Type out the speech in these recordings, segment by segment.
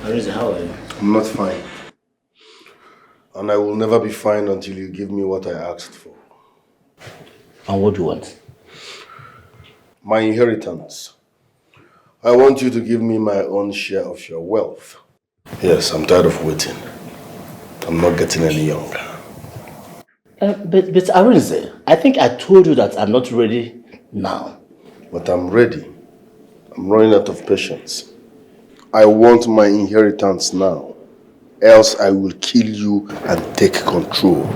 Arinze, how are you? I'm not fine. And I will never be fine until you give me what I asked for. And what do you want? My inheritance. I want you to give me my own share of your wealth. Yes, I'm tired of waiting. I'm not getting any younger. But Arinze, I think I told you that I'm not ready now. But I'm ready. I'm running out of patience. I want my inheritance now. Else I will kill you and take control.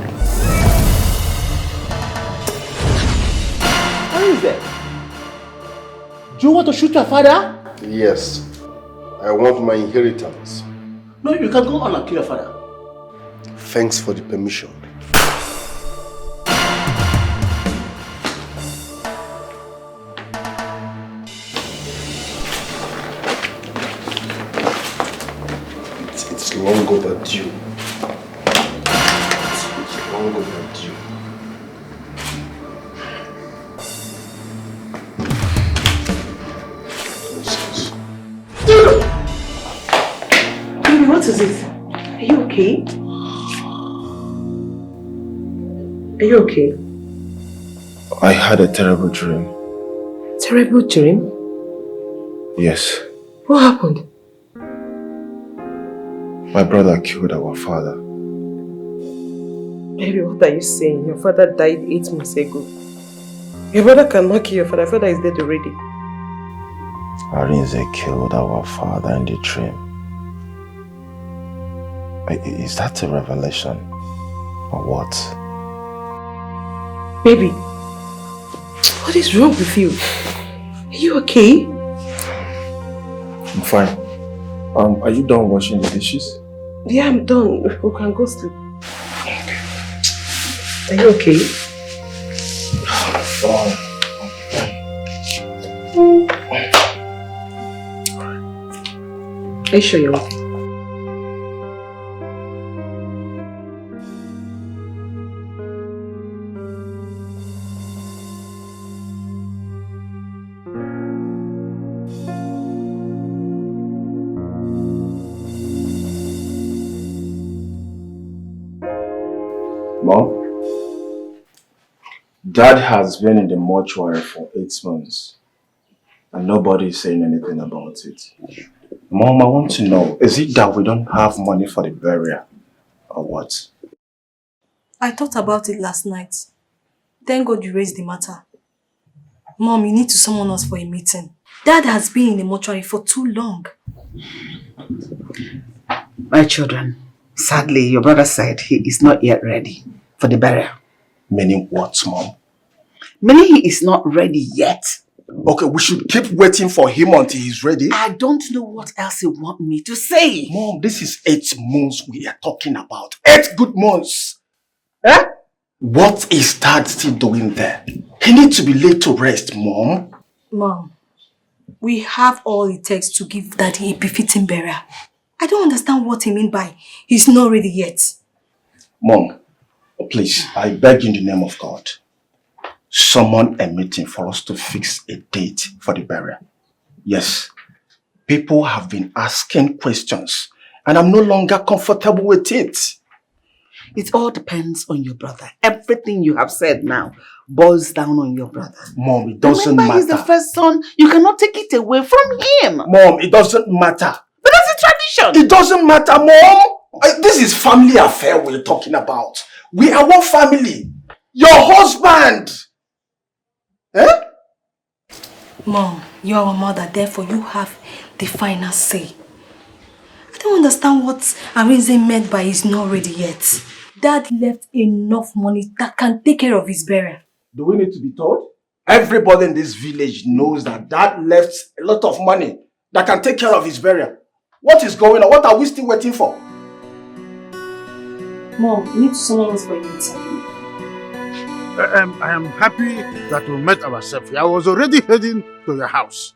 Arinze, do you want to shoot your father? Yes. I want my inheritance. No, you can go on and kill your father. Thanks for the permission. It's long overdue. It's long overdue. Baby, what is it? Are you okay? Are you okay? I had a terrible dream. Terrible dream? Yes. What happened? My brother killed our father. Baby, what are you saying? Your father died 8 months ago. Your brother cannot kill your father. Your father is dead already. Arinze killed our father in the dream. Is that a revelation? Or what? Baby, what is wrong with you? Are you okay? I'm fine. Are you done washing the dishes? Yeah, I'm done. We can go sleep. Are you okay? Are you sure you're okay? Mom? Dad has been in the mortuary for 8 months. And nobody is saying anything about it. Mom, I want to know, is it that we don't have money for the burial? Or what? I thought about it last night. Thank God you raised the matter. Mom, you need to summon us for a meeting. Dad has been in the mortuary for too long. My children, sadly, your brother said he is not yet ready for the burial. Meaning what, Mom? Meaning he is not ready yet. Okay, we should keep waiting for him until he's ready. I don't know what else you want me to say. Mom, this is 8 months we are talking about. 8 good months. Eh? What is Dad still doing there? He needs to be laid to rest, Mom. Mom, we have all it takes to give Daddy a befitting burial. I don't understand what he means by he's not ready yet. Mom, please, I beg in the name of God, summon a meeting for us to fix a date for the burial. Yes, people have been asking questions and I'm no longer comfortable with it. It all depends on your brother. Everything you have said now boils down on your brother. Mom, it doesn't Remember, matter. he's the first son. You cannot take it away from him. Mom, it doesn't matter. But that's a tradition. It doesn't matter, Mom. This is family affair we're talking about. We are one family. Your husband. Eh? Mom, you are our mother, therefore you have the final say. I don't understand what Arinze meant by he's not ready yet. Dad left enough money that can take care of his burial. Do we need to be told? Everybody in this village knows that Dad left a lot of money that can take care of his burial. What is going on? What are we still waiting for? Mom, you need to summon us for a meeting. I am happy that we met ourselves. I was already heading to your house.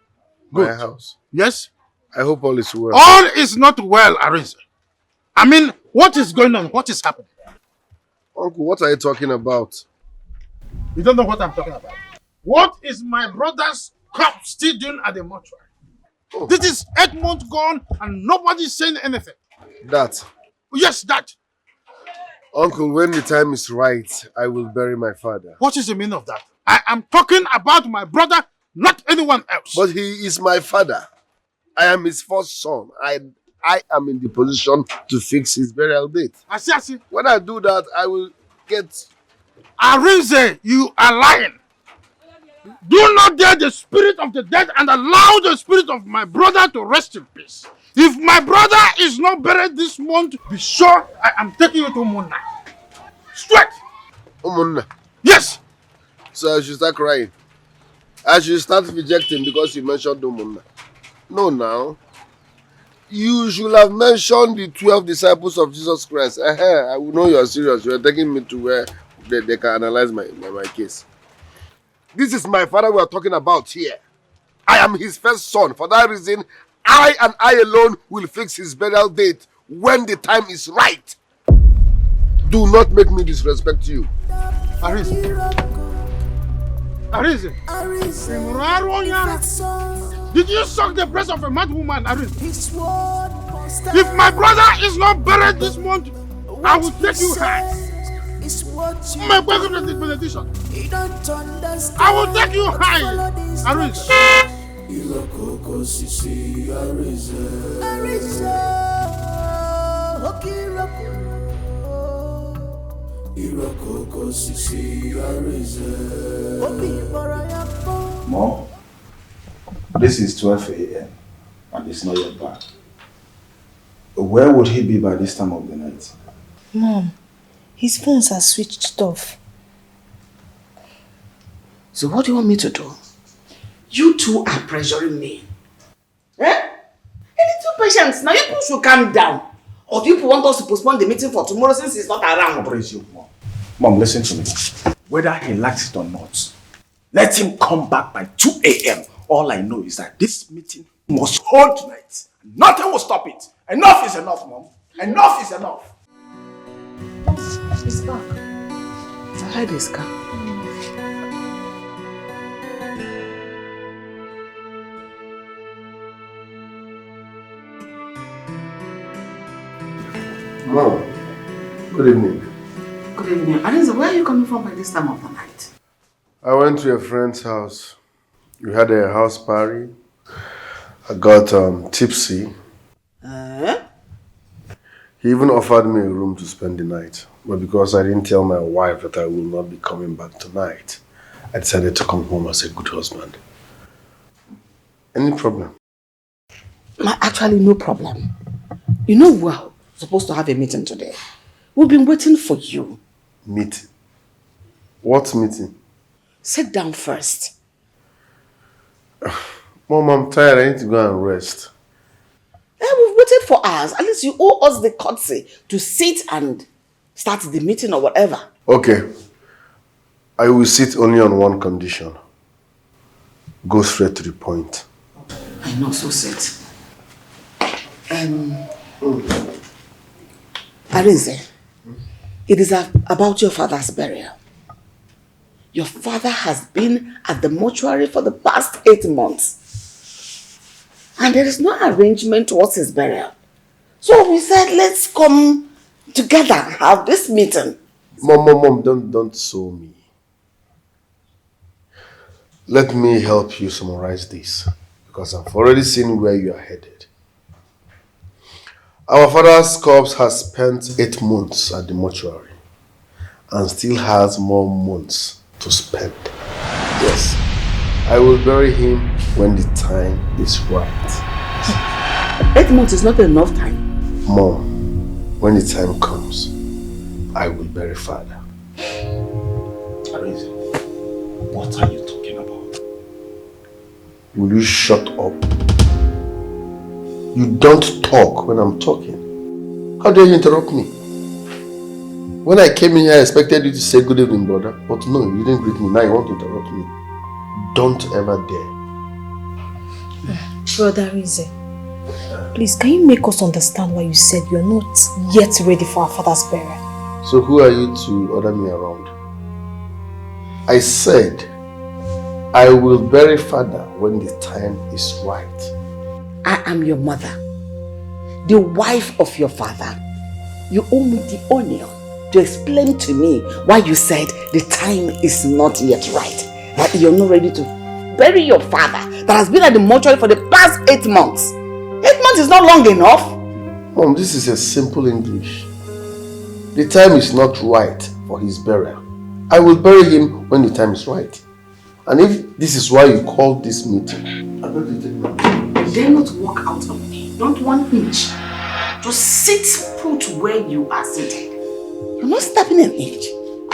Good. My house. Yes? I hope all is well. All is not well, Arinze. I mean, what is going on? What is happening? Uncle, what are you talking about? You don't know what I'm talking about. What is my brother's corpse still doing at the mortuary? Oh. This is 8 months gone and nobody's saying anything. That. Yes, that. Uncle, when the time is right, I will bury my father. What is the meaning of that? I am talking about my brother, not anyone else. But he is my father. I am his first son. I am in the position to fix his burial date. I see. When I do that, I will get... Arinze, you are lying. Do not dare the spirit of the dead and allow the spirit of my brother to rest in peace. If my brother is not buried this month, be sure I am taking you to Munna. Straight. Umunna. Yes. So I should start crying. I should start rejecting because you mentioned Umunna. No, now. You should have mentioned the 12 disciples of Jesus Christ. I will know you are serious. You are taking me to where they can analyze my case. This is my father we are talking about here. I am his first son. For that reason, I and I alone will fix his burial date when the time is right. Do not make me disrespect you. Arinze. Did you suck the breast of a mad woman, Arinze? If my brother is not buried this month, I will take you high. My brother is benediction. I will take you high, Arinze. Mom, this is 12 a.m. and it's not yet back. Where would he be by this time of the night? Mom, his phones are switched off. So what do you want me to do? You two are pressuring me. Eh? Any two patients, now you people should calm down. Or do you people want us to postpone the meeting for tomorrow since he's not around? Praise you, Mom. Mom, listen to me. Whether he likes it or not, let him come back by 2 a.m. All I know is that this meeting must hold tonight. Nothing will stop it. Enough is enough, Mom. Enough is enough. He's back. I heard this car. Mom, good evening. Good evening. Arinze, where are you coming from by this time of the night? I went to a friend's house. We had a house party. I got tipsy. He even offered me a room to spend the night. But because I didn't tell my wife that I will not be coming back tonight, I decided to come home as a good husband. Any problem? Actually, no problem. You know we're supposed to have a meeting today. We've been waiting for you. Meeting? What meeting? Sit down first. Mom, I'm tired. I need to go and rest. We've waited for hours. At least you owe us the courtesy to sit and start the meeting or whatever. Okay. I will sit only on one condition. Go straight to the point. I know, so sit. Arinze, it is about your father's burial. Your father has been at the mortuary for the past 8 months. And there is no arrangement towards his burial. So we said, let's come together and have this meeting. Mom, don't sue me. Let me help you summarize this, because I've already seen where you are headed. Our father's corpse has spent 8 months at the mortuary and still has more months to spend. Yes, I will bury him when the time is right. 8 months is not enough time. Mom, when the time comes, I will bury father. Arinze, what are you talking about? Will you shut up? You don't talk when I'm talking. How dare you interrupt me? When I came in here, I expected you to say good evening, brother. But no, you didn't greet me. Now you want to interrupt me. Don't ever dare. Brother Arinze, please, can you make us understand why you said you're not yet ready for our father's burial? So who are you to order me around? I said, I will bury father when the time is right. I am your mother, the wife of your father. You owe me the honor to explain to me why you said the time is not yet right. That you're not ready to bury your father that has been at the mortuary for the past 8 months. 8 months is not long enough. Mom, this is a simple English. The time is not right for his burial. I will bury him when the time is right. And if this is why you called this meeting, I beg you take me. Dare not walk out on me. Not 1 inch. Just sit put where you are seated. You're not stepping an inch.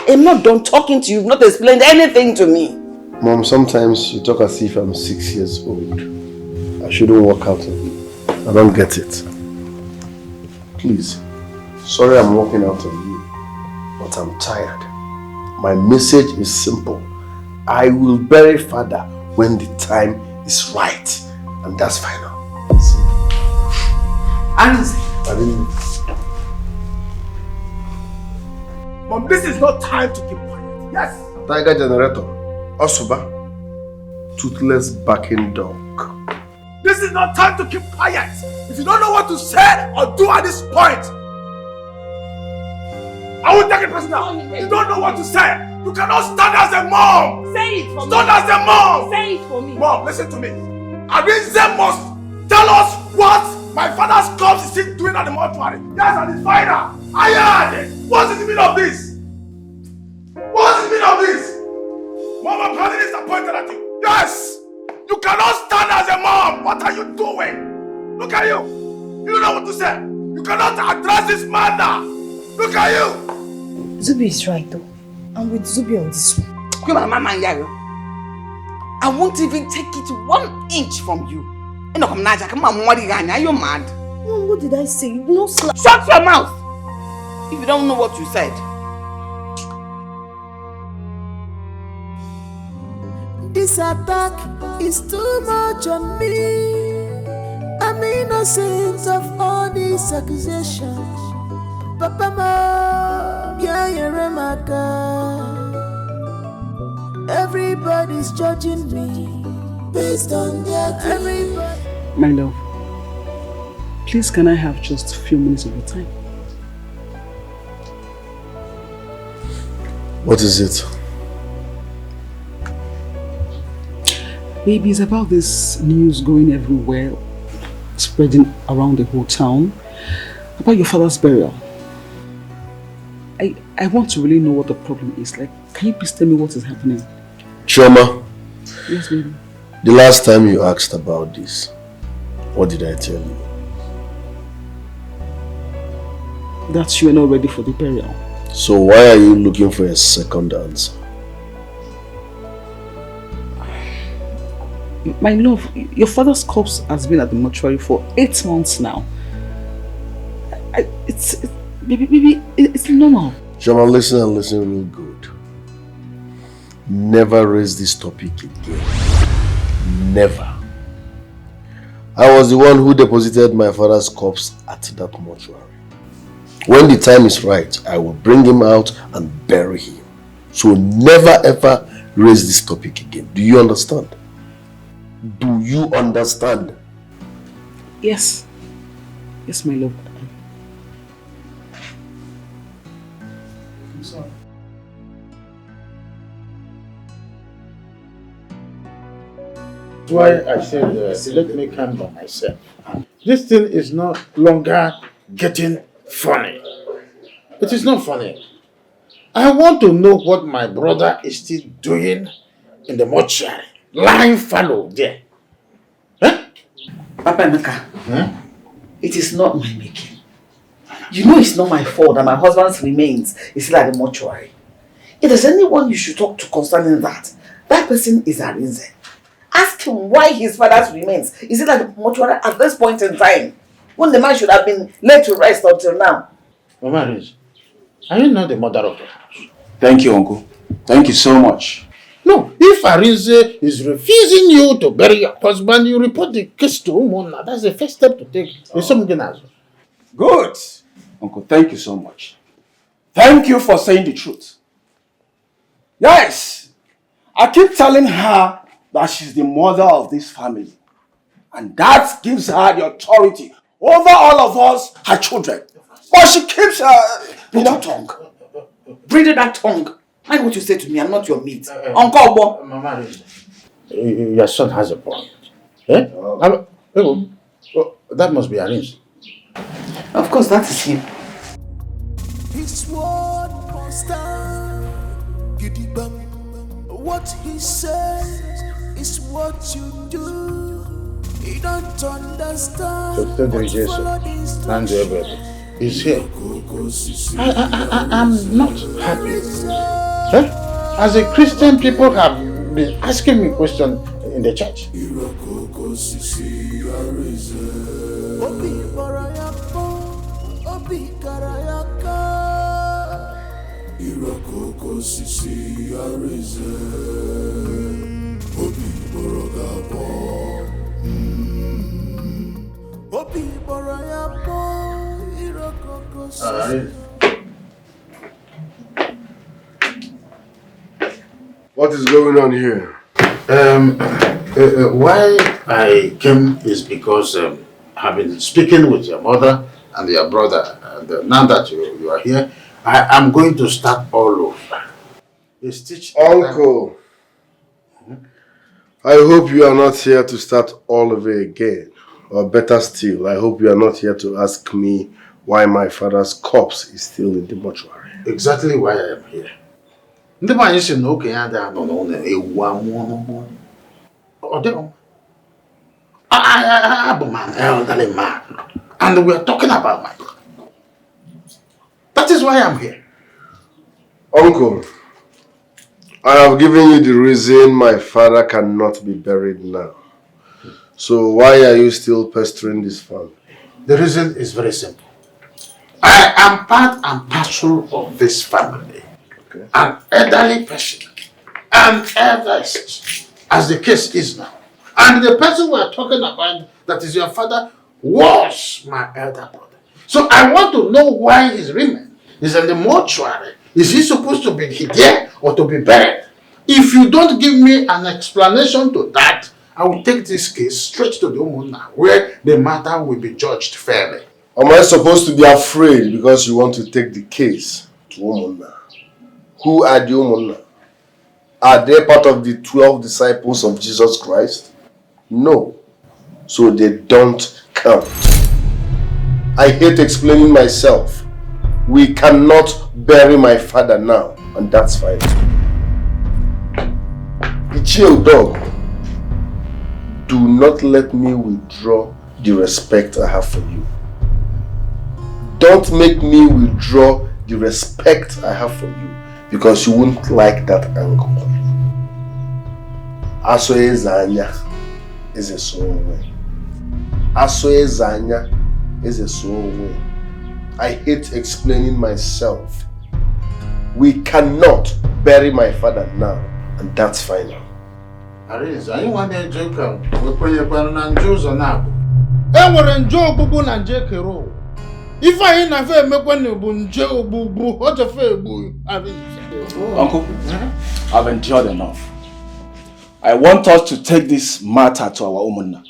I'm not done talking to you. You've not explained anything to me. Mom, sometimes you talk as if I'm 6 years old. I shouldn't walk out on you. I don't get it. Please. Sorry I'm walking out on you, but I'm tired. My message is simple. I will bury father when the time is right. And that's final. See? I didn't. Mom, this is not time to keep quiet. Yes. Tiger generator. Osuba. Toothless backing dog. This is not time to keep quiet. If you don't know what to say or do at this point, I will take it personal. You don't know what to say. You cannot stand as a mom. Say it for me. Stand as a mom. Say it for me. Mom, listen to me. Arinze must tell us what my father's corpse is still doing at the mortuary. Yes, and it's final. I heard it. What is the meaning of this? What is the meaning of this? Mom, I'm highly disappointed at you. Yes! You cannot stand as a mom. What are you doing? Look at you. You don't know what to say. You cannot address this matter. Look at you. Zubi is right though. I'm with Zubi on this one. I won't even take it 1 inch from you. Are you mad? Mom, what did I say? You no slap. Shut your mouth! If you don't know what you said. This attack is too much on me. I'm innocent of all these accusations. Papa, Mom, yeah, everybody's judging me based on their everybody. My love, please can I have just a few minutes of your time? What is it? Baby, it's about this news going everywhere, spreading around the whole town, about your father's burial. I want to really know what the problem is. Like, can you please tell me what is happening? Chioma. Yes, baby. The last time you asked about this, what did I tell you? That you are not ready for the burial. So why are you looking for a second answer? My love, your father's corpse has been at the mortuary for 8 months now. Baby, it's normal. Chioma, listen and listen real good. Never raise this topic again. Never. I was the one who deposited my father's corpse at that mortuary. When the time is right, I will bring him out and bury him. So never ever raise this topic again. Do you understand? Do you understand? Yes. Yes, my love. I'm sorry. That's why I said, let me calm down myself. This thing is no longer getting funny. It is not funny. I want to know what my brother is still doing in the mortuary. Lying fallow there. Huh? Papa Emeka, it is not my making. You know it's not my fault that my husband's remains is still at the mortuary. If there's anyone you should talk to concerning that, that person is Arinze. Ask him why his father's remains is still at the mortuary at this point in time, when the man should have been laid to rest until now. Mama Arinze, are you not the mother of the house? Thank you, Uncle. Thank you so much. No, if Arinze is refusing you to bury your husband, you report the case to Umona. That's the first step to take. There's something else. Good. Uncle, thank you so much. Thank you for saying the truth. Yes, I keep telling her that she's the mother of this family. And that gives her the authority over all of us, her children. But she keeps Your tongue. Breathe that tongue. Mind what you say to me, I'm not your mate. Uncle Obo. Mama, your son has a point. Eh? That must be arranged. Of course, that is him. His word constant. What he says is what you do. He don't understand. So tell the Jesus, he's here. I'm not happy. Huh? As a Christian, people have been asking me questions in the church. What is going on here? Why I came is because I've been speaking with your mother and your brother, and now that you are here, I'm going to start all over. Uncle, I hope you are not here to start all over again. Or better still, I hope you are not here to ask me why my father's corpse is still in the mortuary. Exactly why I am here. The man is in okay, and I'm not on a one. I'm an elderly man, and we are talking about my brother. That is why I'm here. Uncle, I have given you the reason my father cannot be buried now. So why are you still pestering this family? The reason is very simple. I am part and parcel of this family. Okay. An elderly person. And eldest, as the case is now. And the person we are talking about, that is your father, was my elder brother. So I want to know why his remains is in the mortuary. Is he supposed to be here or to be buried? If you don't give me an explanation to that, I will take this case straight to the Umunna, where the matter will be judged fairly. Am I supposed to be afraid because you want to take the case to Umunna? Who are the Umunna? Are they part of the 12 disciples of Jesus Christ? No. So they don't count. I hate explaining myself. We cannot bury my father now, and that's fine. Ichio dog, do not let me withdraw the respect I have for you. Don't make me withdraw the respect I have for you, because you won't like that angle. Asoezanya is a soul way. Asoezanya is a soul way. I hate explaining myself. We cannot bury my father now, and that's final. Aris, I want to joke. We're going to Jews on now. Enwere nje ogbugbu na nje kero. Ife anyị na fe emekwanne bụ nje ogbugbu, o jefe egbu Aris. Uncle, I've endured enough. I want us to take this matter to our Umunna.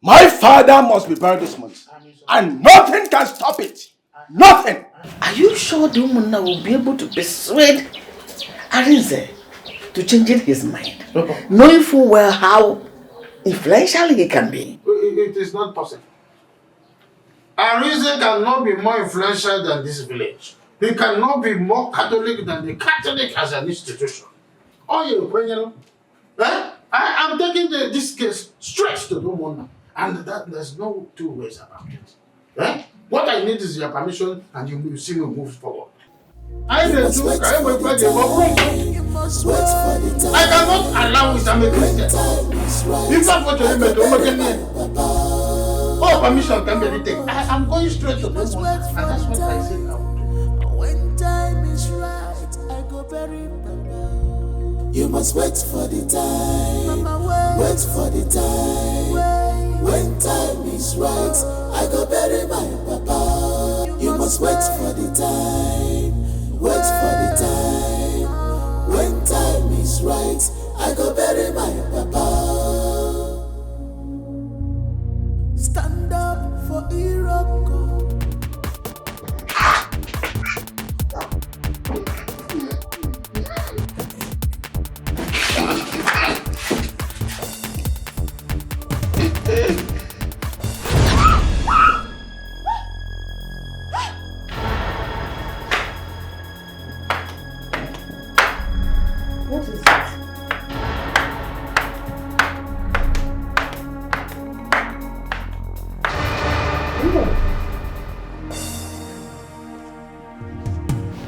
My father must be buried this month, and nothing can stop it. Nothing. Are you sure the Umunna will be able to persuade Arinze to change his mind, knowing full well how influential he can be? It is not possible. Arinze cannot be more influential than this village. He cannot be more Catholic than the Catholic as an institution. Oh, you I am taking this case straight to the Umunna, and there's no two ways about it. What I need is your permission, and you will see me move forward. I cannot allow it. I'm a Christian. If I'm going to limit oh, permission can be retaken. I'm going straight to the Umunna, and that's what I say now. When time is right, I go bury Papa. You must wait for the time. Mama, wait for the time. When time is right, I go bury my Papa. You must wait for the time. Wait for the time. When time is right, I go bury my Papa.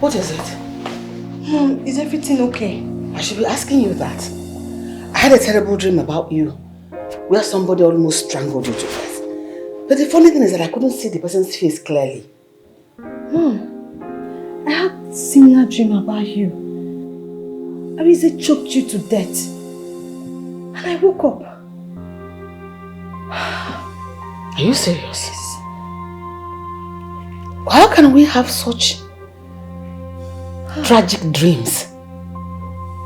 What is it? Mom, is everything okay? I should be asking you that. I had a terrible dream about you, where somebody almost strangled you to death. But the funny thing is that I couldn't see the person's face clearly. I had a similar dream about you. Arinze choked you to death. And I woke up. Are you serious? How can we have such tragic dreams?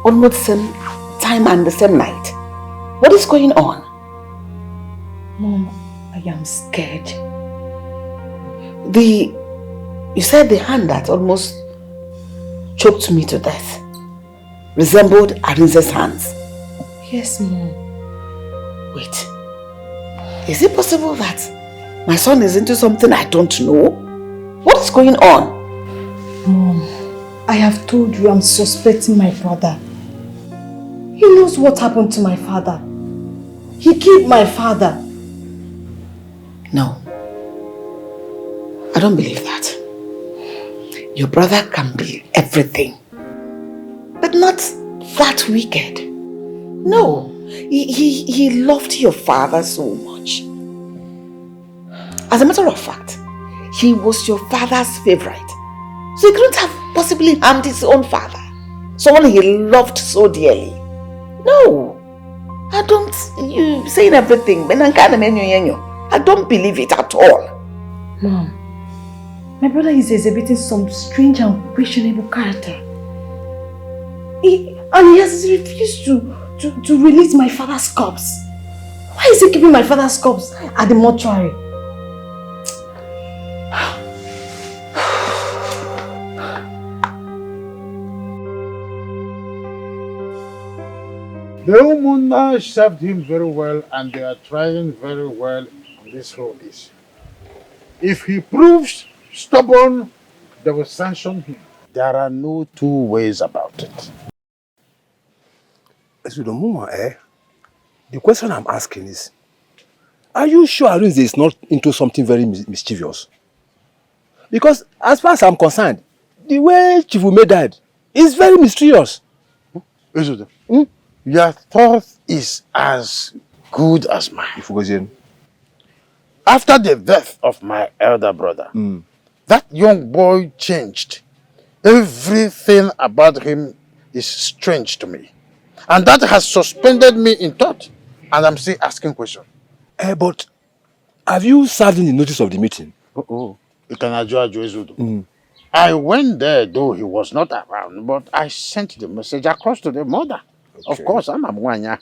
Almost the same time and the same night. What is going on? Mom, I am scared. You said the hand that almost choked me to death resembled Arinze's hands. Yes, Mom. Wait. Is it possible that my son is into something I don't know? What is going on? Mom, I have told you I'm suspecting my brother. He knows what happened to my father. He killed my father. No. I don't believe that. Your brother can be everything, but not that wicked. No. He loved your father so much. As a matter of fact, he was your father's favorite. So he couldn't have possibly harmed his own father. Someone he loved so dearly. No. I don't... You saying everything. I don't believe it at all. Mom, my brother is exhibiting some strange and questionable character. He has refused to release my father's corpse. Why is he keeping my father's corpse at the mortuary? The Umunna served him very well, and they are trying very well on this whole issue. If he proves stubborn, they will sanction him. There are no two ways about it. The question I'm asking is, are you sure Arinze is not into something very mischievous? Because as far as I'm concerned, the way Chief Ume died is very mysterious. Your thought is as good as mine. After the death of my elder brother, that young boy changed. Everything about him is strange to me. And that has suspended me in thought. And I'm still asking questions. But have you served in the notice of the meeting? I went there, though he was not around, but I sent the message across to the mother. Okay. Of course, I'm a mwanya.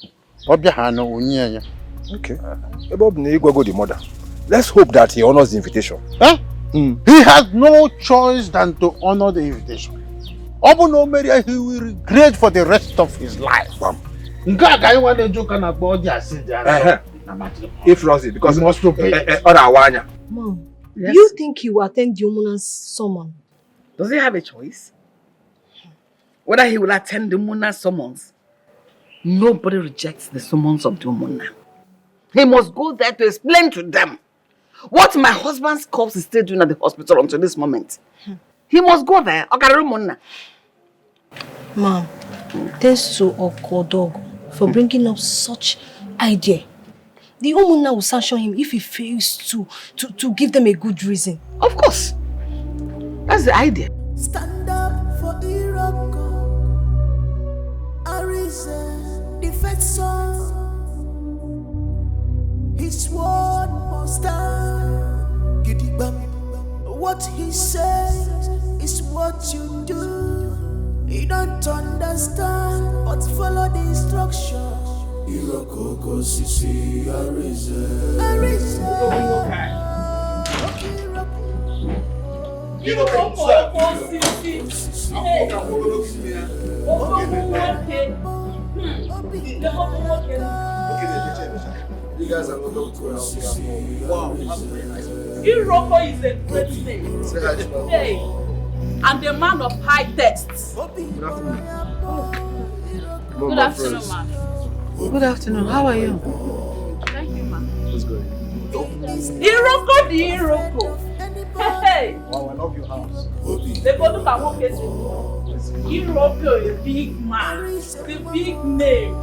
Okay. About the mother. Let's hope that he honors the invitation. Huh? He had no choice than to honor the invitation. He will regret for the rest of his life. If Rosie, because he must pay. Mom, yes? Do you think he will attend the Umuna's summon? Does he have a choice? Whether he will attend the Umuna's summons? Nobody rejects the summons of the Umuna. He must go there to explain to them what my husband's corpse is still doing at the hospital until this moment. He must go there. Mom, thanks to Okodog for bringing up such idea. The Umuna will sanction him if he fails to give them a good reason. Of course. That's the idea. Stand up for Iroko. Arinze, defensor. His word must stand. What he says is what you do. You don't understand, but follow the instructions. Iroko sisi Arinze. You guys are not up to it. Wow, that's very nice. Iroko is a great name. Hey, and a man of high tastes. Good afternoon. Good afternoon, ma'am. Good afternoon. How are you? Thank you, ma'am. What's going Iroko the Iroko. Hey. Wow, love your house. They go look at one person. You rob a big man. The big name.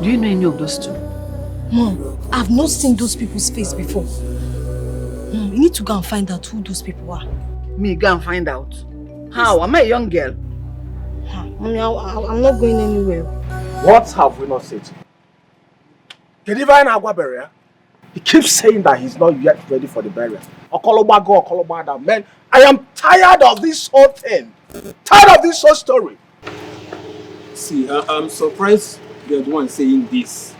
Do you know any of those two? Mom, I've not seen those people's face before. Mom, you need to go and find out who those people are. Me, go and find out. How? Am I a young girl? Mommy, I'm not going anywhere. What have we not said? Kedivine Agua burial. He keeps saying that he's not yet ready for the burial. Okolobago, man. I am tired of this whole thing. Tired of this whole story. See, I'm surprised you're the one saying this.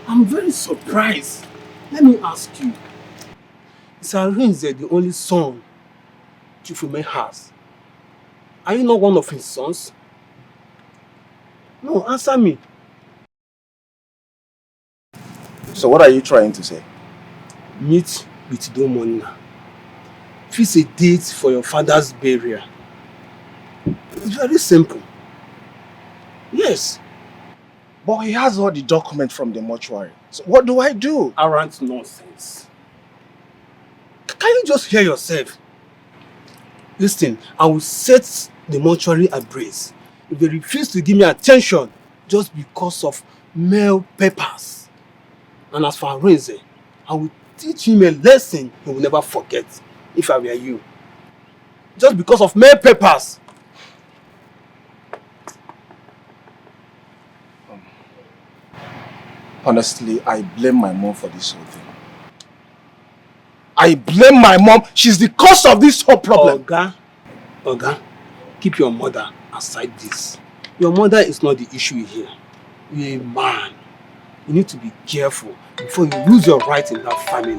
I'm very surprised. Let me ask you. Is Arinze the only son Chifume has? Are you not one of his sons? No, answer me. So what are you trying to say? Meet with Domona. Fix a date for your father's burial. It's very simple. Yes. But he has all the documents from the mortuary. So what do I do? Arrant nonsense. Can you just hear yourself? Listen, I will set the mortuary ablaze if they refuse to give me attention just because of mail papers. And as for Arinze, I will teach him a lesson he will never forget if I were you. Just because of mail papers. Honestly, I blame my mom for this whole thing. I blame my mom. She's the cause of this whole problem. Oga, keep your mother aside this. Your mother is not the issue here. You're a man. You need to be careful before you lose your right in that family.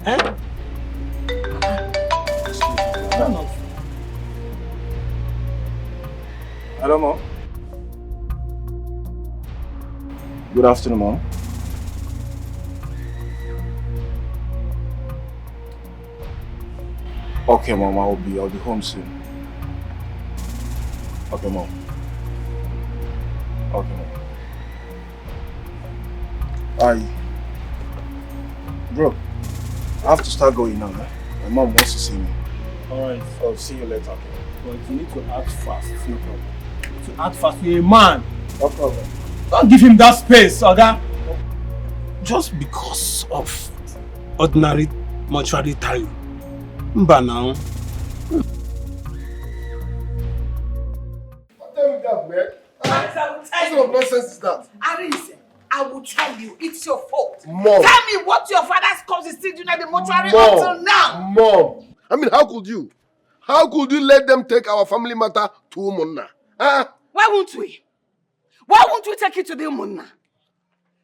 Eh? Hello, Mom. Good afternoon, Mom. Okay, Mom, I'll be home soon. Okay, Mom. Okay, Mom. Bro, I have to start going now. Eh? My mom wants to see me. Alright. I'll see you later, okay? But you need to act fast, no problem. To act fast, you're a man. No problem. Don't give him that space, Oga. Just because of ordinary mortuary time. Mba now. What the man? What kind of nonsense is that? Arinze, I will tell you, it's your fault. Mom. Tell me what your father's corpse is still doing at the mortuary until now. Mom. I mean, how could you? How could you let them take our family matter to Umunna? Huh? Why won't we? Why won't we take it to the Umunna?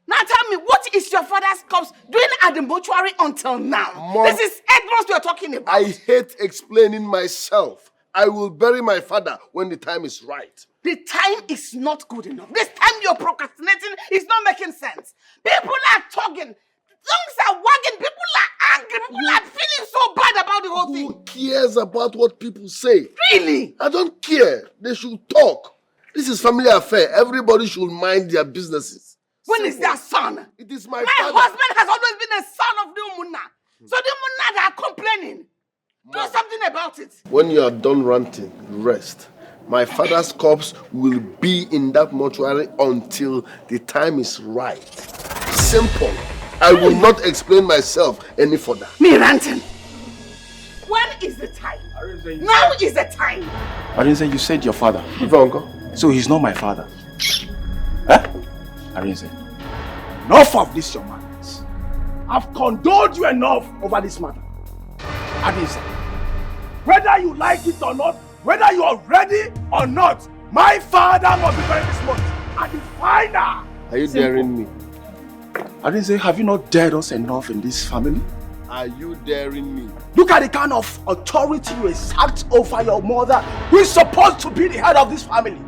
Now tell me, what is your father's corpse doing at the mortuary until now? Mom, this is 8 months we are talking about. I hate explaining myself. I will bury my father when the time is right. The time is not good enough. This time you're procrastinating is not making sense. People are talking. Tongues are wagging. People are angry. People are feeling so bad about the whole thing. Who cares about what people say? Really? I don't care. They should talk. This is family affair. Everybody should mind their businesses. When is their son? It is my father. father. Husband has always been a son of the Umunna. So the Umunna, they are complaining. Do something about it. When you are done ranting, rest. My father's corpse will be in that mortuary until the time is right. Simple. I will not explain myself any further. Me ranting? When is the time? Now is the time. Arinze, you said your father. Uncle. So he's not my father. Eh? Arinze. Enough of this, your madness. I've condoled you enough over this matter. Arinze, whether you like it or not, whether you are ready or not, my father must be buried this month. And the final. Are you daring me? Arinze, have you not dared us enough in this family? Are you daring me? Look at the kind of authority you exert over your mother, who is supposed to be the head of this family.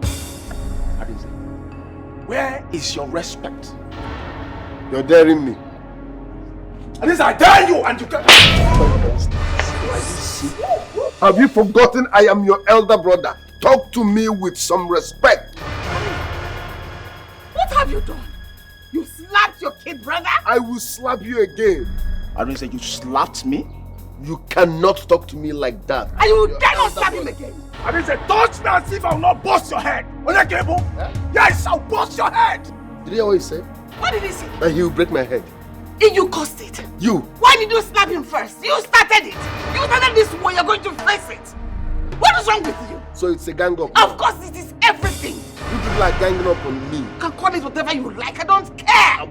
Arinze, where is your respect? You're daring me. Arinze, I dare you and you can... Have you forgotten I am your elder brother? Talk to me with some respect. What have you done? You slapped your kid brother? I will slap you again. Arinze, you slapped me? You cannot talk to me like that. And you dare not stab him again. I mean, say, touch me as if I will not bust your head. Onyekebo? Yes, I'll bust your head. Did you hear what he said? What did he say? That he will break my head. And you caused it. You. Why did you stab him first? You started it. You started this war, you're going to face it. What is wrong with you? So it's a gang up. Of course it is everything. You people are ganging up on me. You can call it whatever you like, I don't care.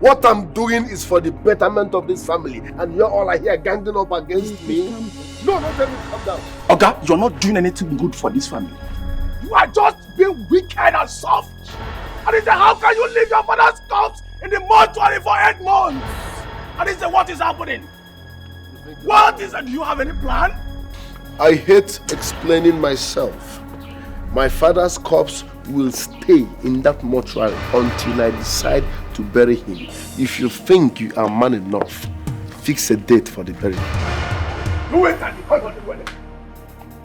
What I'm doing is for the betterment of this family, and you're all here ganging up against me. No, don't tell me to calm down. Oga, you're not doing anything good for this family. You are just being wicked and soft. And he said, how can you leave your father's corpse in the mortuary for 8 months? And he said, what is happening? What is it? Do you have any plan? I hate explaining myself. My father's corpse will stay in that mortuary until I decide to bury him. If you think you are man enough, fix a date for the burial. Do it and because of the wedding.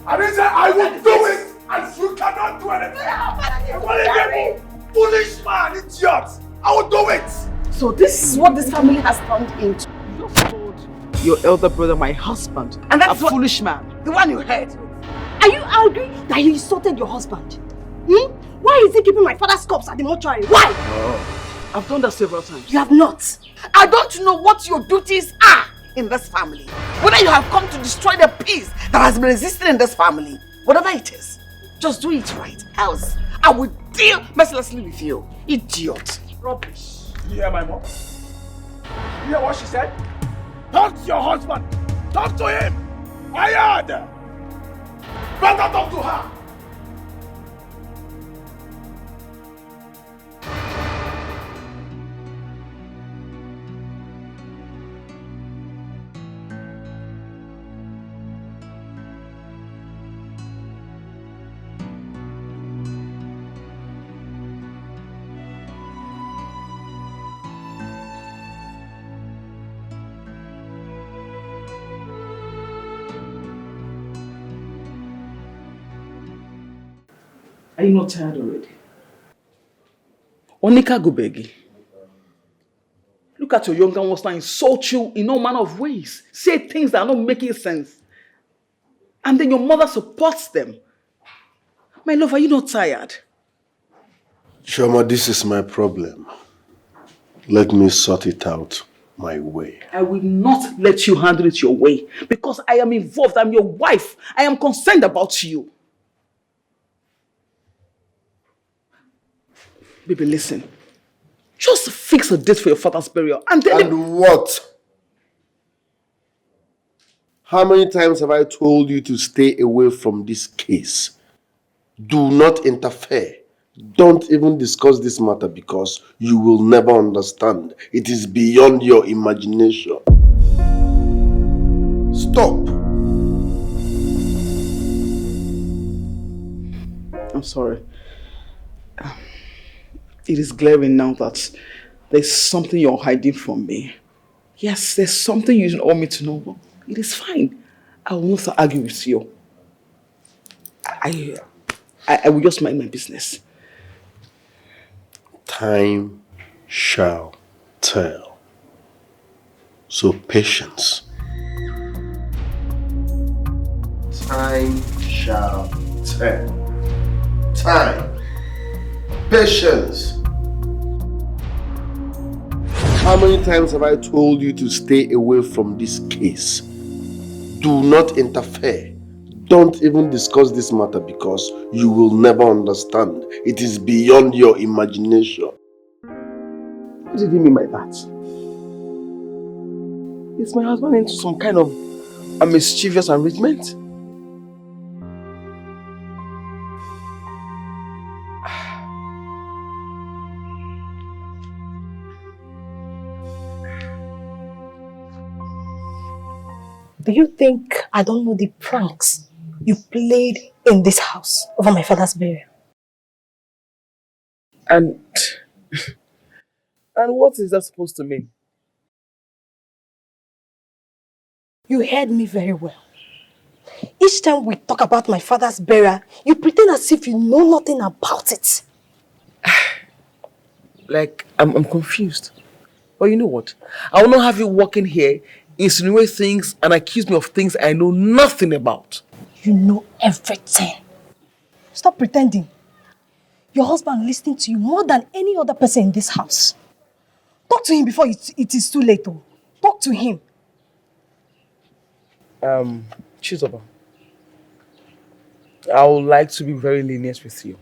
And he said, I will do it and you cannot do anything. Foolish man, idiot. I will do it. So this is what this family has turned into. You just told your elder brother, my husband, and that's a foolish man. The one you heard. Are you angry that he insulted your husband? Why is he keeping my father's corpse at the mortuary? Why? Oh, I've done that several times. You have not. I don't know what your duties are in this family. Whether you have come to destroy the peace that has been existing in this family. Whatever it is, just do it right. Else, I will deal mercilessly with you. Idiot. Rubbish. You hear my mom? You hear what she said? Talk to your husband. Talk to him. I heard. Better talk to her. Are you not tired already? Onika Gubegi. Look at your younger ones now insult you in all manner of ways. Say things that are not making sense. And then your mother supports them. My love, are you not tired? Shoma, this is my problem. Let me sort it out my way. I will not let you handle it your way because I am involved. I'm your wife. I am concerned about you. Baby, listen. Just fix a date for your father's burial and then... And what? How many times have I told you to stay away from this case? Do not interfere. Don't even discuss this matter because you will never understand. It is beyond your imagination. Stop. I'm sorry. It is glaring now that there's something you're hiding from me. Yes, there's something you don't want me to know, but it is fine. I will not argue with you. I will just mind my business. Time shall tell. So patience. Time shall tell. Time. Patience. How many times have I told you to stay away from this case? Do not interfere. Don't even discuss this matter because you will never understand. It is beyond your imagination. What did you mean by that? Is my husband into some kind of a mischievous enrichment? Do you think I don't know the pranks you played in this house over my father's burial? And what is that supposed to mean? You heard me very well. Each time we talk about my father's burial, you pretend as if you know nothing about it. Like, I'm confused. But you know what? I will not have you walking here, insinuate things and accuse me of things I know nothing about. You know everything. Stop pretending. Your husband listening to you more than any other person in this house. Talk to him before it is too late. Oh. Talk to him. Chizoba, I would like to be very lenient with you.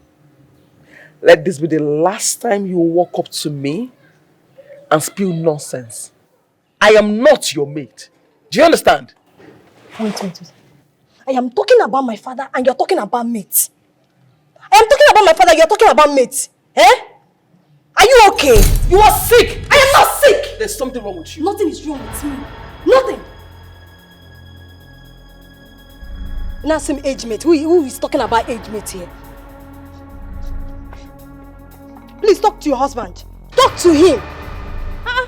Let this be the last time you walk up to me and spew nonsense. I am not your mate. Do you understand? Wait. I am talking about my father and you're talking about mate. I am talking about my father, you're talking about mate. Eh? Are you okay? You are sick! I am not sick! There's something wrong with you. Nothing is wrong with me. Nothing. Now some age mate. Who is talking about age mate here? Please talk to your husband. Talk to him. Huh?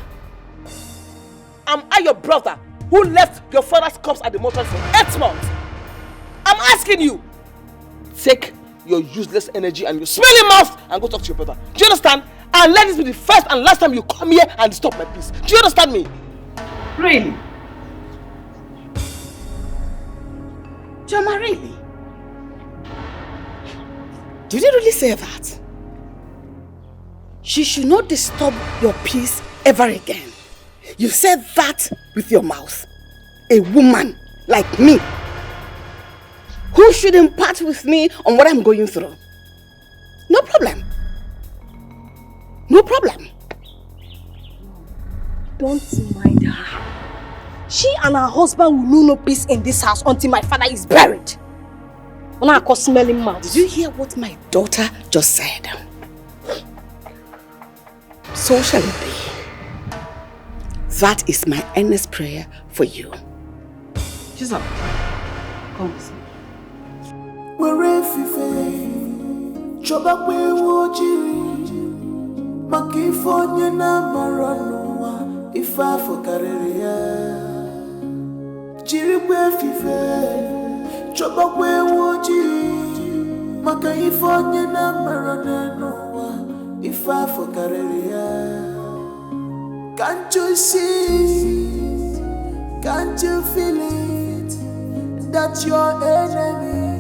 Am I your brother who left your father's corpse at the mortuary for 8 months? I'm asking you. Take your useless energy and your smelly mouth and go talk to your brother. Do you understand? And let this be the first and last time you come here and disturb my peace. Do you understand me? Really? Joma, really? Did you really say that? She should not disturb your peace ever again. You said that with your mouth. A woman like me, who should impart with me on what I'm going through. No problem. No problem. Don't mind her. She and her husband will know no peace in this house until my father is buried. When I call smelling mouth. Did you hear what my daughter just said? So shall it be. That is my earnest prayer for you. She's up. Come with me. Makifonye na maranua ifa fokareria Jirigwe fife Chobakwe woji Makifonye na maranua ifa fokareria Can't you see? Can't you feel it? That your enemy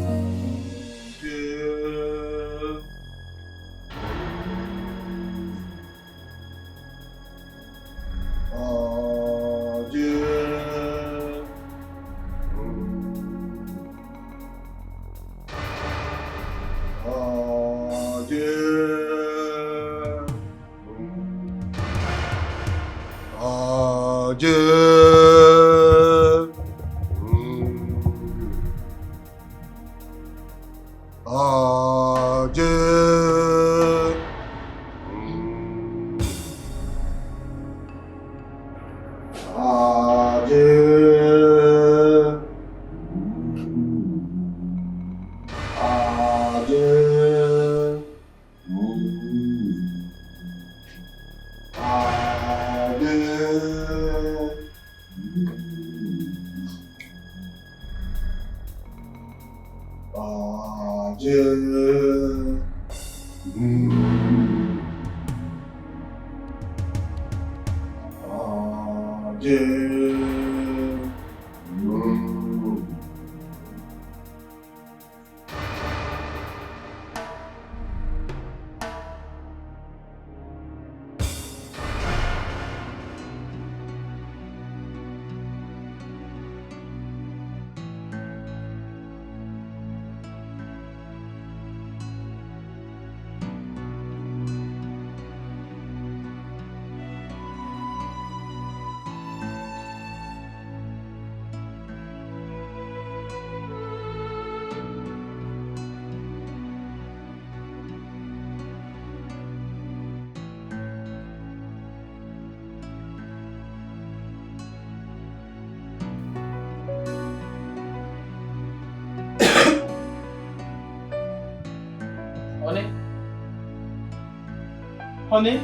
Honey?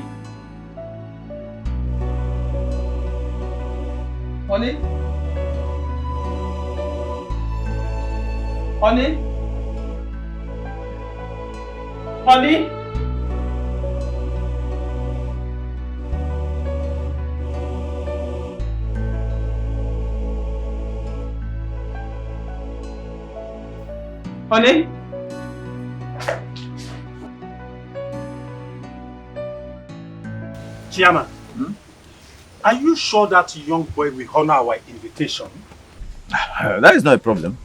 Honey? Honey? Honey? Honey? Chairman, are you sure that young boy will honor our invitation? That is not a problem.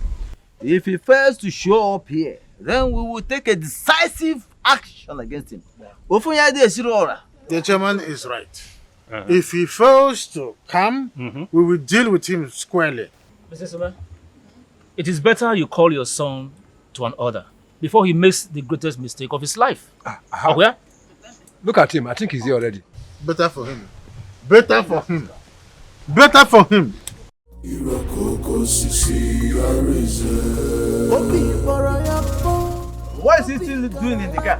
If he fails to show up here, then we will take a decisive action against him. The chairman is right. If he fails to come, we will deal with him squarely. Mr. Sima, it is better you call your son to an order before he makes the greatest mistake of his life. Where? Look at him. I think he's here already. Better for him. Better for him. Better for him. What is he still doing in the car?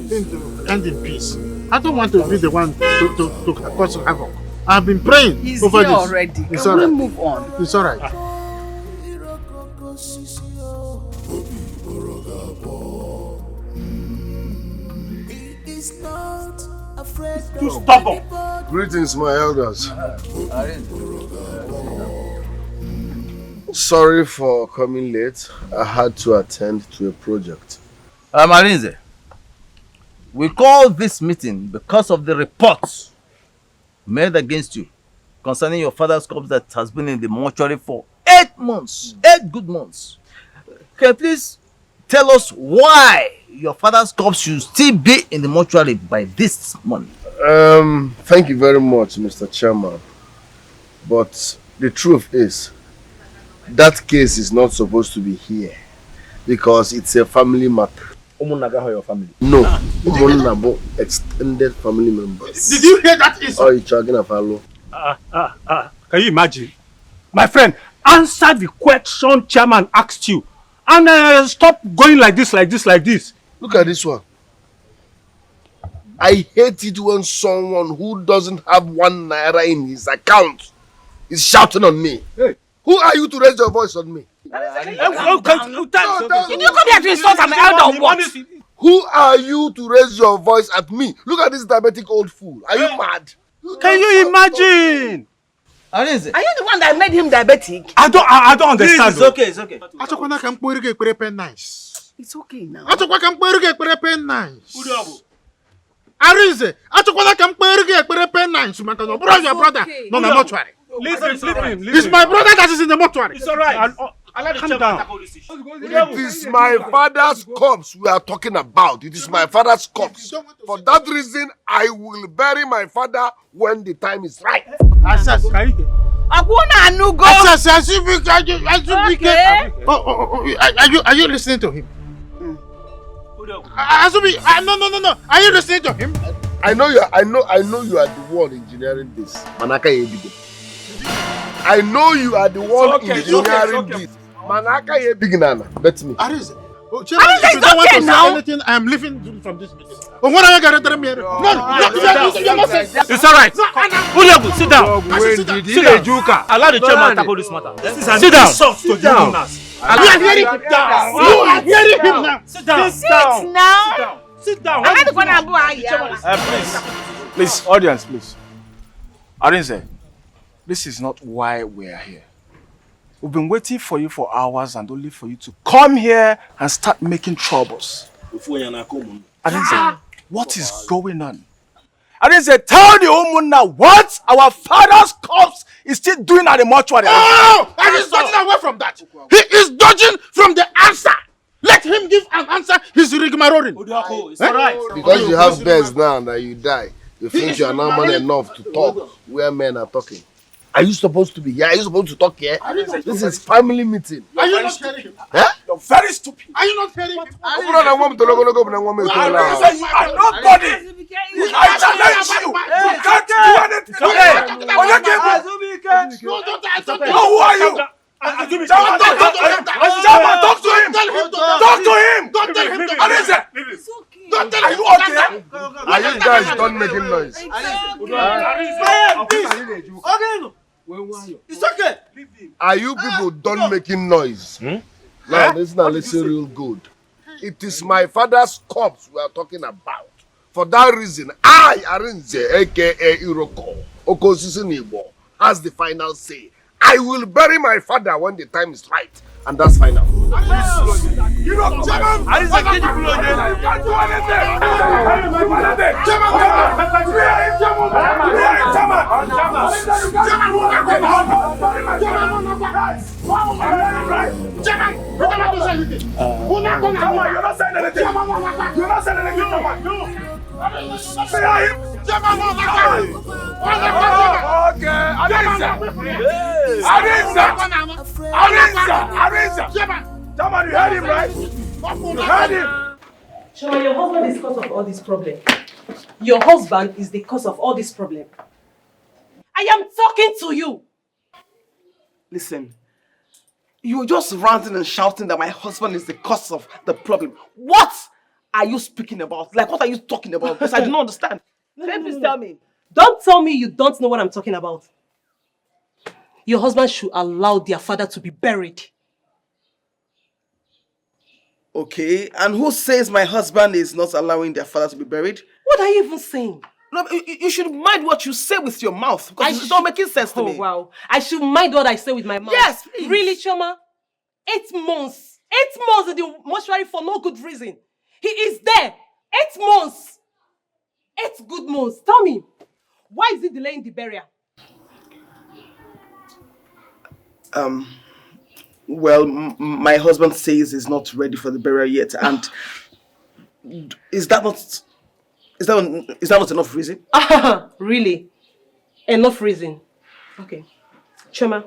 Thing to end in peace. I don't want to be the one to cause havoc. I've been praying He's over here this. already. It's Can all we right. move on? It's all right. Too stubborn. Greetings, my elders. Sorry for coming late. I had to attend to a project. Marinze, we called this meeting because of the reports made against you concerning your father's corpse that has been in the mortuary for 8 months. 8 good months. Can you please tell us why your father's corpse should still be in the mortuary by this morning? Thank you very much, Mr. Chairman. But the truth is, that case is not supposed to be here because it's a family matter. Your family. No, Umunabo extended family members. Did you hear that? Oh, you're talking of hello. Can you imagine? My friend, answer the question chairman asked you. And stop going like this. Look at this one. I hate it when someone who doesn't have 1 naira in his account is shouting on me. Hey. Who are you to raise your voice on me? Did you come here to insult an elder or what? Who are you to raise your voice at me? Look at this diabetic old fool. Are you mad? Can you imagine? Are you the one that made him diabetic? I don't understand. Please, it's okay. It's okay now. Arinze, achọkwana ka mkpere gị ekpere pen nice maka na ọbụrụ your brother nọ na mortuary. Leave him. It's my brother that is in the mortuary. It's all right. Calm down. It is my father's corpse we are talking about. It is my father's corpse. For that reason, I will bury my father when the time is right. Are you listening to him? Azubi, no. Are you listening to him? I know you are the one engineering this. Manaka Yebigo. I know you are the one engineering this. Manaka Yebignana. Bet me. Arinze, if you don't want to say anything, I am leaving from this meeting. What are you going to tell me? No. It's all right. Uliabu, sit down. Sit down. Allow the chairman to tackle this matter. Sit down. You are hearing him now. You are hearing him now. Sit down. Sit down. Please, audience, please. Arinze, this is not why we are here. We've been waiting for you for hours and only for you to come here and start making troubles. Arinze, what is going on? Arinze, tell the Umunna what our father's corpse is still doing at the mortuary. Oh! And he's dodging away from that. He is dodging from the answer. Let him give an answer. He's rigmaroling. It's all right. Because you have bears now that you die, you think you are now man enough to talk where men are talking. Are you supposed to be here? Are you supposed to talk here? This is family meeting. Are you not hearing him? Huh? You're very stupid. Are you not hearing him? I'm nobody. I challenge you. You can't do anything. Who are you? Talk to him. Talk to him. Don't tell him. Don't tell him. Are you okay? Are you guys done making noise? It's okay. Are you people done making noise? Now listen real good. It is my father's corpse we are talking about. For that reason, I, Arinze, aka Iroko, Okosisi Nibo, has the final say. I will bury my father when the time is right. And that's final. You know, Chairman! I can't do Chairman, you heard him, right? You heard him! Shema, your husband is the cause of all this problem. Your husband is the cause of all this problem. I am talking to you. Listen, you're just ranting and shouting that my husband is the cause of the problem. What are you speaking about? Like, what are you talking about? Because I do not understand. Please tell me. Don't tell me you don't know what I'm talking about. Your husband should allow their father to be buried. Okay, and who says my husband is not allowing their father to be buried? What are you even saying? No, you should mind what you say with your mouth, because it's not making sense to me. Oh, wow. I should mind what I say with my mouth. Yes, please. Really, Choma? 8 months. 8 months in the mortuary for no good reason. He is there. 8 months. 8 good months. Tell me, why is he delaying the burial? Well, my husband says he's not ready for the burial yet, and is that not enough reason? Really? Enough reason? Okay. Choma,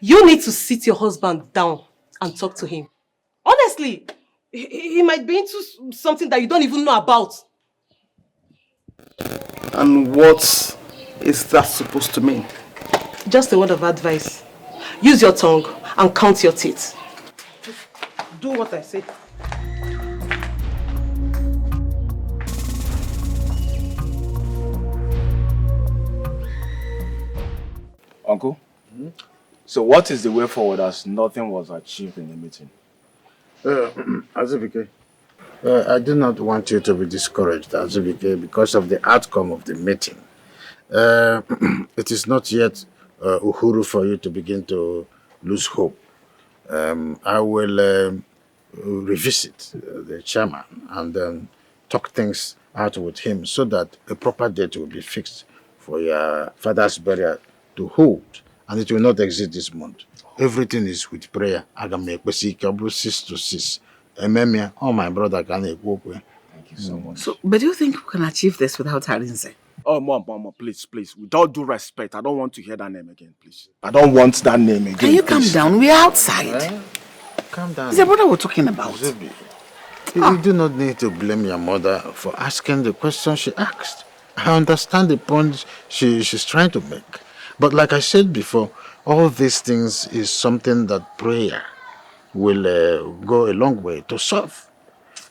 you need to sit your husband down and talk to him. Honestly, he might be into something that you don't even know about. And what is that supposed to mean? Just a word of advice. Use your tongue and count your teeth. Do what I say. Uncle, so what is the way forward as nothing was achieved in the meeting? Azubike, I do not want you to be discouraged, Azubike, because of the outcome of the meeting. It is not yet uhuru for you to begin to lose hope. I will revisit the chairman and then talk things out with him so that a proper date will be fixed for your father's burial to hold, and it will not exist this month. Everything is with prayer. I can make 6 to 6. Oh, my brother can walk. Thank you so much. So, but do you think we can achieve this without Arinze? Oh, Mom, please. With all due respect, I don't want to hear that name again, please. I don't want that name again. Can you calm down? We're outside. Calm down. It's the brother we're talking about. Zubi, you do not need to blame your mother for asking the question she asked. I understand the point she's trying to make. But like I said before, all these things is something that prayer will go a long way to solve.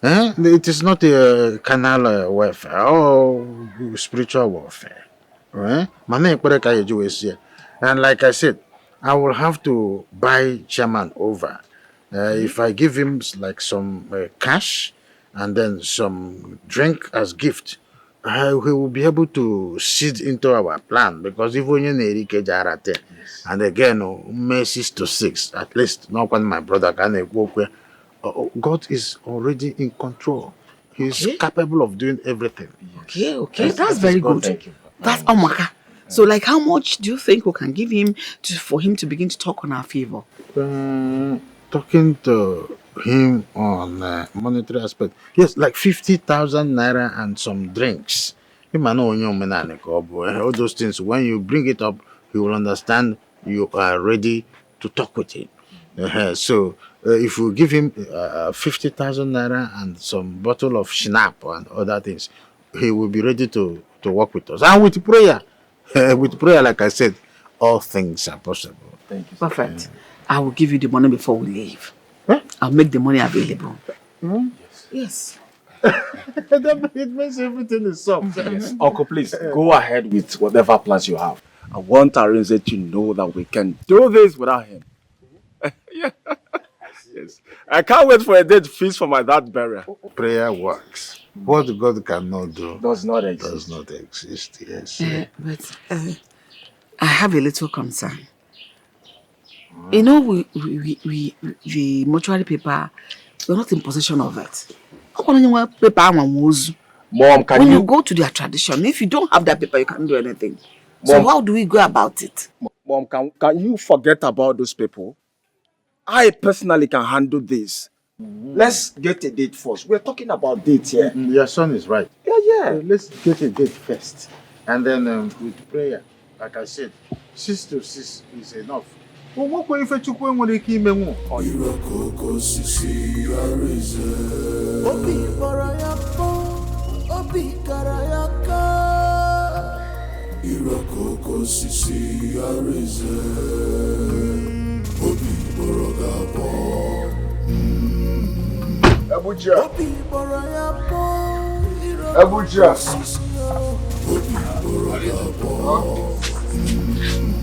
It is not a carnal warfare or spiritual warfare. And like I said, I will have to buy chairman over. If I give him like some cash and then some drink as gift, he will be able to seed into our plan, because even in Erike Jarate, and again, May 6 to 6, at least not when my brother can walk where God is already in control. He's capable of doing everything. Okay, that's very good. Thank you. That's Omaka. So, like, how much do you think we can give him for him to begin to talk on our favor? Talking to him on monetary aspect, yes, like 50,000 naira and some drinks. All those things, when you bring it up, he will understand you are ready to talk with him. So if you give him 50,000 naira and some bottle of schnapp and other things, he will be ready to work with us. And with prayer, like I said, all things are possible. Thank you. Perfect. I will give you the money before we leave. I'll make the money available. Yes. It makes everything is soft. Yes. Uncle, please go ahead with whatever plans you have. I want Arinze to know that we can do this without him. Yeah. Yes. I can't wait for a date feast for my dad's burial. Prayer works. What God cannot do does not exist. Yes. But I have a little concern. You know, we mortuary paper, we're not in possession of it. Mom, when you go to their tradition, if you don't have that paper, you can't do anything. So how do we go about it? Mom, can you forget about those people? I personally can handle this. Let's get a date first. We're talking about dates here. Your son is right. Yeah. Let's get a date first. And then with prayer, like I said, 6 to 6 is enough. Well, what going for Chukwu when they came in? Obi Barayako, Obi Karayaka, Irokoko Sisi Arize, Obi Baragabo, Abuja, Obi Barayako, Abuja, Obi Baragabo.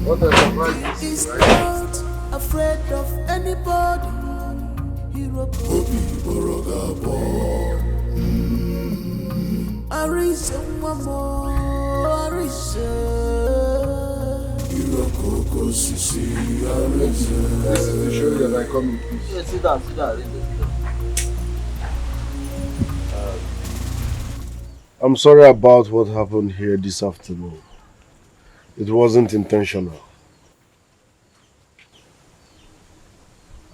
What a surprise! He's not afraid of anybody. Obi Baragabo. Arise mama, Arise. Irokoko Sisi Arise. This is to show you that I come in peace. Yeah, sit down, I'm sorry about what happened here this afternoon. It wasn't intentional.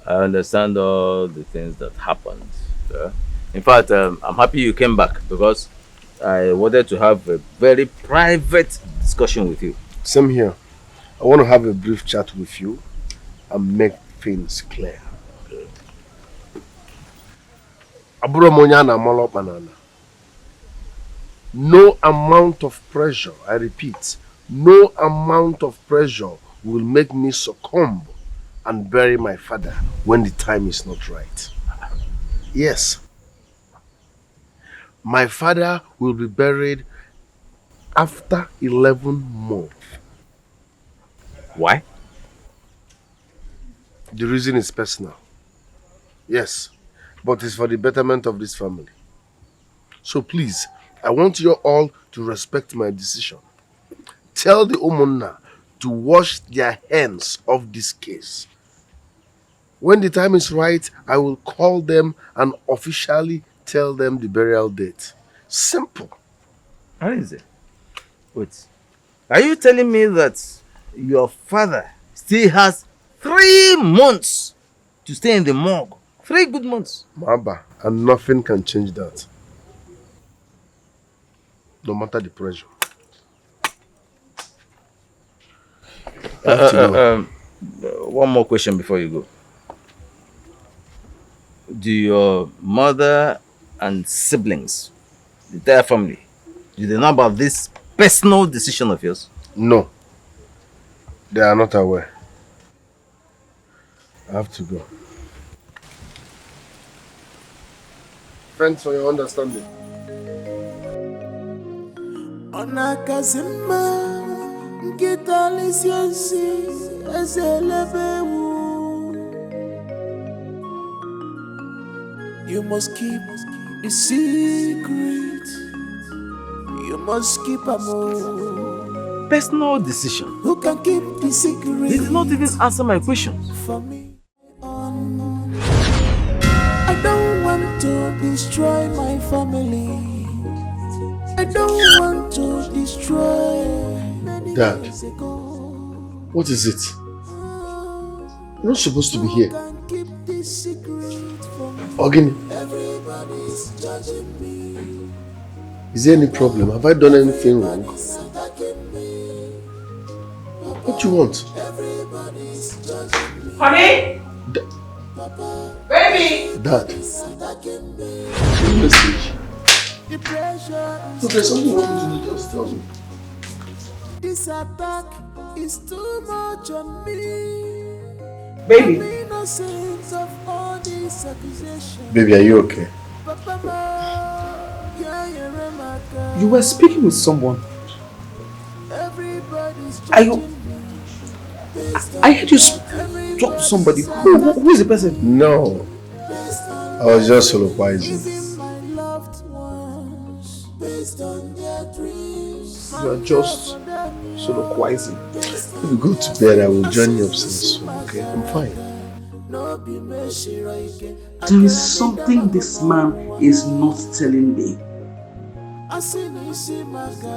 I understand all the things that happened. In fact, I'm happy you came back because I wanted to have a very private discussion with you. Same here. I want to have a brief chat with you and make things clear. Aburo monya na molo banana. No amount of pressure, I repeat, no amount of pressure will make me succumb and bury my father when the time is not right. Yes. My father will be buried after 11 months. Why? The reason is personal. Yes, but it's for the betterment of this family. So please, I want you all to respect my decision. Tell the Umunna to wash their hands of this case. When the time is right, I will call them and officially tell them the burial date. Simple. How is it? Wait. Are you telling me that your father still has 3 months to stay in the morgue? 3 good months. Maba, and nothing can change that. No matter the pressure. One more question before you go. Do your mother and siblings, the entire family, do they know about this personal decision of yours? No. They are not aware. I have to go. Thanks for your understanding. Onakazima nkita lisionsi ezelebewu. You must keep the secret. You must keep a more personal decision. Who can keep the secret? He did not even answer my questions. For me, I don't want to destroy my family. I don't want to destroy. Dad, what is it? You're not supposed to be here. Ogini, is there any problem? Have I done anything wrong? What do you want? Honey? Baby? Dad. Message. Look, there's something wrong with you, just tell me. This attack is too much on me. Baby. Of all these accusations. Baby, are you okay? You were speaking with someone. I heard you talk to somebody. Who is the person? No. I was just soliloquizing. You are just soliloquizing. If you go to bed, I will join you upstairs soon, okay? I'm fine. There is something this man is not telling me.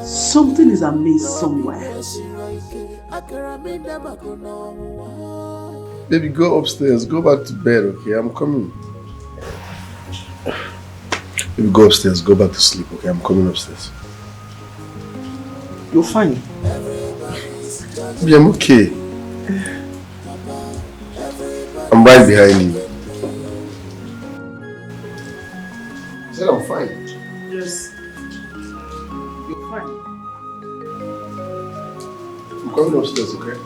Something is amiss somewhere. Baby, go upstairs. Go back to bed, okay? I'm coming. Baby, go upstairs. Go back to sleep, okay? I'm coming upstairs. You're fine. Baby, I'm okay. I'm right behind you. I said I'm fine. Yes. You're fine. I'm coming upstairs, okay?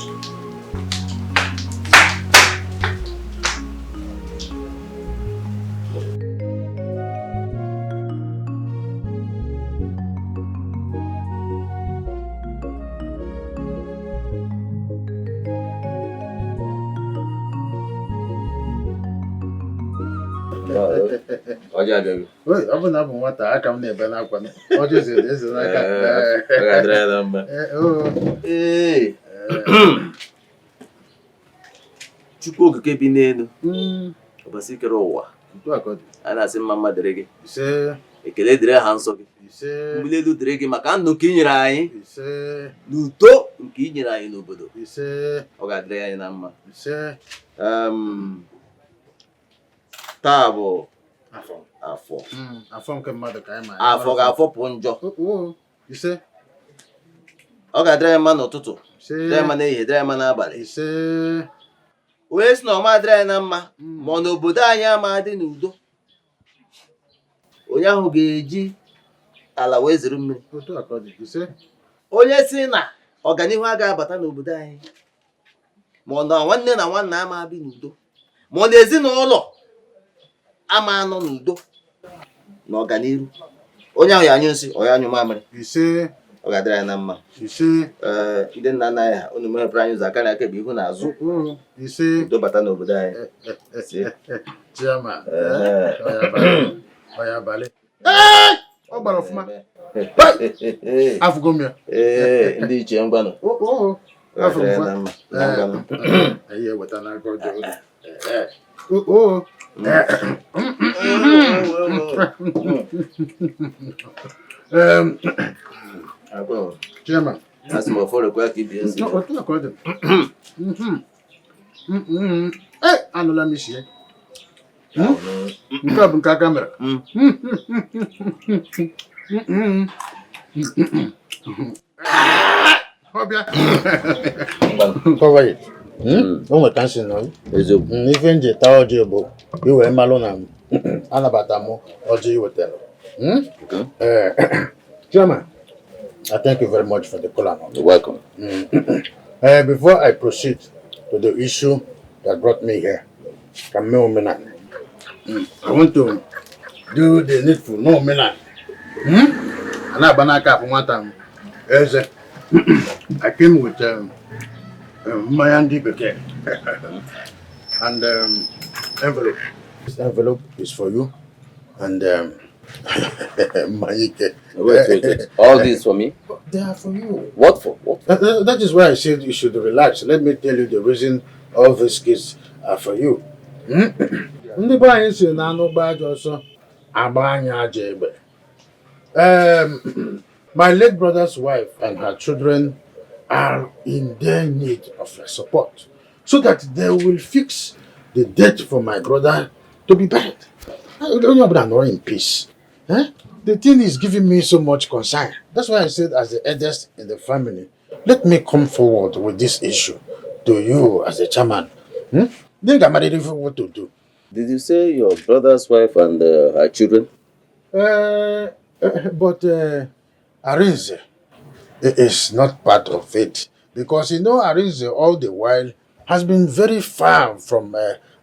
Ọ bụ na abụ nwata aka m na-ebe n'akwa ọjọọ eze n'aka. Chukwu okike bi n'elu ọbasi kere ụwa a na-asị mma dịrị gị ekele dịrị ha nsọ gị mbuli elu dịrị gị maka ndụ nke i nyere anyị n'udo nke i nyere anyị n'obodo ọ ga-adịrị anyị na mma. Taa bụ afọ nke mmadụ ka anyị ma afọ ga-afọpụ njọ ọ ga-adịrị anyị mma n'ụtụtụ dịrị anyị mma n'ehihie dịrị anyị mma n'abalị onye si na ọma dịrị anyị na mma ma ọ n'obodo anyị ama dị n'udo onye ahụ ga-eji ala wee zere mmiri. Onye si na ọganihu agaghị abata n'obodo anyị ma ọ na nwanne na nwanna ama bi n'udo ma ọ na ezinụlọ ama anọ n'udo na ọganihu onye ahụ ya anyụ nsị ọ ya anyụ mamịrị ọ ga-adịrị anyị na mma. Ndị nna nna anyị ha unu mehepụrụ anyị ụzọ aka na aka bụ ihu na azụ udo bata n'obodo anyị. Ọ gbara ọfụma afụgo m ya ndị iche ngwanụ anyị eweta n'aka ọjọọ. Chairman, asị m ọfọ rekwa ka ibi ezi anụla m isi ya nke a bụ nke aka mere ọbịa kọva ya o nweta nsị nọ ife nji taa ọjị bụ iwee malụ na anabata m ọjị iwetara. Chairman, I thank you very much for the call. You're welcome. Before I proceed to the issue that brought me here, I want to do the needful. No, Mina. I came with my handy bouquet and envelope. This envelope is for you and wait. All this for me? They are for you. What for? What for? That is why I said you should relax. Let me tell you the reason all these gifts are for you. My late brother's wife and her children are in their need of your support so that they will fix the debt for my brother to be buried. I don't know in peace. The thing is giving me so much concern. That's why I said, as the eldest in the family, let me come forward with this issue to you as the chairman. Think I'm ready for what to do. Did you say your brother's wife and her children? But Arinze is not part of it because Arinze all the while has been very far from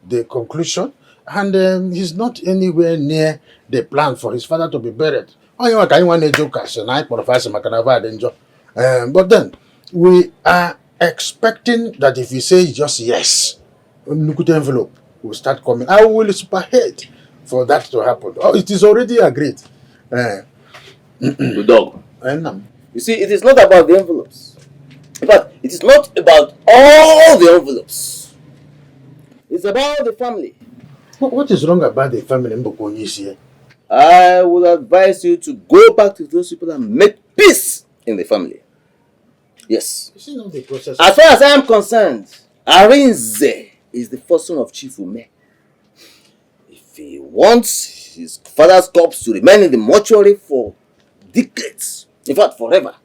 the conclusion. And he's not anywhere near the plan for his father to be buried. But then, we are expecting that if he says just yes, envelope will start coming. I will spearhead for that to happen. Oh, it is already agreed. Good dog. You see, it is not about the envelopes. But it is not about all the envelopes. It's about the family. What is wrong about the family, Mbokonyisi? I would advise you to go back to those people and make peace in the family. Yes. You see now the process. As far as I am concerned, Arinze is the first son of Chief Ume. If he wants his father's corpse to remain in the mortuary for decades, in fact forever,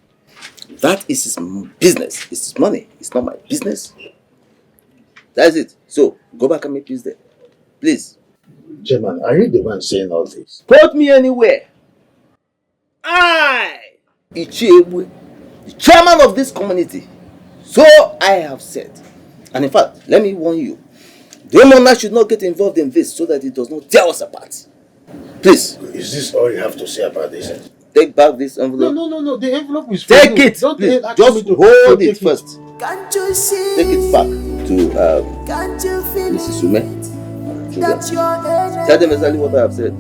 that is his business. It's his money. It's not my business. That's it. So, go back and make peace there. Please. Chairman, are you the one saying all this? Quote me anywhere. I, Ichiebwe, the chairman of this community. So I have said. And in fact, let me warn you. The monarch should not get involved in this so that it does not tear us apart. Please. Is this all you have to say about this? Take back this envelope. No. The envelope is Take for you. it. Don't Please. ask Just me to hold take it first. Can't you see? Take it back to Can't you feel Mrs. Ume. that your Tell them exactly what I have said.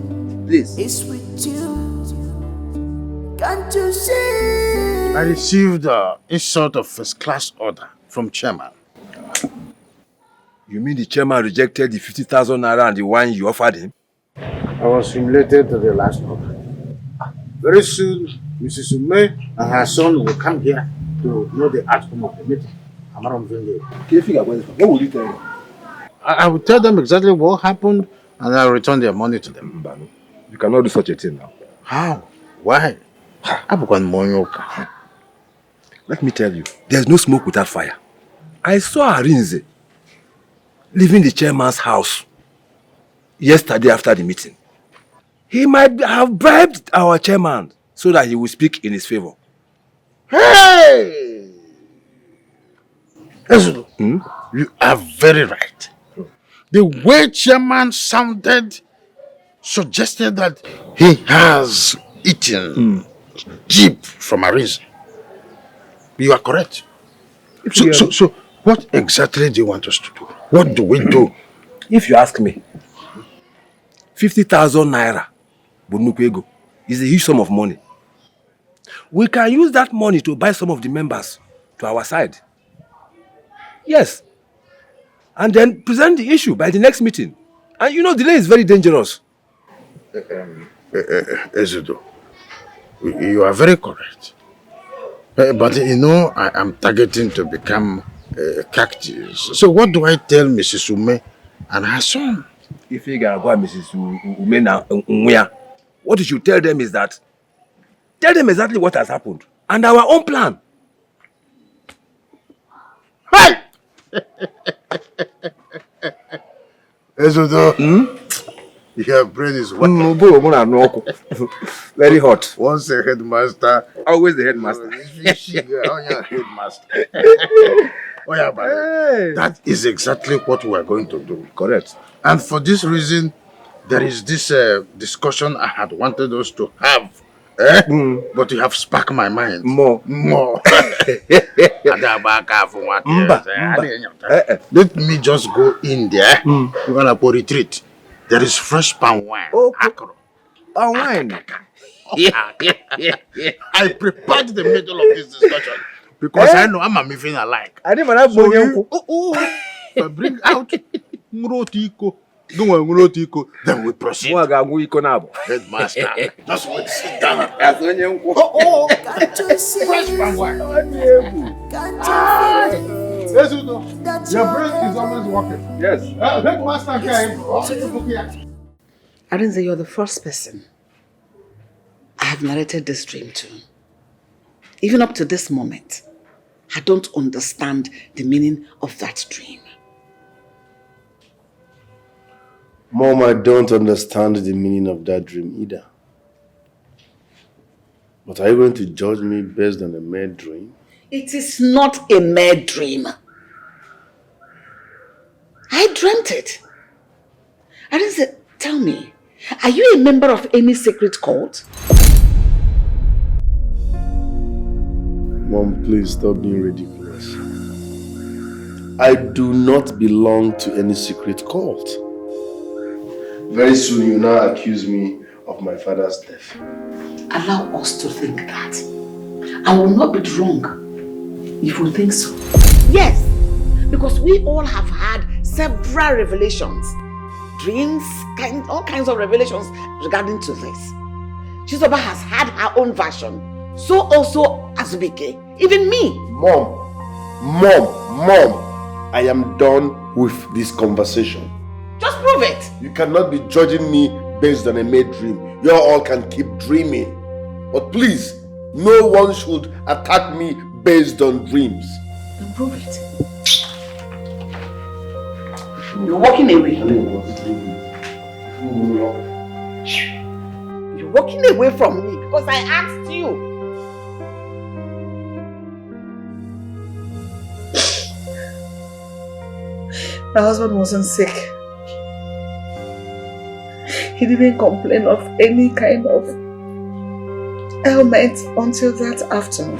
Please. It's with you. Can't you see? I received a sort of first-class order from chairman. You mean the chairman rejected the 50,000 naira and the one you offered him? I was humiliated to the last order. Very soon, Mrs. Ume and her son will come here to know the outcome of the meeting. What will you tell them? I will tell them exactly what happened and I'll return their money to them. You cannot do such a thing now. How? Why? Let me tell you, there's no smoke without fire. I saw Arinze leaving the chairman's house yesterday after the meeting. He might have bribed our chairman so that he will speak in his favor. Hey! Ezudo, you are very right. The way chairman sounded suggested that he has eaten cheap from Arinze. You are correct. So what exactly do you want us to do? What do we do? If you ask me, 50,000 naira Bunukwego is a huge sum of money. We can use that money to buy some of the members to our side. Yes. And then present the issue by the next meeting. And you know, delay is very dangerous. Ezudo, you are very correct. But you know, I am targeting to become a cactus. So what do I tell Mrs. Ume and her son? If you go Mrs. Ume na Umuya, what you should tell them is that, tell them exactly what has happened and our own plan. Hey! Ezudo, your brain is what? Very hot. Once a headmaster, always the headmaster. Headmaster. That is exactly what we are going to do. Correct. And for this reason, there is this discussion I had wanted us to have. But you have sparked my mind. More. Let me just go in there. We're gonna go retreat. There is fresh palm wine. Palm wine. I prepared the middle of this discussion because I know I'm a moving alike. I didn't have money. So bring out Ngurotiko. Then we proceed. Headmaster. Just wait, sit down. Can't you see? Fresh palm wine. Can't you Your brain is always working. Yes. Headmaster came. Arinze, you're the first person I have narrated this dream to. Even up to this moment, I don't understand the meaning of that dream. Mom, I don't understand the meaning of that dream either. But are you going to judge me based on a mere dream? It is not a mere dream. I dreamt it. Arinze, tell me, are you a member of any secret cult? Mom, please stop being ridiculous. I do not belong to any secret cult. Very soon you now accuse me of my father's death. Allow us to think that. I will not be wrong You would think so? Yes, because we all have had several revelations. Dreams, all kinds of revelations regarding to this. Chizoba has had her own version. So also Azubike. Even me. Mom, I am done with this conversation. Just prove it. You cannot be judging me based on a made dream. You all can keep dreaming. But please, no one should attack me based on dreams. Then prove it. You're walking away. You're walking away from me because I asked you. My husband wasn't sick. He didn't complain of any kind of ailment until that afternoon.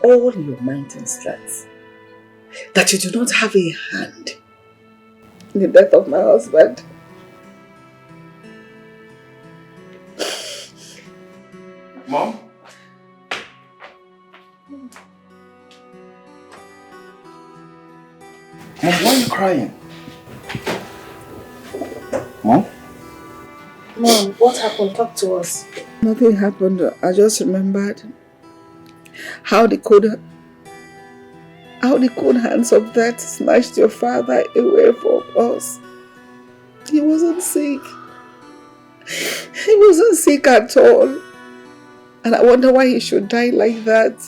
All your might and strength that you do not have a hand in the death of my husband. Mom? Mom, why are you crying? Mom? Mom, what happened? Talk to us. Nothing happened. I just remembered how the cold hands of death snatched your father away from us. He wasn't sick. He wasn't sick at all. And I wonder why he should die like that.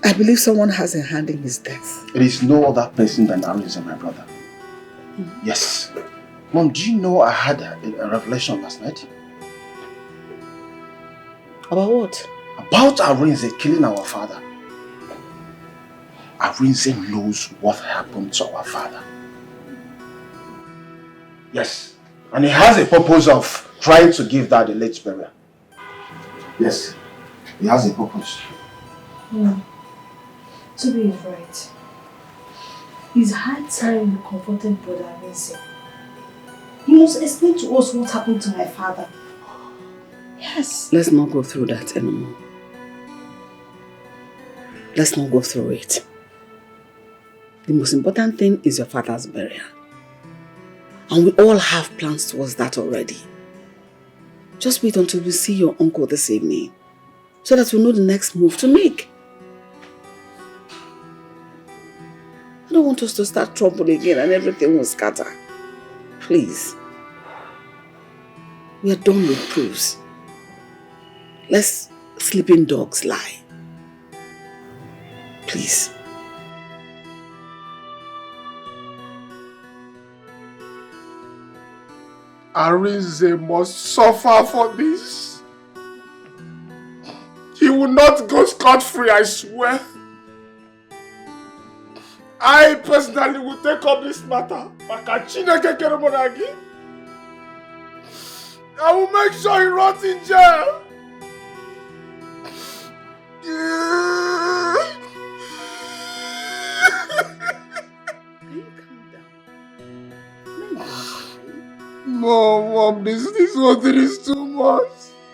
I believe someone has a hand in his death. It is no other person than Aren, my brother. Yes. Mom, do you know I had a revelation last night? About what? About Arinze killing our father. Arinze knows what happened to our father. Yes. And he has a purpose of trying to give that a late burial. Yes. He has a purpose. Toby is right. It's hard time you confronted Brother Arinze. He must explain to us what happened to my father. Yes. Let's not go through that anymore. Let's not go through it. The most important thing is your father's burial. And we all have plans towards that already. Just wait until we see your uncle this evening, so that we'll know the next move to make. I don't want us to start trouble again and everything will scatter. Please. We are done with proofs. Let's sleeping dogs lie. Please. Arinze must suffer for this. He will not go scot-free, I swear. I personally will take up this matter. I will make sure he rots in jail. Mom, this whole thing is too much.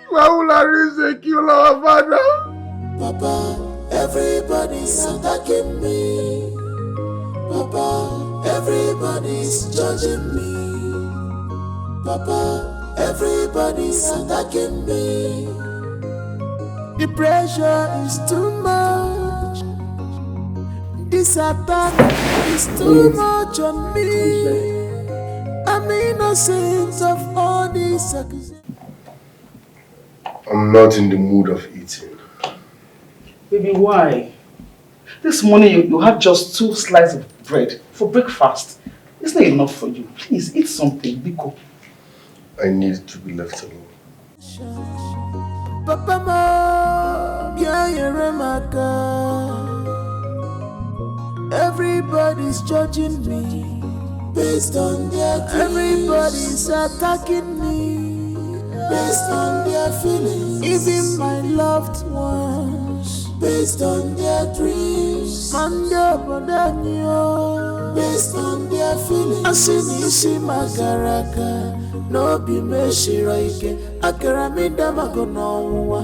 Why will Arinze kill our father? Papa, everybody's attacking me. Papa, everybody's judging me. Papa, everybody's attacking me. The pressure is too much. This attack is too much on me. I'm innocent of all these accusations. I'm not in the mood of eating. Baby, why? This morning you had just 2 slices of bread for breakfast. It's not enough for you. Please, eat something, Biko. I need to be left alone. Papa, Mom, yeah, you're my God. Everybody's judging me based on their dreams. Everybody's attacking me based on their feelings. Even my loved ones based on their dreams. Based on their feelings. Asinisi magaraka no be meshiroike akaramida magonowa.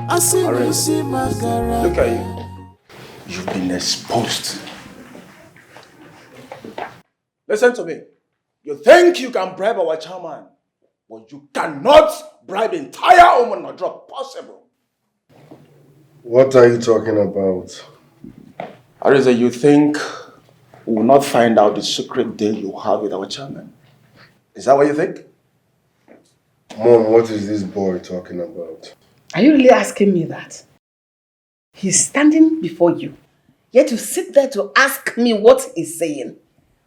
Asinisi magaraka. Look at you. You've been exposed. Listen to me. You think you can bribe our chairman, but you cannot bribe the entire woman not drop possible. What are you talking about? Ariza, you think we will not find out the secret deal you have with our chairman? Is that what you think? Mom, what is this boy talking about? Are you really asking me that? He's standing before you, yet you sit there to ask me what he's saying.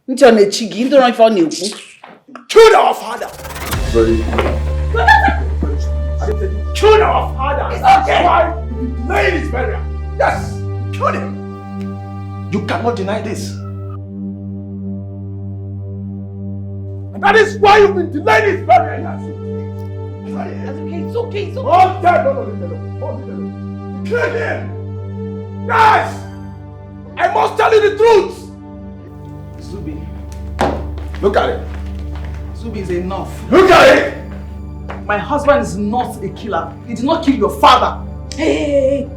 Kill our father! Very Kill our father! It's okay! Why? Lay his burial! Yes! Kill him! You cannot deny this. And that is why you've been delaying his burial. It's okay, it's okay. Oh, no. Kill him! Yes! I must tell you the truth! Zubi. Look at it. Zubi is enough. Look at it! My husband is not a killer. He did not kill your father. Hey!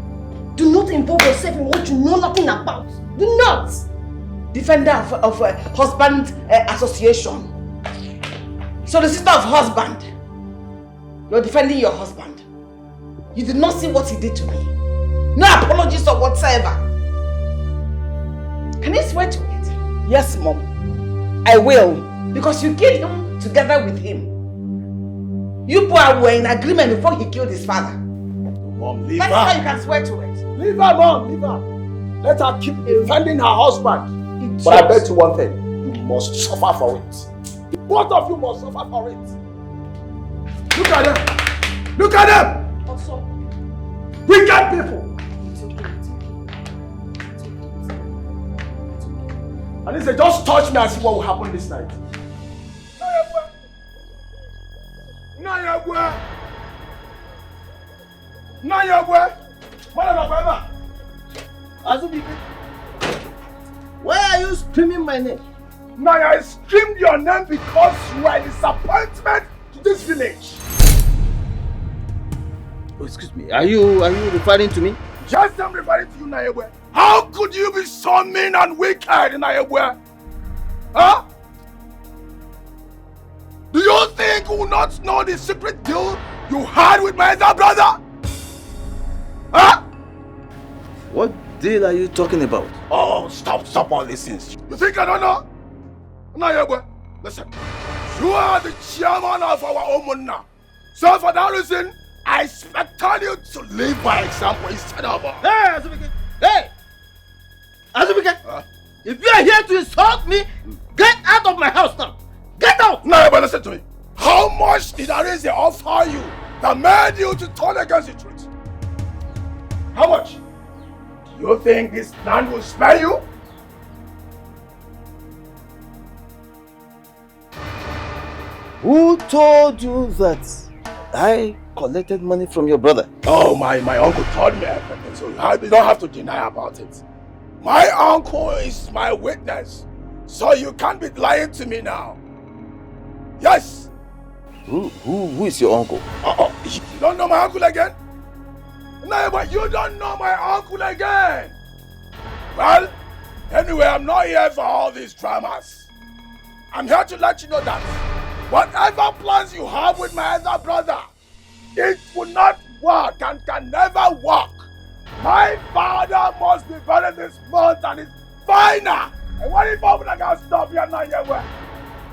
Do not involve yourself in what you know nothing about. Do not! Defender of husband association. Solicitor of husband. You're defending your husband. You did not see what he did to me. No apologies or whatsoever. Can you swear to it? Yes, Mom. I will. Because you killed him together with him. You both were in agreement before he killed his father. Mom, leave her. That's how you can swear to it. Leave her, Mom. Leave her. Let her keep defending her husband. But I bet you one thing. You must suffer for it. Both of you must suffer for it. Look at them. Look at them. Also, wicked people. And they say, just touch me and see what will happen this night. Why are you screaming my name? Naya, I screamed your name because you are a disappointment to this village. Oh, excuse me, are you referring to me? Yes, I'm referring to you, Nayabwe. How could you be so mean and wicked, Nayabwe? Huh? Do you think you will not know the secret deal you had with my elder brother? Huh? What deal are you talking about? Oh, stop all these things. You think I don't know? Nayabwe, listen. You are the chairman of our Omunna. So for that reason, I expect you to live by example instead of... Hey, Azubike! Hey! Azubike! If you are here to insult me, get out of my house now! Get out! No, but listen to me. How much did Arinze offer you that made you to turn against the truth? How much? Do you think this land will spare you? Who told you that I collected money from your brother? Oh, my uncle told me everything, so you don't have to deny about it. My uncle is my witness, so you can't be lying to me now. Yes. Who is your uncle? You don't know my uncle again? No, but you don't know my uncle again. Well, anyway, I'm not here for all these dramas. I'm here to let you know that whatever plans you have with my elder brother, it will not work and can never work. My father must be buried this month and it's final. And what if I can stop you now?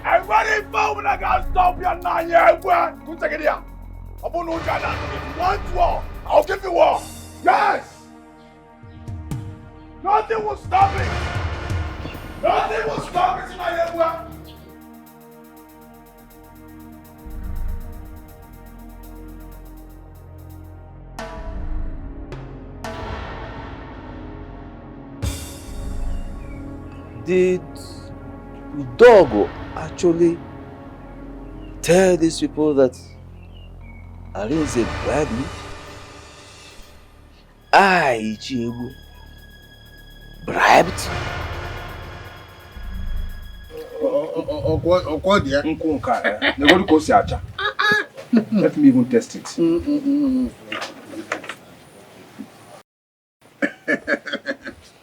And what if I can stop you now? Who's taking here? If you want war, I'll give you war. Yes! Nothing will stop it. Nothing will stop it tonight. Did Udogo actually tell these people that Arinze bribed me? Ichiegu bribed? Let me even test it.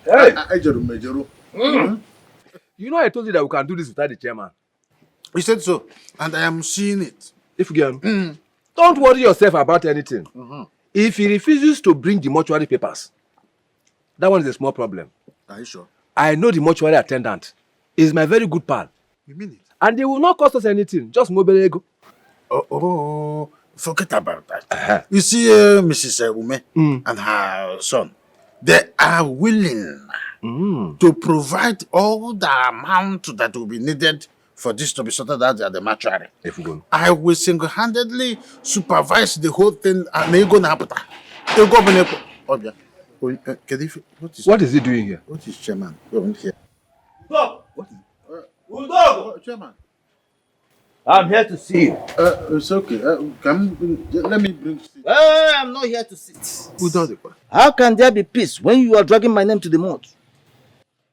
Hey! You know I told you that we can do this without the chairman. You said so, and I am seeing it. If you can, don't worry yourself about anything. If he refuses to bring the mortuary papers, that one is a small problem. Are you sure? I know the mortuary attendant. He's my very good pal. You mean it? And they will not cost us anything, just mobile ego. Oh, forget about that. You see, Mrs. Ume and her son, they are willing to provide all the amount that will be needed for this to be sorted out at the mortuary. I will single-handedly supervise the whole thing and they go na haputa. They go What is he doing here? What is chairman? Here. Stop! What is Udogo! Chairman. I'm here to see you. It's okay. Let me bring seat. I'm not here to sit. Udogo. How can there be peace when you are dragging my name to the mud?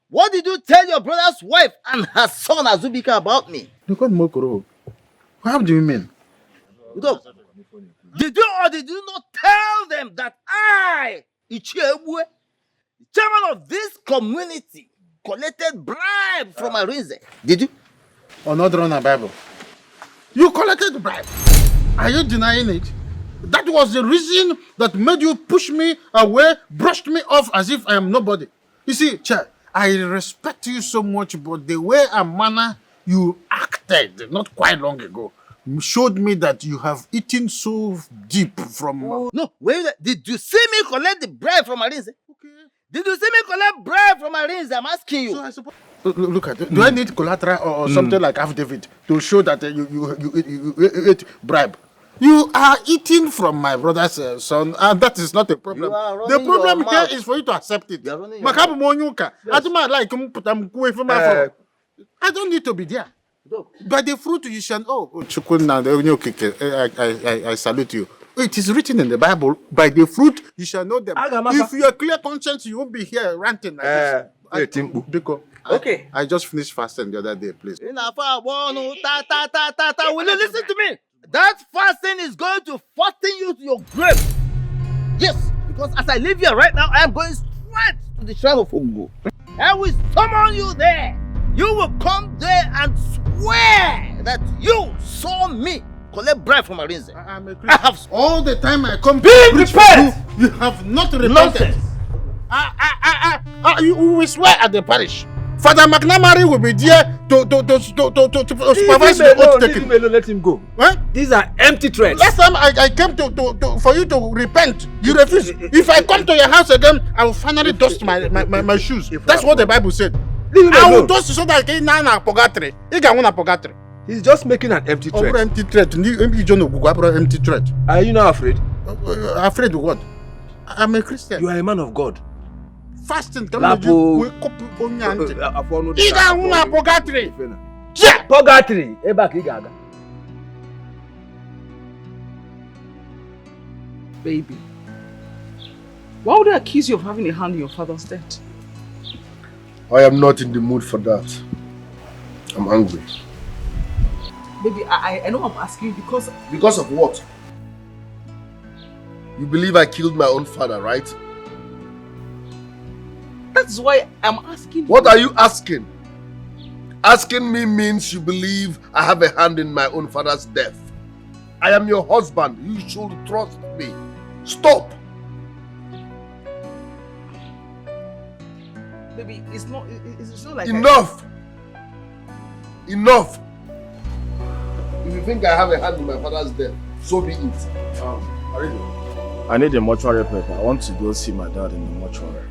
What did you tell your brother's wife and her son Azubika about me? How do you mean? Udogo, did you or did you not tell them that I, Ichiebue, chairman of this community, collected bribe from Arinze? Did you? Or not run a Bible? You collected the bribe. Are you denying it? That was the reason that made you push me away, brushed me off as if I am nobody. You see, Chair, I respect you so much, but the way and manner you acted not quite long ago showed me that you have eaten so deep from... No, wait, did you see me collect the bribe from Arinze? Okay. Did you see me collect bribe from Arinze? I'm asking you. So I suppose... Look at it. Do I need collateral or something like affidavit to show that you ate bribe? You are eating from my brother's son, and that is not a problem. The problem here is for you to accept it. I don't need to be there. By the fruit you shall... I salute you. It is written in the Bible, by the fruit you shall know them. If you are clear conscience, you won't be here ranting like this. Okay. I just finished fasting the other day, please. Will you listen to me? That fasting is going to fasten you to your grave. Yes, because as I live here right now, I am going straight to the shrine of Ogo. I will summon you there. You will come there and swear that you saw me collect bribe from Arinze. I have all the time I come to preach you have not repented. You will swear at the parish. Father McNamara will be there to supervise the oath taking. Let him go. What? These are empty threats. Last time I came for you to repent, you refused. If I come to your house again, I will finally dust my shoes. That's what the Bible said. I will dust so that I can now purgatory. Purgatory. He's just making an empty threat. Empty threat. Empty threat. Are you not afraid? Afraid of what? I'm a Christian. You are a man of God. Fasting. Purgatory. Purgatory. Baby, why would they accuse you of having a hand in your father's death? I am not in the mood for that. I'm angry. Baby, I know I'm asking you because... Because of what? You believe I killed my own father, right? That's why I'm asking you. What are you asking? Asking me means you believe I have a hand in my own father's death. I am your husband. You should trust me. Stop! Baby, it's not like... Enough! Enough! If you think I have a hand in my father's death, so be it. I need a mortuary paper. I want to go see my dad in the mortuary.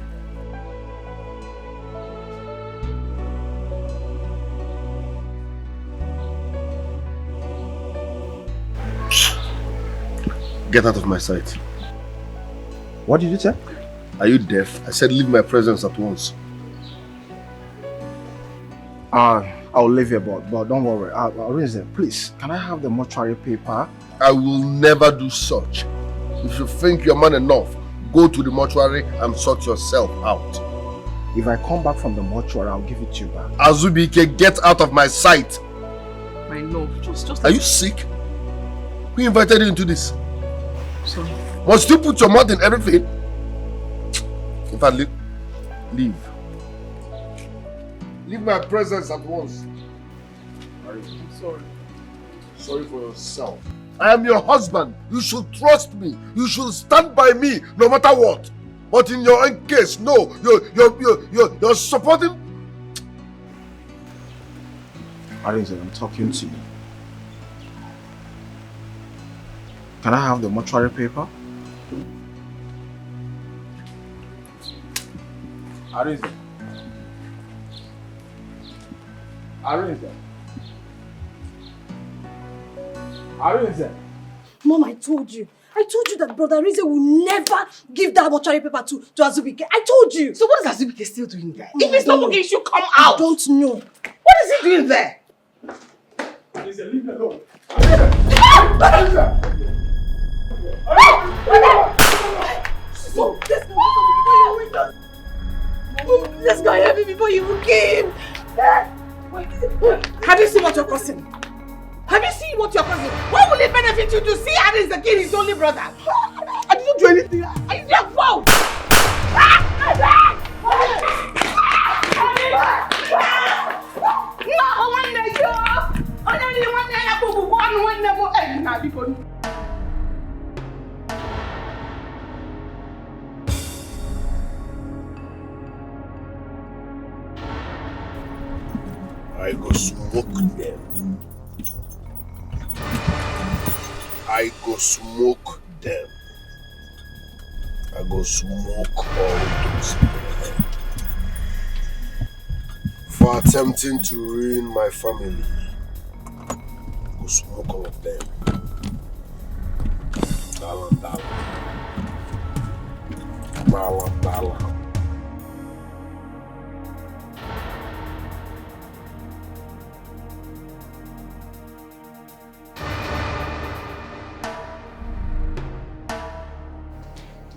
Get out of my sight. What did you say? Are you deaf? I said leave my presence at once. I'll leave here, but don't worry. Arinze, please, can I have the mortuary paper? I will never do such. If you think you're man enough, go to the mortuary and sort yourself out. If I come back from the mortuary, I'll give it to you back. Azubike, get out of my sight. I know. Just. Are you sick? Who invited you into this? Sorry. Must you put your mouth in everything? In fact, leave. Leave my presence at once. I'm sorry. Sorry for yourself. I am your husband. You should trust me. You should stand by me no matter what. But in your own case, no. You're supporting. Arinze, I'm talking to you. Can I have the mortuary paper? Arinze. Mom, I told you that Brother Rize will never give that mortuary paper to Azubike. I told you. So what is Azubike still doing there? If it's not working, it should come out. I don't know. What is he doing there? Arinze, leave me alone. Let's go help me before you came. Have you seen what you're causing? Have you seen what you're causing? What will it benefit you to see Aren the kid, his only brother? I didn't do anything. Are you your fault? I go smoke them. I go smoke them. I go smoke all those men for attempting to ruin my family. I go smoke all of them. Dalan.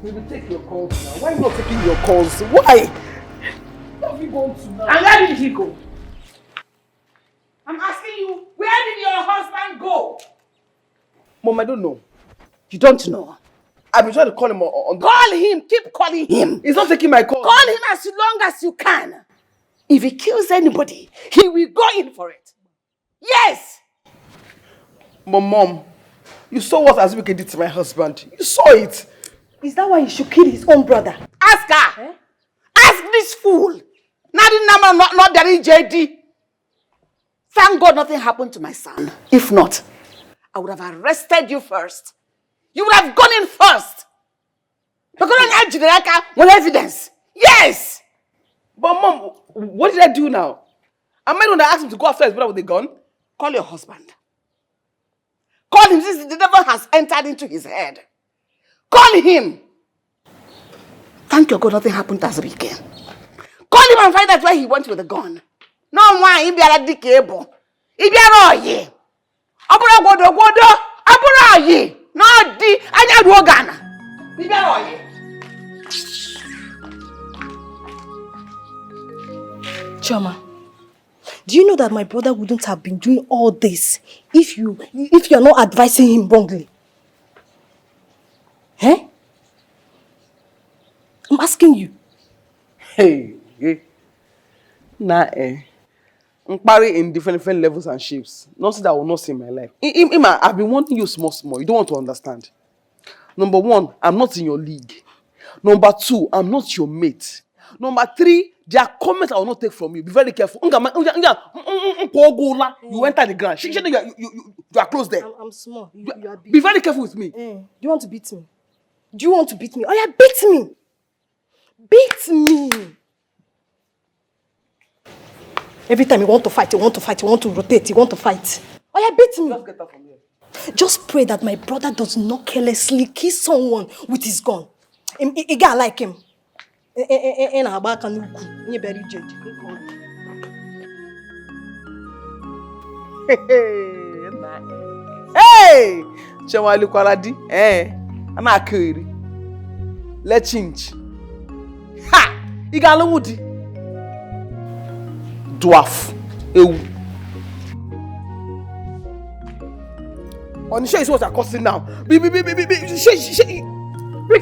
We will take your calls now. Why are you not taking your calls? Why? Where have you gone to now? And where did he go? I'm asking you, where did your husband go? Mom, I don't know. You don't know? I've been trying to call him on the... Call him! Keep calling him! He's not taking my call. Call him as long as you can. If he kills anybody, he will go in for it. Yes! Mom, you saw what Azubike did to my husband. You saw it. Is that why he should kill his own brother? Ask her. Eh? Ask this fool. Not Dari JD. Thank God nothing happened to my son. If not, I would have arrested you first. You would have gone in first. Because I have evidence. Yes! But Mom, what did I do now? Am I the one that asked him to go after his brother with a gun? Call your husband. Call him since the devil has entered into his head. Call him. Thank your God nothing happened to Azubike. Call him and find out where he went with the gun. No one, he be a dikebo. He be a roye. Abura godo. Abura ye. No di. Anya duogana. He be a roye. Choma, Do you know that my brother wouldn't have been doing all this if you're not advising him wrongly? Eh? I'm asking you. Hey. Nah, Mkpari in different levels and shapes. Nothing that I will not see in my life. Ima, I've been wanting you small. You don't want to understand. Number 1, I'm not in your league. Number 2, I'm not your mate. Number 3, there are comments I will not take from you. Be very careful. You enter the ground. You are close there. I'm small. You are big. Be very careful with me. Do you want to beat me? Do you want to beat me? Oh yeah, beat me! Beat me! Every time you want to fight, you want to rotate, you want to fight. Oh yeah, beat me! Just get up from here. Just pray that my brother does not carelessly kill someone with his gun. A guy like him. Hey! Chewali Kwaladi. I'm not kidding. Let's change. Ha! Igalawudi. Dwarf. Ewu. Onisha is what I'm cussing now. Pick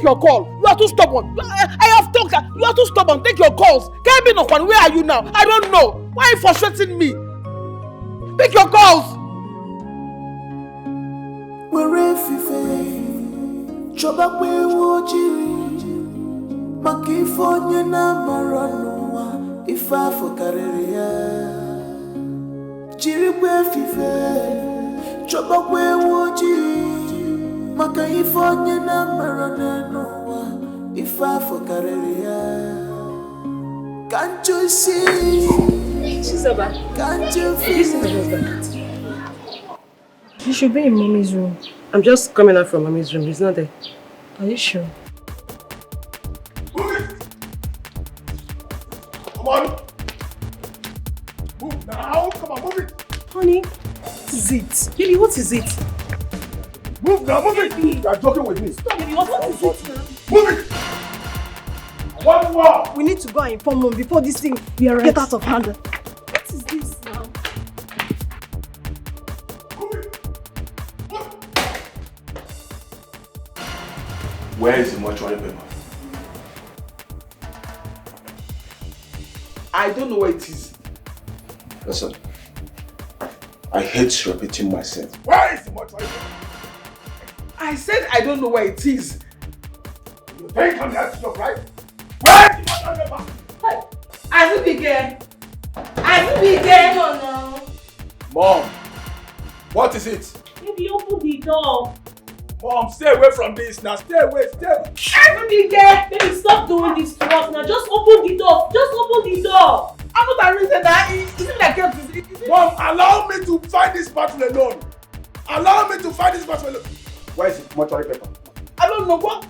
your call. You are too stubborn. I have talked. You are too stubborn. Take your calls. Can't be no one. Where are you now? I don't know. Why are you frustrating me? Pick your calls. We're Choba kwe wojiri Makifonye na maranua Ifa fokareria Jiri kwe fife Choba kwe wojiri Makayifonye na maranua Ifa fokareria Can't you see? Chizoba, can't you feel? You should be in mommy's room. I'm just coming out from mommy's room. He's not there. Are you sure? Move it! Come on! Move now! Come on, move it! Honey, what is it? Baby, what is it? Move now, move it! You are joking with me. Stop, baby, what is it now? Move it! One more! We need to go and inform mom before this thing gets out of hand. What is this now? Where is the mortuary paper? I don't know where it is. Listen, I hate repeating myself. Where is the mortuary paper? I said I don't know where it is. You think I'm here to stop, right? Where is the mortuary paper? Azubike! No. Mom, what is it? Maybe open the door. Mom, stay away from this now. Stay away. Azubike! Baby, stop doing this to us now. Just open the door. I'm not a reason that isn't like it. Mom, allow me to find this battle alone. Where is the mortuary paper? I don't know what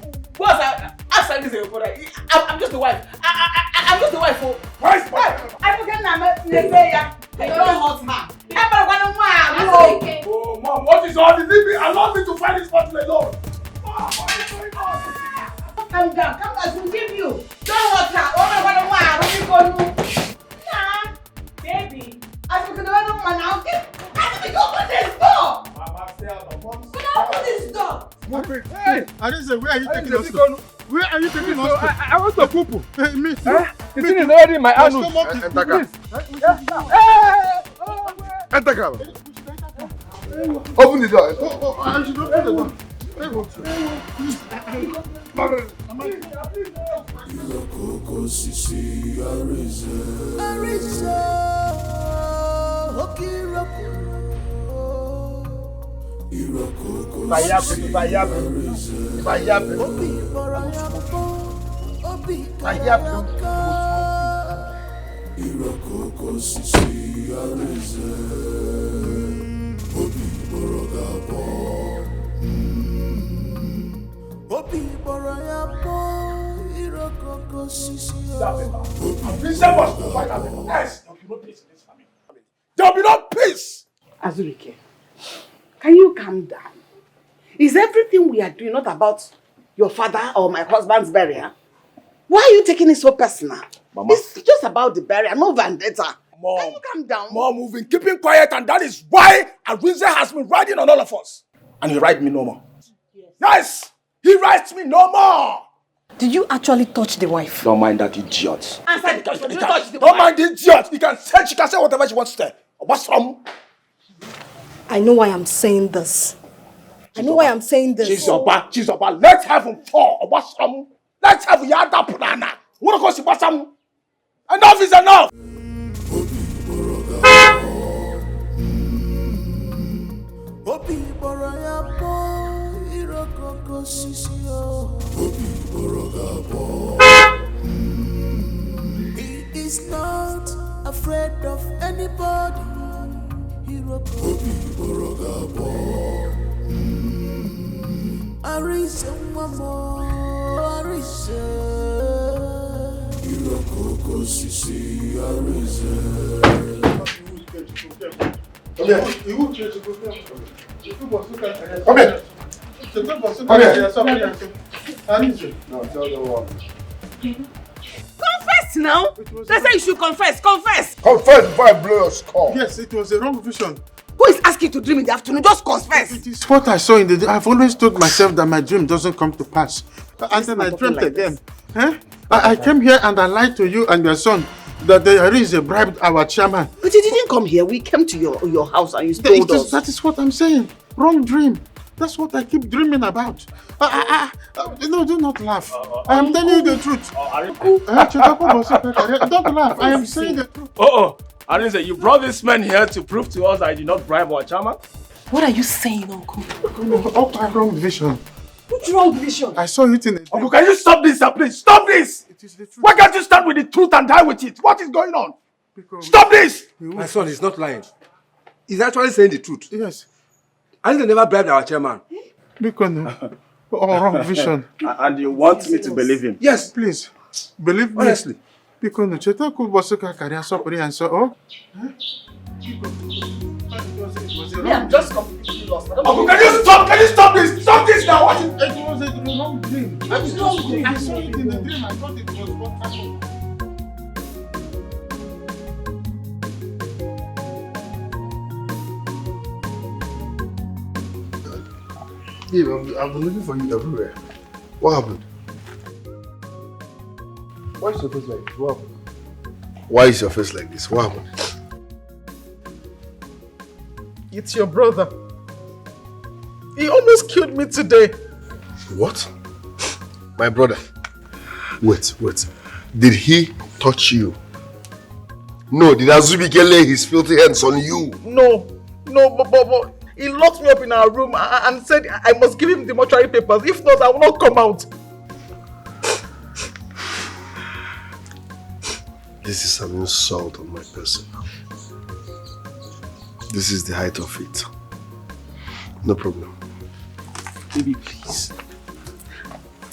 outside this brother. I'm just the wife. I'm just the wife for. Where is the mortuary paper? I forget Nezeya. I don't hurt her. Oh, Mom, what is all this? Allow me to find this battle alone. Mom, what is going on? Calm down, we'll give you. Don't hurt her. Nah, baby. As we can open this door. Mama, stay out of mom's. Open this door. Hey, Arise, where are you taking us to? Where are you taking us to? I want to poo. Hey, me. The thing is already in my hand. Enter car. Enter car. Open the door. I should open the door. There will be no peace. Azurike, can you calm down? Is everything we are doing not about your father or my husband's burial? Why are you taking it so personal? Mama. It's just about the burial, no vendetta. Mom. Can you calm down? Mom, we've been keeping quiet, and that is why Arinze has been riding on all of us. And he rides me no more. Yes! He rides me no more! Did you actually touch the wife? Don't mind that idiot. Answer the question. Did you touch the Don't wife? mind the idiot. She can say whatever she wants to say. What's wrong? I know why I'm saying this. She's about. Let's have him fall. What's wrong? Let's have Yada Punana. What goes to Basam? Enough is enough! He is not afraid of anybody. Arise, mama, Arise. Irokoko sisi, Arise. Come here. Come here. No, tell them what. Confess now. They say you should confess. Confess. Confess before I blow your skull. Yes, it was a wrong vision. Who is asking you to dream in the afternoon? Just confess. It is what I saw in the day. I've always told myself that my dream doesn't come to pass. And then I dreamt like again. Huh? I came here and I lied to you and your son that there is a bribe our chairman. But you didn't come here. We came to your house and you told us. That is what I'm saying. Wrong dream. That's what I keep dreaming about. No, do not laugh. I am telling you the truth. Don't laugh. I am saying the truth. Arinze, you brought this man here to prove to us that I did not bribe our chairman? What are you saying, Uncle? Wrong vision. Which wrong vision? I saw it in a dream. Uncle, can you stop this, please? Stop this! It is the truth. Why can't you start with the truth and die with it? What is going on? Stop this! My son is not lying. He's actually saying the truth. Yes. Arinze never bribed our chairman. Because wrong vision. And you want me to believe him? Yes, please. Believe me. Honestly. Because no cheta could bosuka career support and so I'm just completely lost. Uncle, can you stop? Can you stop this? Stop this now! What is it? Was a wrong dream. What's wrong dream? I saw it in the dream. I thought it was what happened. I've been looking for you everywhere. What happened? Why is your face like this? What happened? Why is your face like this? What happened? It's your brother. He almost killed me today. What? My brother? Wait. Did he touch you? No, did Azubike lay his filthy hands on you? No, but he locked me up in our room and said I must give him the mortuary papers. If not, I will not come out. This is an insult on my person. This is the height of it. No problem. Baby, please.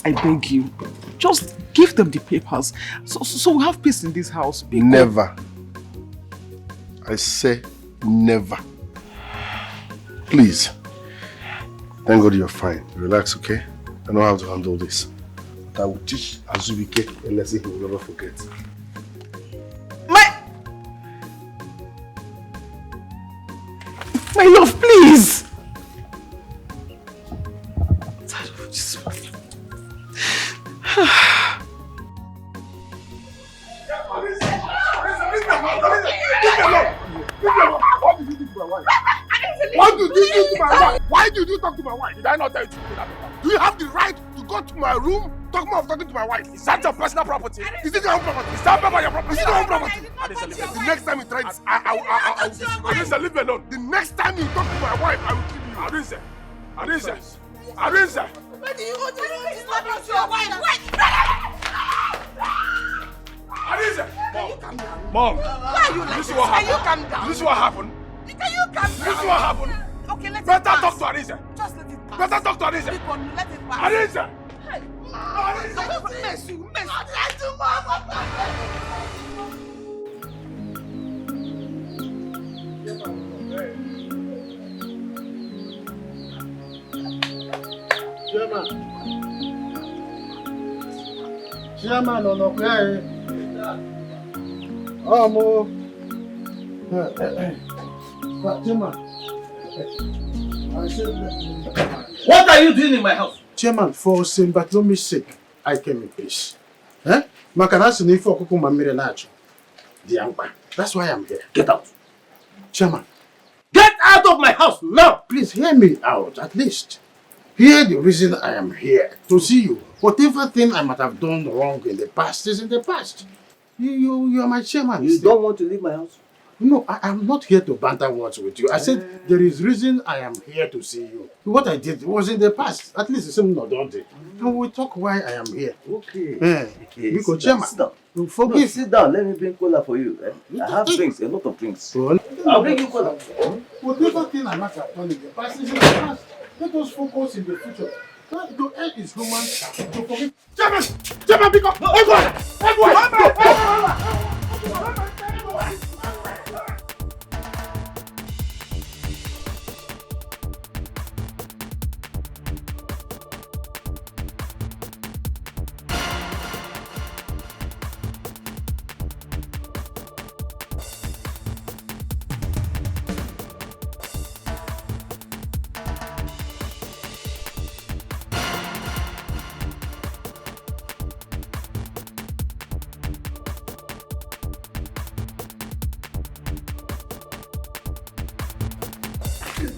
I beg you. Just give them the papers. So we have peace in this house. Never. I say never. Please. Thank God you're fine. Relax, okay? I know how to handle this. But I will teach Azubike a lesson he will never forget. My love, please! Why did you talk to my wife? Did I not tell you to do that? Do you have the right to go to my room, talking to my wife? Is that your personal property? Is it your own property? Is that your property? Is it your own property? The next time you try this, Arinze, leave me alone. The next time you talk to my wife, I will kill you. Arinze! Where do you go to? It's not about your wife. Wait! Arinze! Mom! Why are you like This this? is what Can you happened. calm down? This is what happened. Can you calm down? This is what happened. Okay, let it Better pass. talk to Arinze. Just let it pass. Better talk to Arinze. Let it pass. Arinze! Hey. Mess you. Let you, mama. Chairman, no, What are you doing in my house? Chairman, for St. Bartholomew's sake, I came in peace. Eh? Makanasi ni for kuku mamire nacho. That's why I'm here. Get out. Chairman. Get out of my house now! Please hear me out, at least. Hear the reason I am here. To see you. Whatever thing I might have done wrong in the past is in the past. You are my chairman. You don't want to leave my house? No, I am not here to banter words with you. I said there is reason I am here to see you. What I did was in the past. At least it's not done. And we'll talk why I am here. Okay. Okay. Because chairman, sit down. Forgive. No, sit down. Let me bring cola for you. I have drinks, a lot of drinks. I'll bring you cola. Whatever thing I might have done in the past is in the past. Let us focus in the future. To end is human. To forgive. Chairman! Chairman, pick up!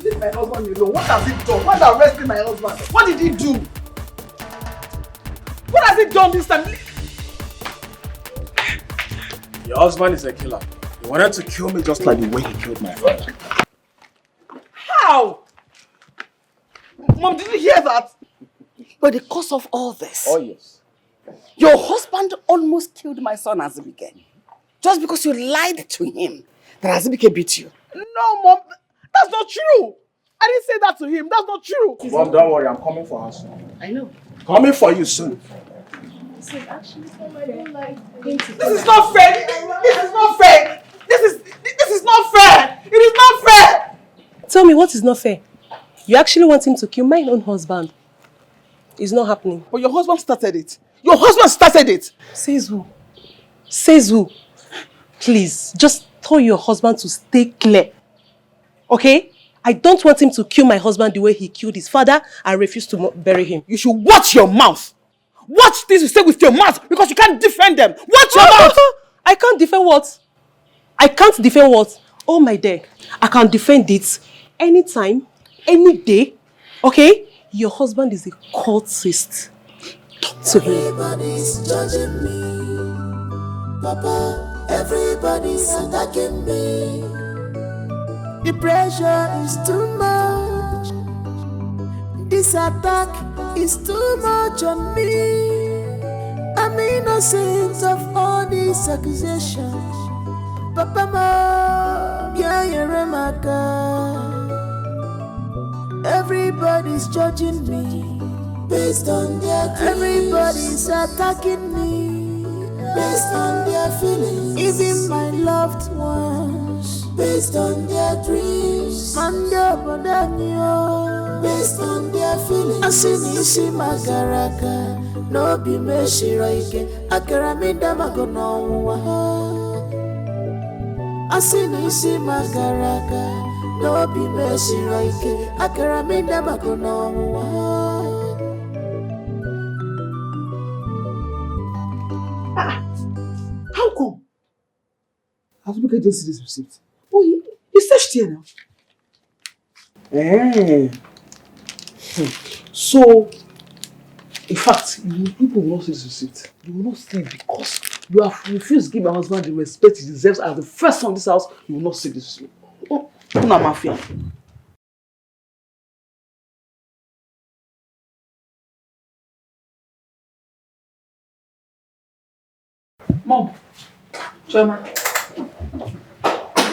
Leave my husband alone. What has he done? Why are you arresting my husband? What did he do? What has he done this time? Your husband is a killer. He wanted to kill me just like the way he killed my father. How? Mom, did you hear that? But the cause of all this. Oh, yes. Your husband almost killed my son Azibike. Just because you lied to him that Azibike beat you. No, Mom. That's not true. I didn't say that to him. That's not true. Mom, don't worry. I'm coming for us. I know. Coming for you soon. This is not fair. This is not fair. This is not fair. It is not fair. Tell me what is not fair. You actually want him to kill my own husband. It's not happening. But your husband started it. Your husband started it. Says who? Says who? Please, just tell your husband to stay clear. Okay? I don't want him to kill my husband the way he killed his father. I refuse to bury him. You should watch your mouth. Watch things you say with your mouth because you can't defend them. Watch your mouth. I can't defend what? I can't defend what? Oh my dear. I can defend it anytime, any day. Okay? Your husband is a cultist. Talk to him. Everybody's judging me. Papa, everybody's attacking me. The pressure is too much. This attack is too much on me. I'm innocent of all these accusations. Papa, ma, yeah, you're my God. Everybody's judging me based on their dreams. Everybody's attacking me based on their feelings. Even my loved ones based on their dreams. Based on their feelings. Asinisi magaraka no be meshiraike akaramida magonowa. Asinisi magaraka no be meshiraike akaramida magonowa. How come? Have you looked at this receipt? Oh, you searched here now. So, in fact, people will not see this receipt. You will not see it because you have refused to give my husband the respect he deserves as the first son in this house. You will not see this receipt. Oh, no, mafia. Mom, Choma,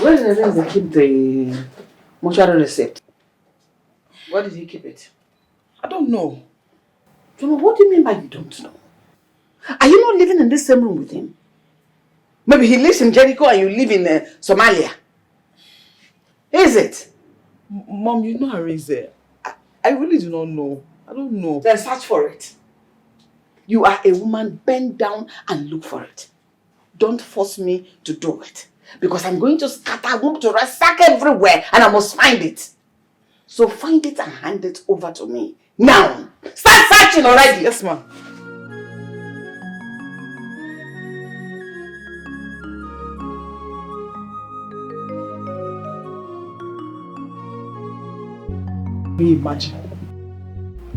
where did they keep the mortuary receipt? Where did he keep it? I don't know. Choma, what do you mean by you don't know? Are you not living in this same room with him? Maybe he lives in Jericho and you live in Somalia. Is it? Mom, you know Arinze. I really do not know. I don't know. Then search for it. You are a woman, bend down and look for it. Don't force me to do it. Because I'm going to scatter, I'm going to ransack everywhere and I must find it. So find it and hand it over to me. Now! Start searching already! Yes, ma'am. Can you imagine?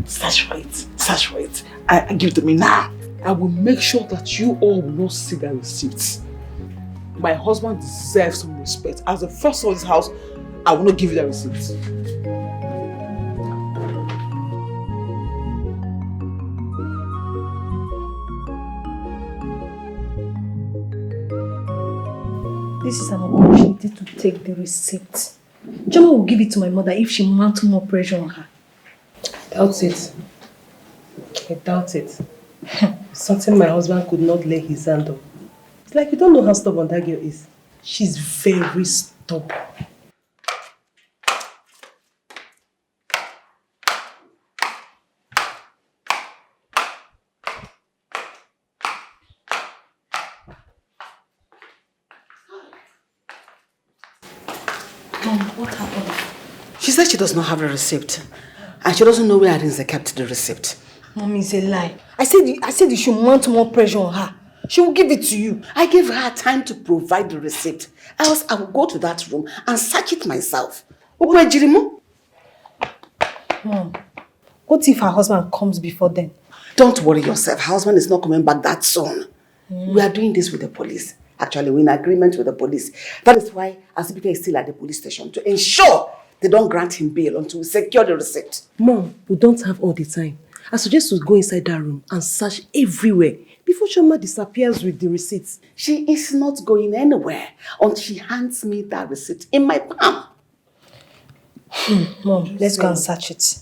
Search for it. Search for it. I give it to me now. I will make sure that you all will not see that receipt. My husband deserves some respect. As the first of this house, I will not give you that receipt. This is an opportunity to take the receipt. Joma will give it to my mother if she mounts more pressure on her. I doubt it. I doubt it. Something my husband could not lay his hand on. It's like you don't know how stubborn that girl is. She's very stubborn. Mom, what happened? She said she does not have a receipt. And she doesn't know where Arinze kept the receipt. Mom, it's a lie. I said you should mount more pressure on her. She will give it to you. I gave her time to provide the receipt. Else I will go to that room and search it myself. Mom, what if her husband comes before then? Don't worry yourself. Her husband is not coming back that soon. We are doing this with the police. Actually, we're in agreement with the police. That is why Asibika is still at the police station to ensure they don't grant him bail until we secure the receipt. Mom, we don't have all the time. I suggest we go inside that room and search everywhere before Chioma disappears with the receipts. She is not going anywhere until she hands me that receipt in my palm. Mom, let's go and search it.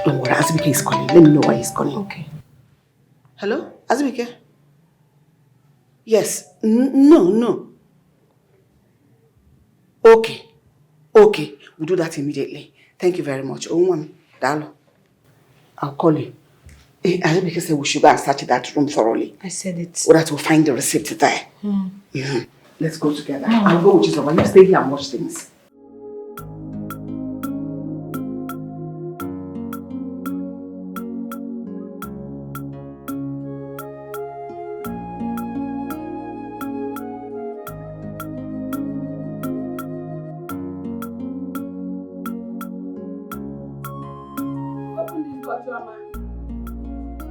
Don't worry, Asibike is calling. Let me know why he's calling. Okay. Hello, Asibike? Yes. No. Okay. We'll do that immediately. Thank you very much. Dalo. I'll call you. Asibike said we should go and search that room thoroughly. I said it. So that we'll find the receipt there. Let's go together. I'll go with you, so you stay here and watch things.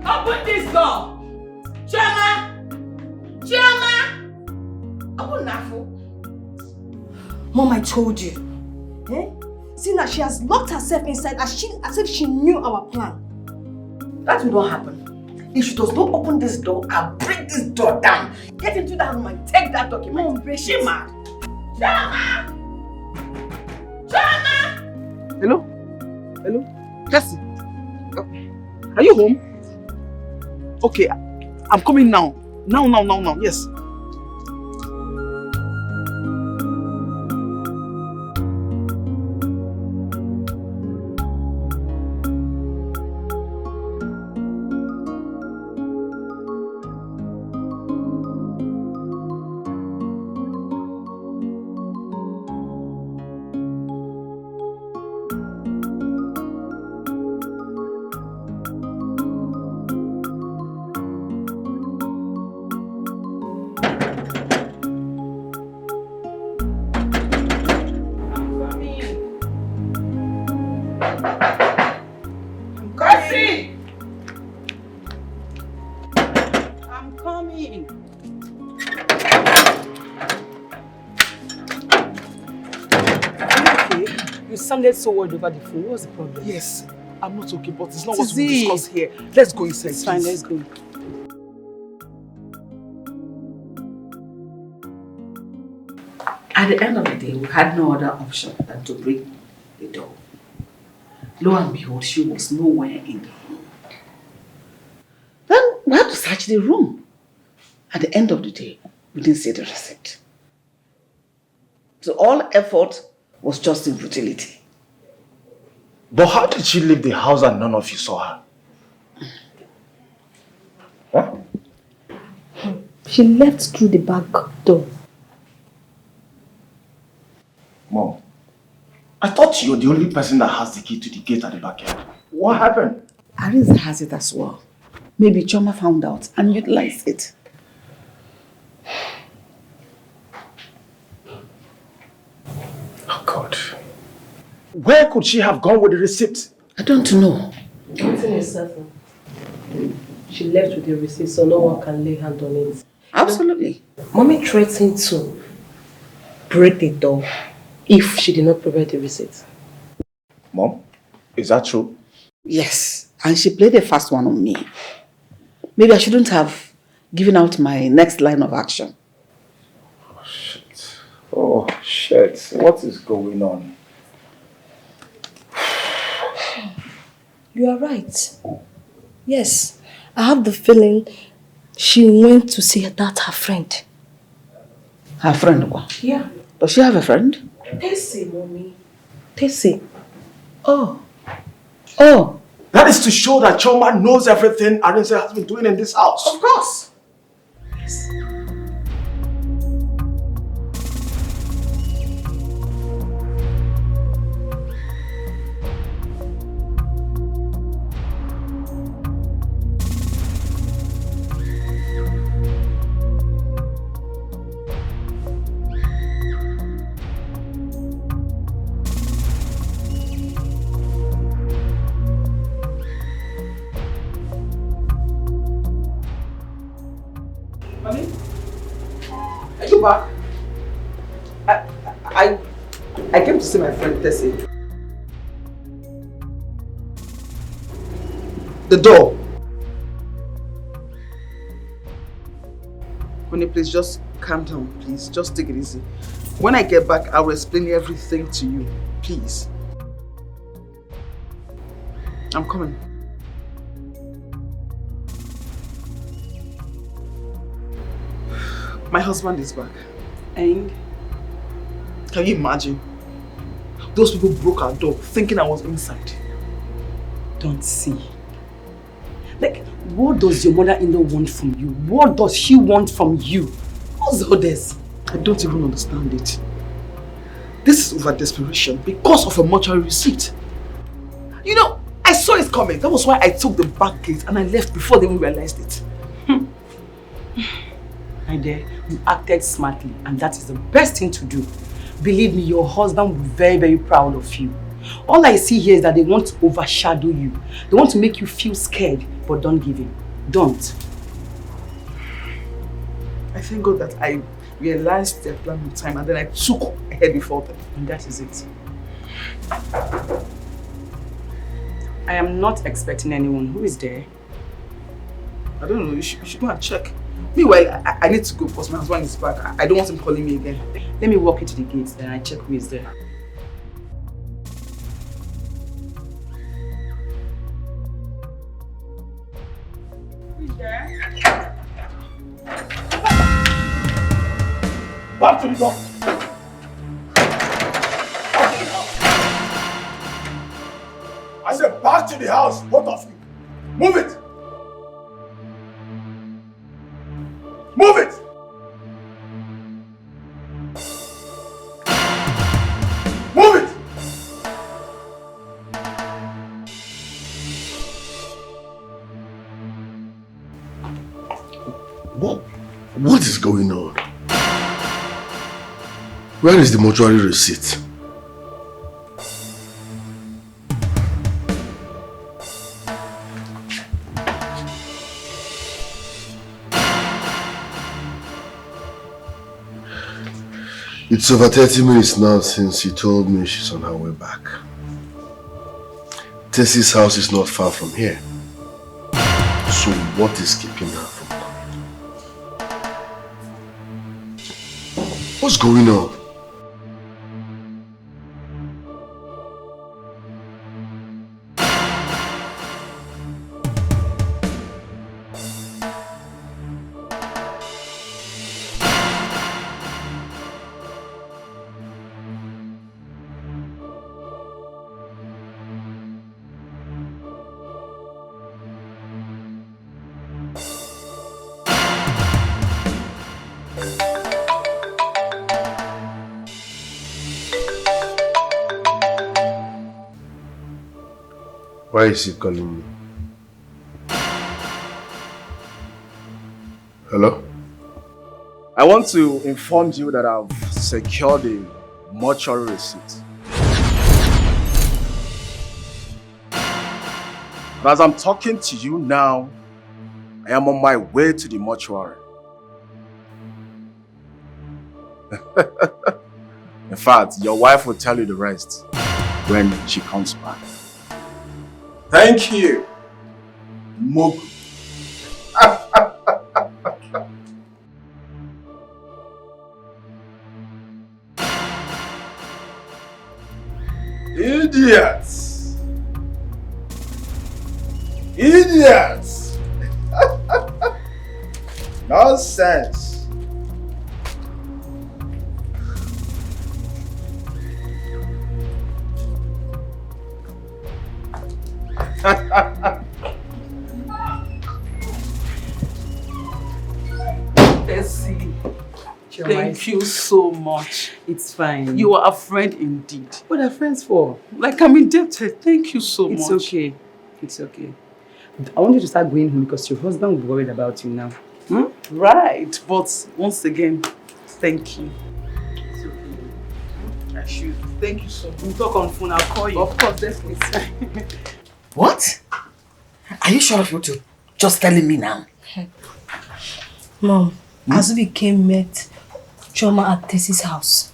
Open this door! Chioma! Open Nafu! Mom, I told you. See now, she has locked herself inside as if she knew our plan. That will not happen. If she does not open this door, I'll break this door down. Get into that room and take that document. Mom, break she mad. Chioma! Hello? Cassie? Are you home? Okay, I'm coming now. Now. Yes. Sounded so worried over the phone. What's the problem? Yes, I'm not okay, but it's not what we discuss here. Let's go inside. It's fine, let's go. At the end of the day, we had no other option than to break the door. Lo and behold, she was nowhere in the room. Then we had to search the room. At the end of the day, we didn't see the receipt. So all effort was just in futility. But how did she leave the house and none of you saw her? She left through the back door. Mom, I thought you're the only person that has the key to the gate at the backyard. What happened? Arinze has it as well. Maybe Choma found out and utilized it. Oh God. Where could she have gone with the receipt? I don't know. Everything is certain. She left with the receipt, so no one can lay hand on it. Absolutely. Mommy threatened to break the door if she did not provide the receipt. Mom, is that true? Yes, and she played a fast one on me. Maybe I shouldn't have given out my next line of action. Oh shit, what is going on? You are right. Yes, I have the feeling she went to see that her friend. Her friend, what? Yeah. Does she have a friend? Tessie, Mommy. Tessie. Oh. Oh. That is to show that Choma knows everything Arinze has been doing in this house. Of course. Yes. Mommy? Are you back? I came to see my friend Tessie. The door. Honey, please just calm down, please. Just take it easy. When I get back, I will explain everything to you. Please. I'm coming. My husband is back. And can you imagine? Those people broke our door thinking I was inside. Don't see. Like, what does your mother-in-law want from you? What does she want from you? What's all this? I don't even understand it. This is over desperation because of a mortuary receipt. You know, I saw it coming. That was why I took the back gate and I left before they even realized it. My dear, you acted smartly and that is the best thing to do. Believe me, your husband will be very, very proud of you. All I see here is that they want to overshadow you. They want to make you feel scared, but don't give in. Don't. I thank God that I realized their plan in time and then I took ahead before them. And that is it. I am not expecting anyone. Who is there? I don't know, you should go and check. Meanwhile, I need to go because my husband is back. I don't want him calling me again. Let me walk into the gates, then I check who is there. Who is there? Back to the door. I said back to the house, both of you. Move it. Move it! Move it! What is going on? Where is the mortuary receipt? It's over 30 minutes now since she told me she's on her way back. Tessie's house is not far from here. So what is keeping her from coming? What's going on? Why is he calling me? Hello? I want to inform you that I've secured a mortuary receipt. And as I'm talking to you now, I am on my way to the mortuary. In fact, your wife will tell you the rest when she comes back. Thank you, Mogu. Idiots! Idiots! Nonsense! Bessie, thank you so much. It's fine. You are a friend indeed. What are friends for? Like, I'm indebted. Thank you so much. It's okay. It's okay. I want you to start going home because your husband will be worried about you now. Hmm? Right, but once again, thank you. It's okay. I should. Thank you so much. We'll talk on phone. I'll call you. Of course, definitely. What? Are you sure of what you're just telling me now? Mom, Azubike met Choma at Tessie's house.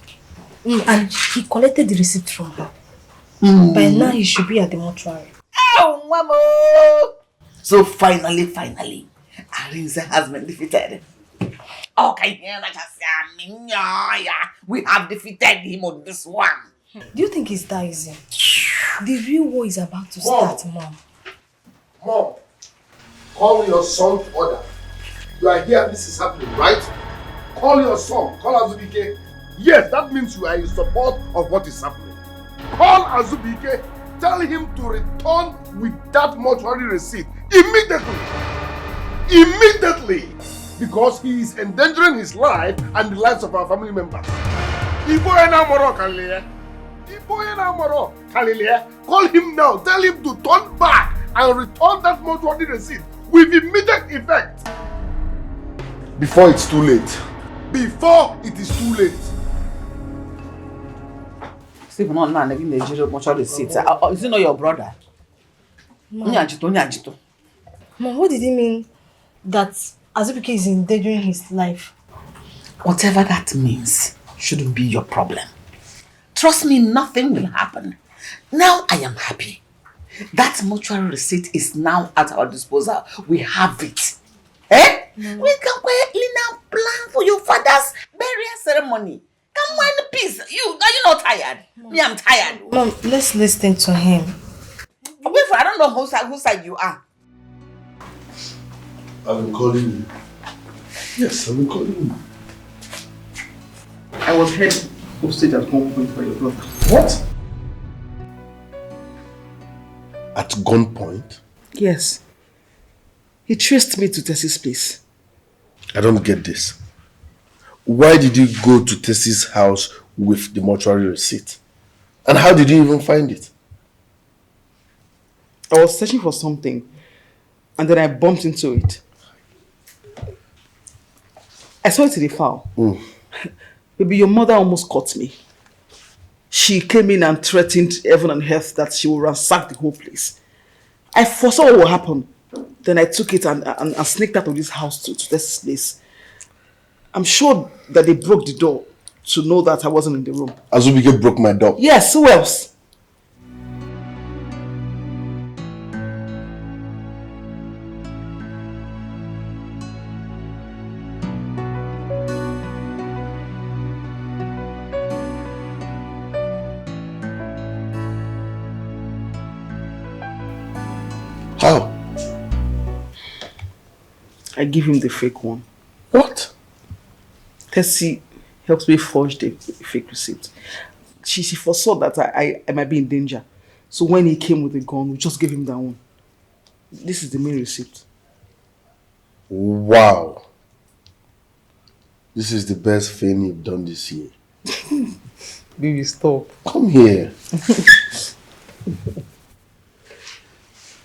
And he collected the receipt from her. By now, he should be at the mortuary. Oh, Mamo! So finally, Arinze has been defeated. Okay, we have defeated him on this one. Do you think it's that easy? The real war is about to start, Mom. Mom, call your son to order. You are here, this is happening, right? Call your son, call Azubike. Yes, that means you are in support of what is happening. Call Azubike, tell him to return with that mortuary receipt immediately. Immediately! Because he is endangering his life and the lives of our family members. Call him now, tell him to turn back and return that mortuary receipt with immediate effect. Before it's too late. Before it is too late. Stephen, no man, give me the mortuary receipt. Is it not your brother? Mom, what did he mean that Azubike is endangering his life? Whatever that means shouldn't be your problem. Trust me, nothing will happen. Now I am happy. That mortuary receipt is now at our disposal. We have it. Eh? We can quietly now plan for your father's burial ceremony. Come on, peace. Are you not tired? Me, I'm tired. Mom, let's listen to him. Wait for, I don't know whose side you are. I've been calling you. Yes, I've been calling you. I was held hostage at gunpoint by your brother. What? At gunpoint? Yes. He traced me to Tessie's place. I don't get this. Why did you go to Tessie's house with the mortuary receipt? And how did you even find it? I was searching for something and then I bumped into it. I saw it in the file. Maybe your mother almost caught me. She came in and threatened heaven and earth that she will ransack the whole place. I foresaw what would happen. Then I took it and sneaked out of this house to this place. I'm sure that they broke the door to know that I wasn't in the room. Azubike broke my door? Yes, who else? How? I give him the fake one. What? Tessie helps me forge the fake receipt. She foresaw that I might be in danger. So when he came with the gun, we just gave him that one. This is the main receipt. Wow. This is the best thing you've done this year. Baby, stop. Come here.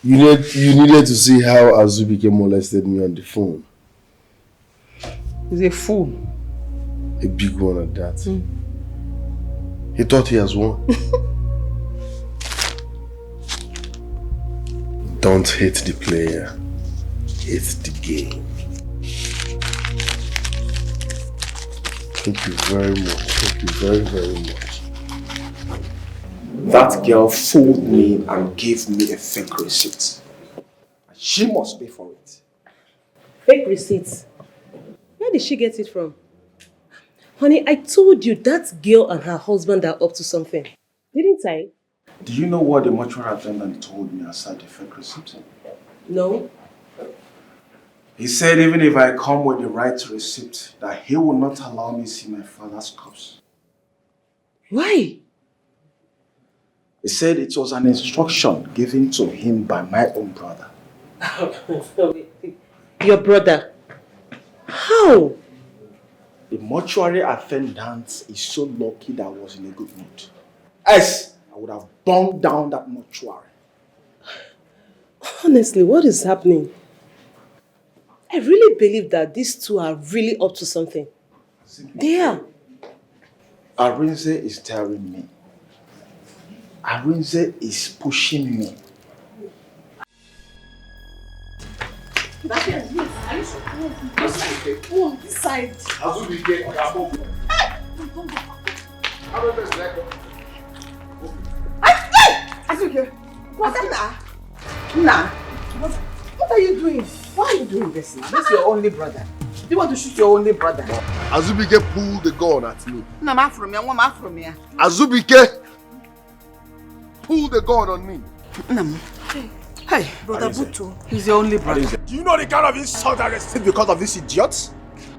You needed to see how Azubike molested me on the phone. He's a fool. A big one at that. He thought he has won. Don't hate the player. Hate the game. Thank you very much. Thank you very, very much. That girl fooled me and gave me a fake receipt. She must pay for it. Fake receipts? Where did she get it from? Honey, I told you that girl and her husband are up to something. Didn't I? Do you know what the mortuary attendant told me aside the fake receipt? No. He said even if I come with the right receipt, that he will not allow me to see my father's corpse. Why? He said it was an instruction given to him by my own brother. Your brother? How? The mortuary attendant is so lucky that I was in a good mood. Else, I would have burned down that mortuary. Honestly, what is happening? I really believe that these two are really up to something. They are. Arinze is telling me. Arinze is pushing me. Are you sure? Oh, this side. Azuke, what are you doing? Why are you doing this now? This is your only brother. Do you want to shoot your only brother? Azubike pulled the gun at me. Azubike pulled the gun on me. Hey, brother Butu, he's your only brother. Do you know the kind of insult I received because of these idiots?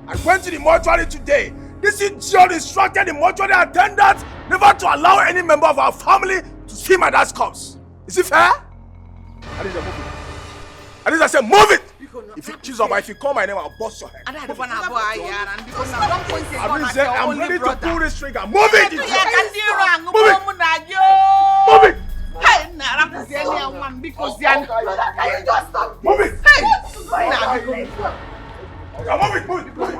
I went to the mortuary today. This idiot instructed the mortuary attendant never to allow any member of our family to see my dad's corpse. Is it fair? I said, move it! If you choose up, if you call my name, I'll bust your head. I'm ready to pull this trigger. Move it! Move it! Move it! Hey, because can you just stop? Move it! Hey! Move it! Move it! Move it!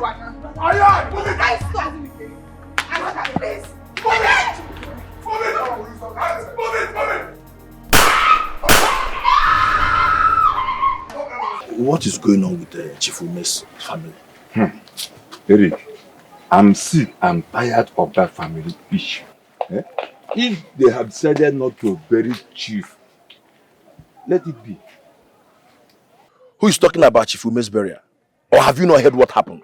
Guys, stop! I'm not at this. Move it! Move it! Move it! Move it! What is going on with Chief Ume's family? Eric, I'm sick and tired of that family issue. If they have decided not to bury Chief, let it be. Who is talking about Chief Ume's burial? Or have you not heard what happened?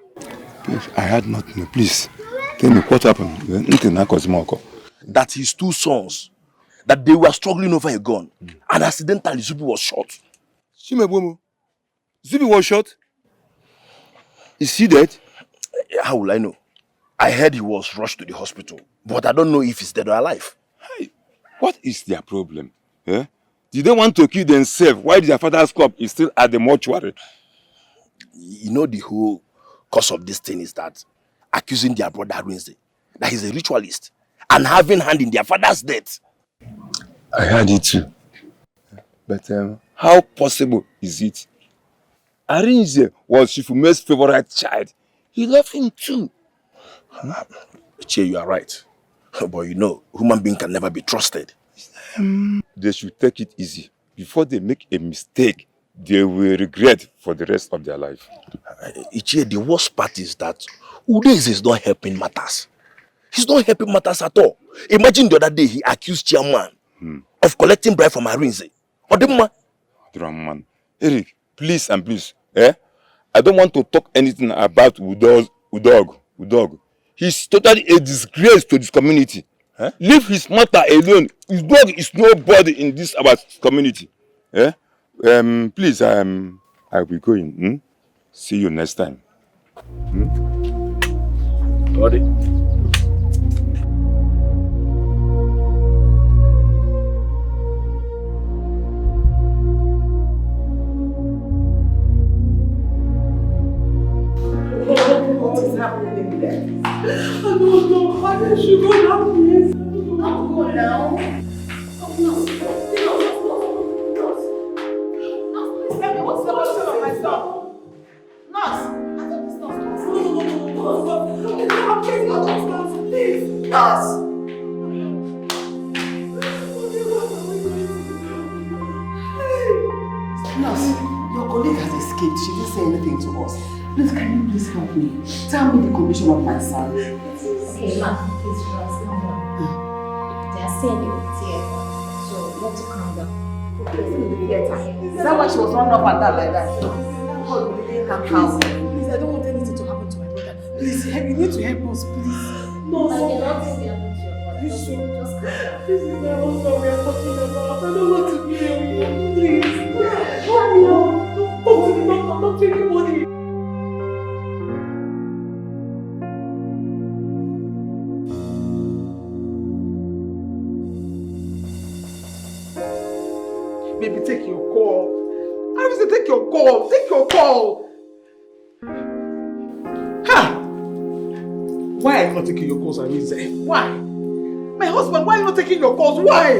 Please, I heard nothing. Please, tell me what happened. That his two sons, that they were struggling over a gun, and accidentally Zubi was shot. Zubi was shot? Is he dead? How will I know? I heard he was rushed to the hospital, but I don't know if he's dead or alive. Hey, what is their problem? Did they want to kill themselves while their father's corpse is still at the mortuary? You know the whole cause of this thing is that accusing their brother Wednesday that he's a ritualist and having hand in their father's death. I heard it too. But how possible is it? Arinze was Shifume's favorite child. He loved him too. Che, you are right. But you know, human being can never be trusted. They should take it easy. Before they make a mistake, they will regret for the rest of their life. Ichie, the worst part is that unease is not helping matters. He's not helping matters at all. Imagine the other day he accused Chairman of collecting bribe from Arinze. Draman. Eric, please and please. I don't want to talk anything about Udog. He's totally a disgrace to this community. Leave his matter alone. His dog is nobody in this our community. Please, I'll be going. See you next time. Body. What is happening there? I don't know. How should go now? I'll go now. Oh no. Tell me what's the condition of my son? Nurse! Please! Nurse! Nurse, your colleague has escaped. She didn't say anything to us. Please, can you please help me? Tell me the condition of my son. Okay, ma'am, please relax, calm down. They are saying they will tear, so you have to calm down. Is that why she was running up and down like that? Please, I don't want anything to happen to my brother. Please, you need to help us, please. No, I cannot see what happened to your brother. You should just calm down. This is my husband we are talking about. I don't want to be here. Please. Help me out. Don't talk to the doctor. Don't to anybody. Baby, take your call. I said take your call. Take your call. Ha! Why are you not taking your calls, Arinze? Why? My husband, why are you not taking your calls? Why?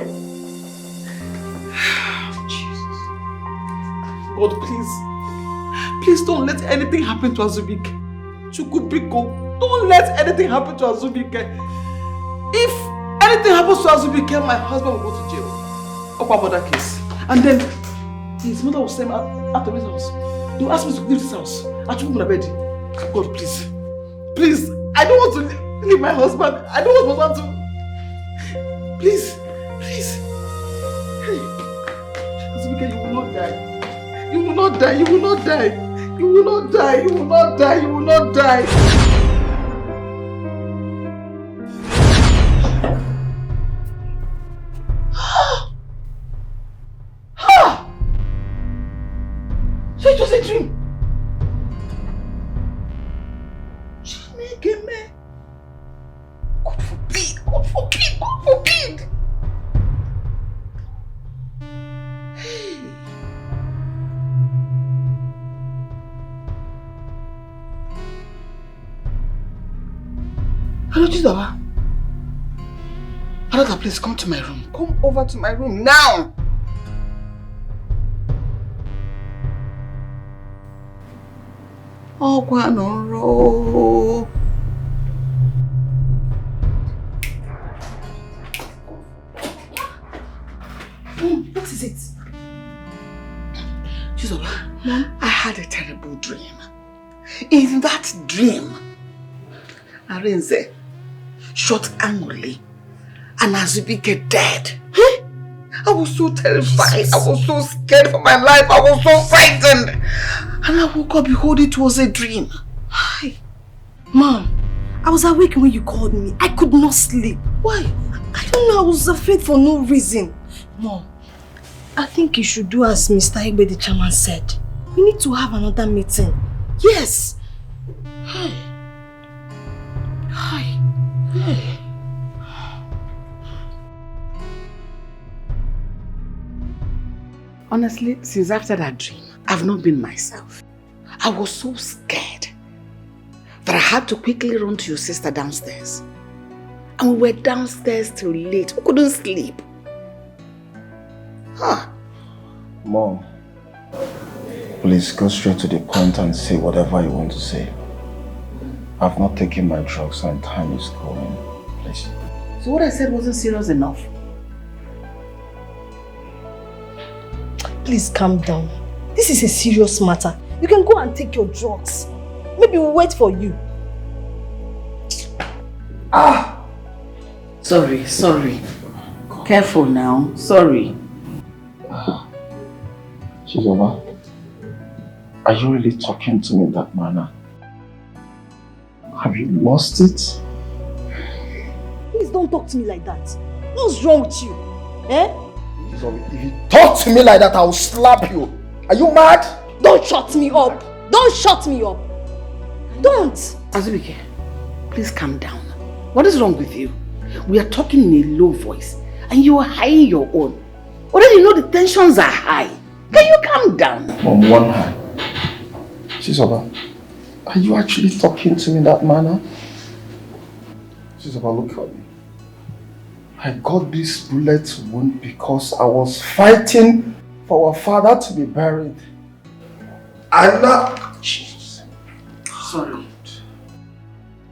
Jesus. God, please don't let anything happen to Azubike. Chukubiko, don't let anything happen to Azubike. If anything happens to Azubike, my husband will go to jail. Upper murder case. And then his mother will send him out of his house. They will ask me to leave this house. I took him to bed. God, please. Please, I don't want to leave my husband. I don't want my husband to. Please. Hey. Azubike, you will not die. You will not die. You will not die. You will not die. You will not die. You will not die. So it was a dream. God forbid. God forbid. God forbid. Hey. Hello, Chizawa. Another please come to my room. Come over to my room now. Oh, Guanoro. What is it? Chizoba, I had a terrible dream. In that dream, Arinze shot angrily and Azubike dead. I was so terrified. Jesus. I was so scared for my life. I was so frightened. And I woke up, behold, it was a dream. Hi. Mom, I was awake when you called me. I could not sleep. Why? I don't know. I was afraid for no reason. Mom, I think you should do as Mr. Igbe, the chairman, said. We need to have another meeting. Yes. Hi. Hi. Hey. Honestly, since after that dream, I've not been myself. I was so scared that I had to quickly run to your sister downstairs. And we were downstairs till late. We couldn't sleep. Huh. Mom, please go straight to the point and say whatever you want to say. I've not taken my drugs and time is going. Please. So what I said wasn't serious enough? Please calm down. This is a serious matter. You can go and take your drugs. Maybe we'll wait for you. Sorry. Careful now. Sorry. Chizoba, are you really talking to me in that manner? Have you lost it? Please don't talk to me like that. What's wrong with you? Eh? If you talk to me like that, I will slap you. Are you mad? Don't shut me up. Don't shut me up. Don't. Azubike, please calm down. What is wrong with you? We are talking in a low voice and you are hiding your own. Already you know the tensions are high. Can you calm down? On one hand, Chizoba, are you actually talking to me in that manner? Chizoba, look at me. I got this bullet wound because I was fighting for our father to be buried. And now... Jesus. Sorry.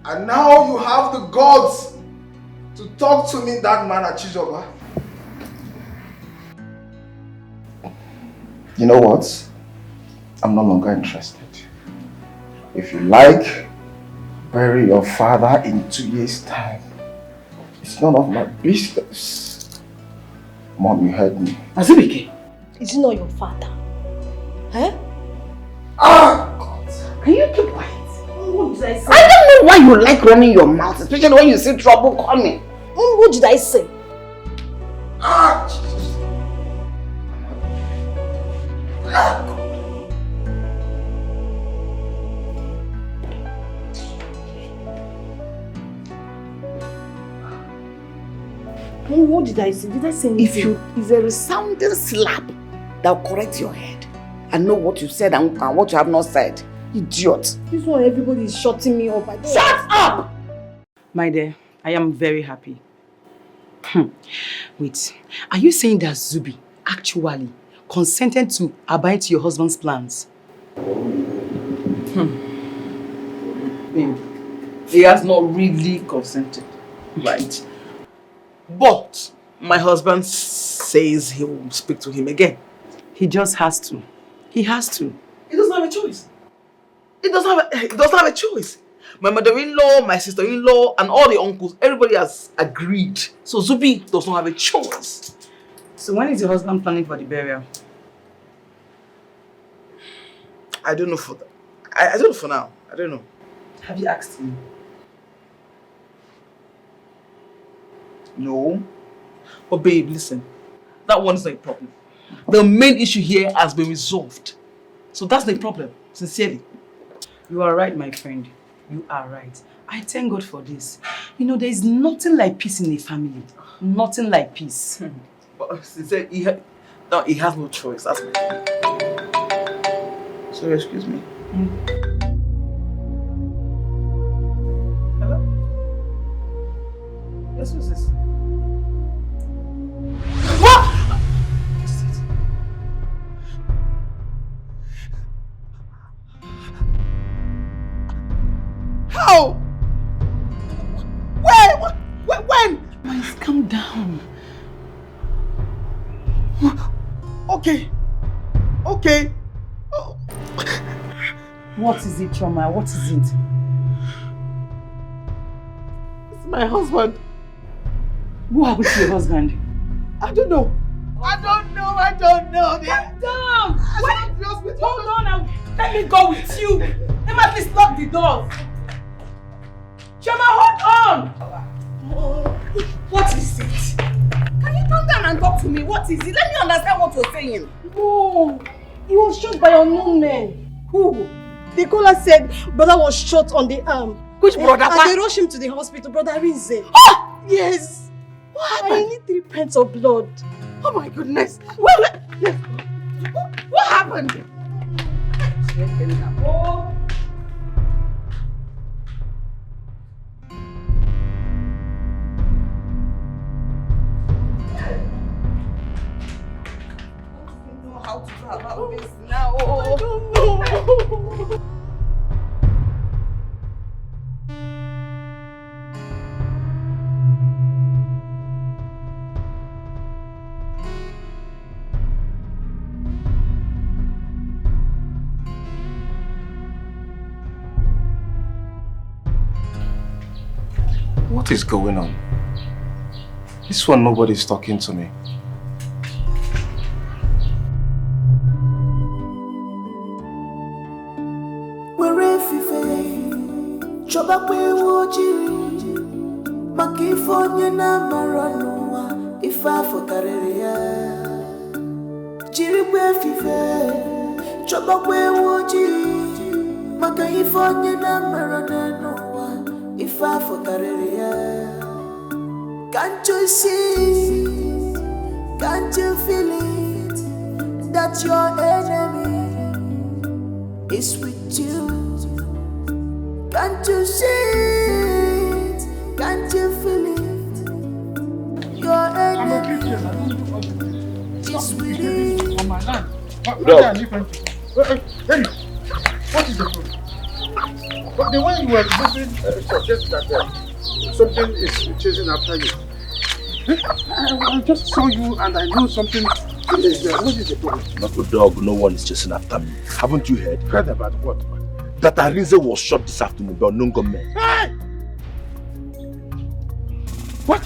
And now you have the guts to talk to me that manner, Chizoba. You know what? I'm no longer interested. If you like, bury your father in 2 years' time. It's none of my business. Mom, you heard me. Azubike. Is he not your father? Huh? Ah, God. Can you keep quiet? What did I say? I don't know why you like running your mouth, especially when you see trouble coming. What did I say? Ah, Jesus. Ah, God. What did I say? Did I say anything? If there is resounding slap that will correct your head and know what you said and what you have not said, idiot. This one, everybody is shutting me up. Shut up! My dear, I am very happy. Wait, are you saying that Zubi actually consented to abide to your husband's plans? Babe, he has not really consented, right? But my husband says he will speak to him again. He just has to. He has to. He doesn't have a choice. He doesn't have a choice. My mother-in-law, my sister-in-law, and all the uncles, everybody has agreed. So Zubi does not have a choice. So when is your husband planning for the burial? I don't know for that. I don't know for now. I don't know. Have you asked him? No. But babe, listen. That one is not a problem. The main issue here has been resolved. So that's the problem. Sincerely. You are right, my friend. You are right. I thank God for this. You know, there is nothing like peace in a family. Nothing like peace. But sincerely, he has no choice. That's my thing. Sorry, excuse me. Hello? Yes, who's this? What? How? Where? When? Please calm down. Okay. Okay. Oh. What is it, Choma? What is it? It's my husband. What happened to your husband? I don't know. I don't know. Calm down. Hold on. Let me go with you. Let me at least lock the doors. Choma, hold on. What is it? Can you come down and talk to me? What is it? Let me understand what you're saying. No. He was shot by unknown men. Who? The caller said brother was shot on the arm. Which brother? And they rushed him to the hospital. Brother Rinze. Ah! Yes. What happened? I need 3 pints of blood. Oh my goodness. What happened? Oh. How to go about this now? I don't know. What is going on? This one, nobody's talking to me. Chobakwe wojiri Makifonye na maranua Ifa fokareria Jirikwe fife Chobakwe wojiri Makifonye na maranua Ifa fokareria. Can't you see? Can't you feel it? That your enemy is with you. Can't you see it? Can't you feel it? Your enemy is with you. On my land. What is the problem? But the way you were moving suggests that something is chasing after you. I just saw you and I know something is there. What is the problem? Not a dog, no one is chasing after me. Haven't you heard? Heard about what? That Arinze was shot this afternoon by unknown gunmen. Hey! What?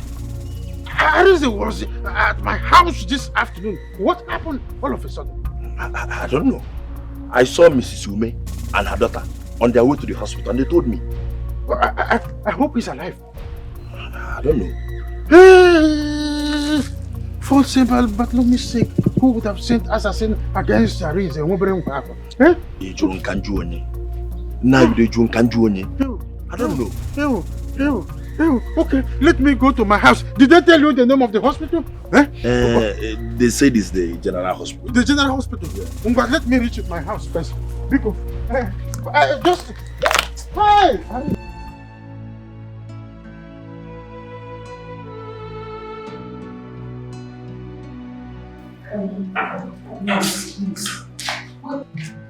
Arinze was at my house this afternoon. What happened all of a sudden? I don't know. I saw Mrs. Ume and her daughter on their way to the hospital and they told me. Well, I hope he's alive. I don't know. Hey! For simple but no mistake, who would have sent assassin against Arinze? Eh? I don't know. Okay, let me go to my house. Did they tell you the name of the hospital? Eh? They said it's the general hospital. The general hospital? Yeah. But let me reach my house first. Because, just... Hey!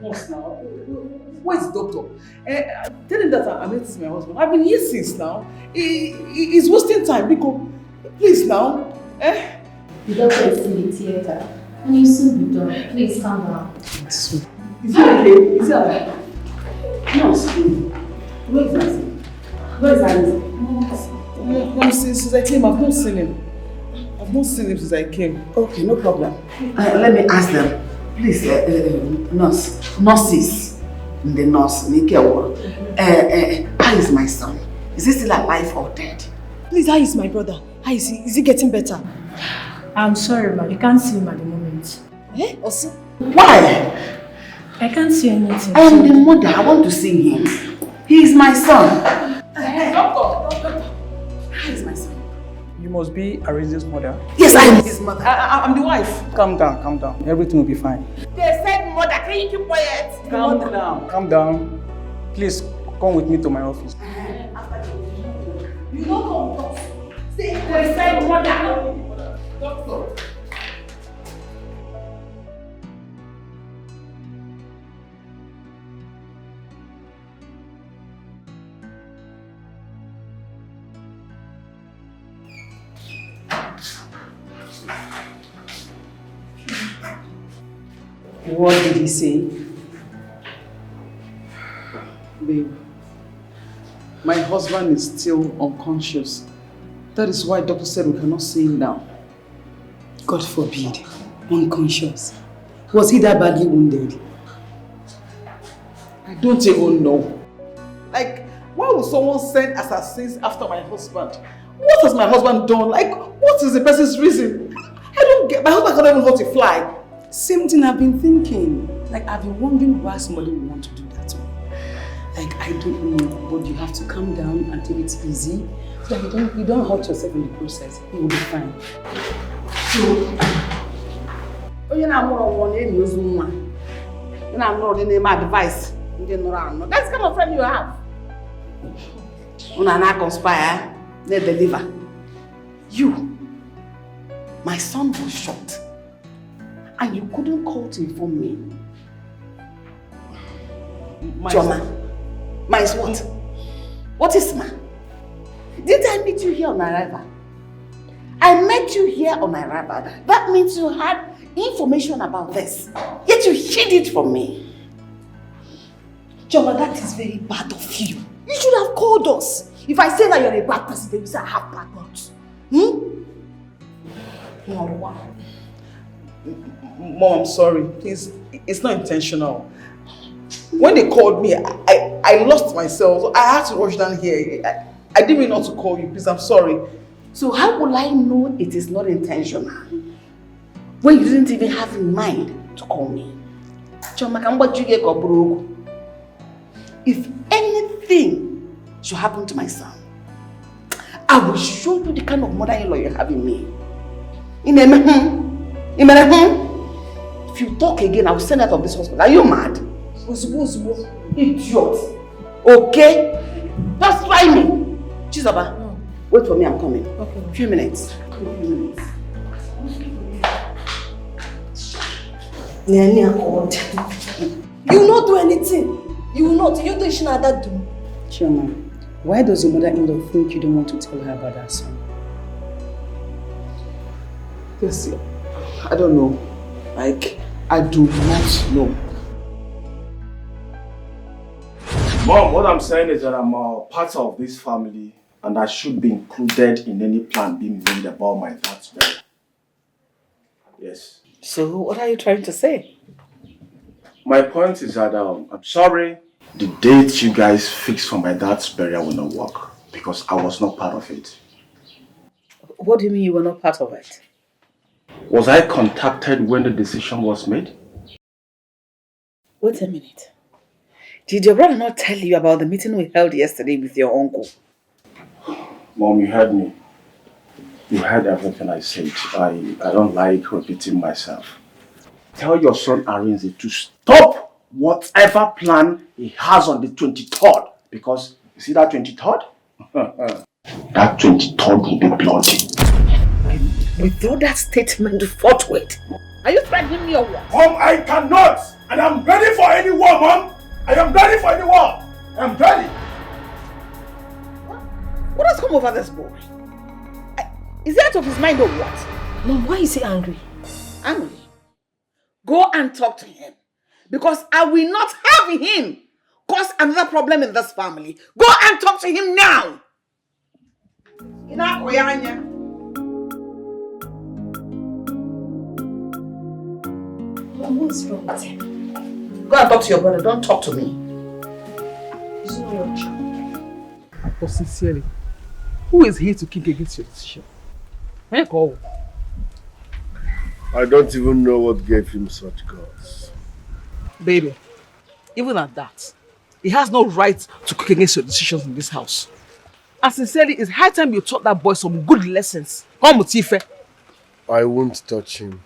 What's now? Where's the doctor? Tell him that I'm meeting my husband. I've been here since now. He's wasting time. Because, please now. The doctor is in the theater. And you soon be done. Please calm down. Is he okay? Is he alive? No, where is that? Where is that? Mom, since I came, I've not seen him. I've not seen him since I came. Okay, no problem. Let me ask them. Please, nurses, the nurse, how is my son? Is he still alive or dead? Please, how is my brother? How is he? Is he getting better? I'm sorry, ma. You can't see him at the moment. Eh? Also? Why? I can't see anything. I am the mother. I want to see him. He is my son. Doctor. How is my son? You must be Arinze's mother. Yes, I am his mother. I'm the wife. Calm down, calm down. Everything will be fine. They said mother, can you keep quiet? Calm down. Calm down. Please come with me to my office. You don't come. They said mother. Doctor. What did he say? Babe, my husband is still unconscious. That is why doctor said we cannot see him now. God forbid. Unconscious. Was he that badly wounded? I don't even know. Like, why would someone send assassins after my husband? What has my husband done? Like, what is the person's reason? I don't get. My husband can't even know how to fly. Same thing I've been thinking. Like, I've been wondering why somebody would want to do that to me. Like, I don't know, but you have to calm down and take it easy so that you don't hurt yourself in the process. You will be fine. Advice. That's the kind of friend you have. Una conspire, they deliver. You, my son was shot, and you couldn't call to inform me. Joma, my what? What is ma? Did I meet you here on arrival? I met you here on arrival. That means you had information about this, yet you hid it from me. Joma, that is very bad of you. You should have called us. If I say that you're a bad person, then you say I have bad mouth. Mom, I'm sorry. Please, it's not intentional. When they called me, I lost myself. So I had to rush down here. I didn't mean not to call you. Please, I'm sorry. So how will I know it is not intentional when you didn't even have in mind to call me? If anything should happen to my son, I will show you the kind of mother-in-law you have in me. If you talk again, I will send out of this hospital. Are you mad? Idiot. Okay? Just try me. Chizoba, wait for me, I'm coming. Okay. Few minutes. You will not do anything. You will not. You don't know that do. Chioma, why does your mother-in-law think you don't want to tell her about that son? Yes, I don't know. Like, I do not know. Mom, what I'm saying is that I'm part of this family and I should be included in any plan being made about my dad's burial. Yes. So, what are you trying to say? My point is that I'm sorry the date you guys fixed for my dad's burial will not work because I was not part of it. What do you mean you were not part of it? Was I contacted when the decision was made? Wait a minute. Did your brother not tell you about the meeting we held yesterday with your uncle? Mom, you heard me. You heard everything I said. I don't like repeating myself. Tell your son Arinze to stop whatever plan he has on the 23rd. Because, you see that 23rd? That 23rd will be bloody. Withdraw that statement forthwith. Are you threatening me or what? Mom, I cannot! And I'm ready for any war, Mom! I am ready for any war! I'm ready! What has come over this boy? Is he out of his mind or what? Mom, why is he angry? Angry? Go and talk to him. Because I will not have him cause another problem in this family. Go and talk to him now! Mom, what's wrong with him? Go and talk to your brother. Don't talk to me. It's not your child. But sincerely, who is here to kick against your decision? Hey, call. I don't even know what gave him such guts. Baby, even at that, he has no right to kick against your decisions in this house. And sincerely, it's high time you taught that boy some good lessons. Come, Mutife. I won't touch him.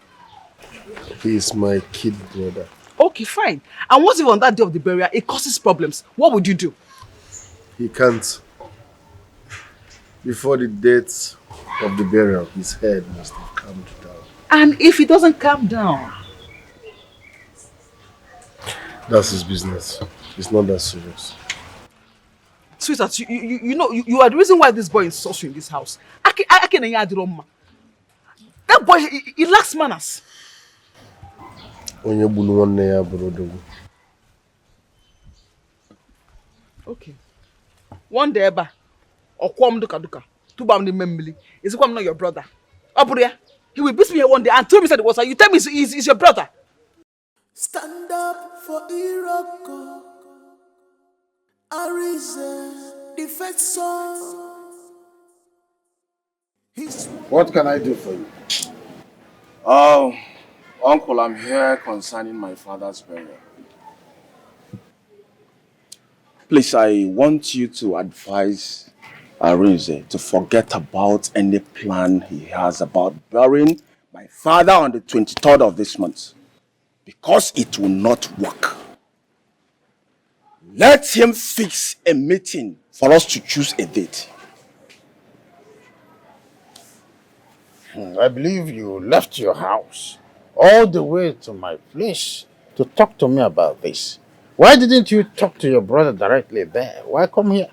He is my kid brother. Okay, fine. And what if on that day of the burial it causes problems? What would you do? He can't. Before the date of the burial, his head must have calmed down. And if he doesn't calm down? That's his business. It's not that serious. Sweetheart, you know, you are the reason why this boy insults you in this house. That boy, he lacks manners. Okay. One day, is it not your brother? He will beat me here one day and tell me that it was her. You tell me he's your brother. Stand up for Iroko. Arise, defect song. What can I do for you? Oh, Uncle, I'm here concerning my father's burial. Please, I want you to advise Arinze to forget about any plan he has about burying my father on the 23rd of this month. Because it will not work. Let him fix a meeting for us to choose a date. I believe you left your house all the way to my place to talk to me about this. Why didn't you talk to your brother directly there? Why come here?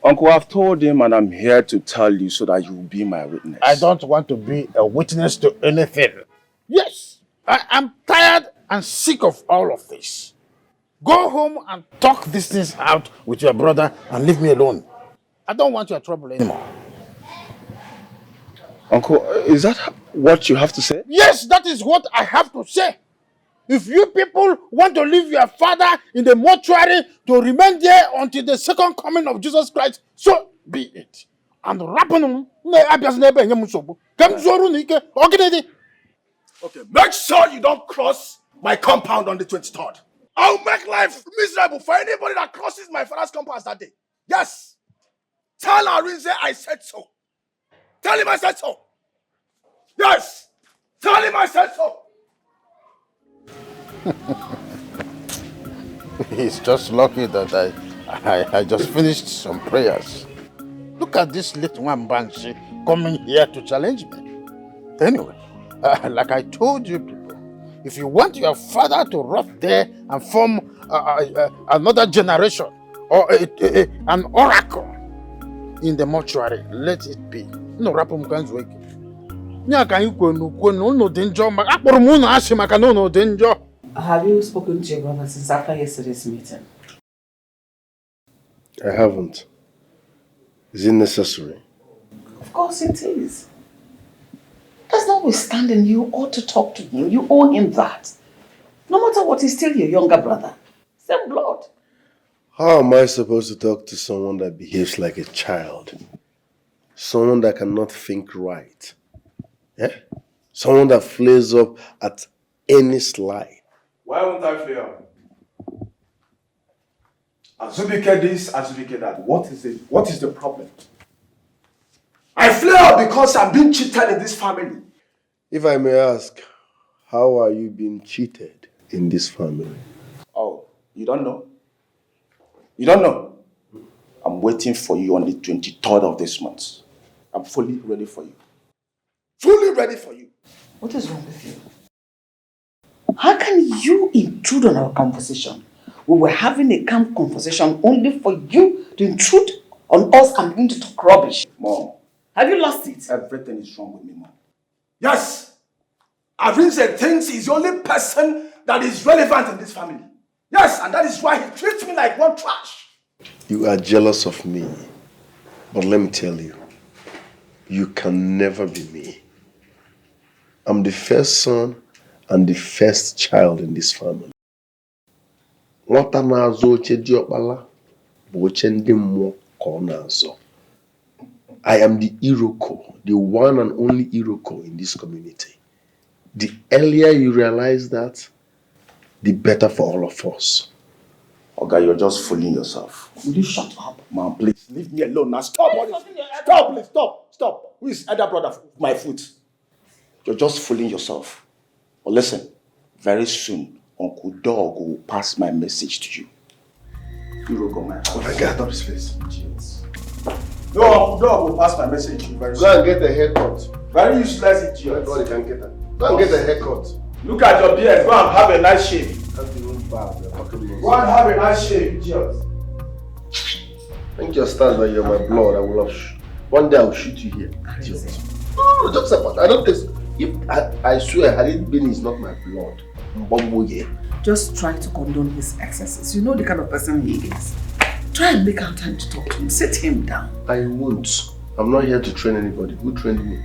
Uncle, I've told him and I'm here to tell you so that you will be my witness. I don't want to be a witness to anything. Yes, I am tired and sick of all of this. Go home and talk these things out with your brother and leave me alone. I don't want your trouble anymore. Uncle, is that what you have to say? Yes, that is what I have to say. If you people want to leave your father in the mortuary to remain there until the second coming of Jesus Christ, so be it. And okay, make sure you don't cross my compound on the 23rd. I'll make life miserable for anybody that crosses my father's compound that day. Yes. Tell Arinze I said so. Tell him I said so. Yes. Tell him I said so. He's just lucky that I just finished some prayers. Look at this little one Banshee coming here to challenge me. Anyway, like I told you people, if you want your father to rot there and form another generation or an oracle in the mortuary. Let it be. No rapum kanzwe. Nya kan ikwo no danger ma akporo mu na ashe maka no danger. Have you spoken to your brother since after yesterday's meeting? I haven't. Is it necessary? Of course it is. That's notwithstanding, you ought to talk to him. You owe him that. No matter what, he's still your younger brother. Same blood. How am I supposed to talk to someone that behaves like a child? Someone that cannot think right? Yeah? Someone that flares up at any slide? Why won't I flare up? Azubike this, Azubike that. What is it? What is the problem? I flare up because I'm being cheated in this family. If I may ask, how are you being cheated in this family? Oh, you don't know? You don't know? I'm waiting for you on the 23rd of this month. I'm fully ready for you. Fully ready for you. What is wrong with you? How can you intrude on our conversation? We were having a calm conversation only for you to intrude on us and begin to talk rubbish. Mom. Have you lost it? Everything is wrong with me, Mom. Yes! Arinze thinks he's the only person that is relevant in this family. Yes, and that is why he treats me like one trash. You are jealous of me. But let me tell you, you can never be me. I'm the first son and the first child in this family. Nwata na-azọ oche diokpala bụ oche ndị mmụọ ka ọ na-azọ. I am the Iroko, the one and only Iroko in this community. The earlier you realize that, the better for all of us. Oga, you're just fooling yourself. Will you shut up? Mom, please, leave me alone now. Stop all this. Stop, please, stop. Who is elder brother of my foot? You're just fooling yourself. But listen, very soon, Uncle Dog will pass my message to you. Iroko, my house. Oh my God, stop his face. Idiots. No, Uncle Dog will pass my message to you very soon. Go and get a haircut. Very useless idiot. God, you can get that. Go and get a haircut. Look at your beard. Go and have a nice shave. Can't even bad. Go and have a nice shave, idiot. Think your stand that you're my blood. I will have. One day I will shoot you here. Idiot. No, just about. I don't think. If I swear, had it been, it's not my blood. Mbombo here. Just try to condone his excesses. You know the kind of person he is. Try and make out time to talk to him. Sit him down. I won't. I'm not here to train anybody. Who trained me?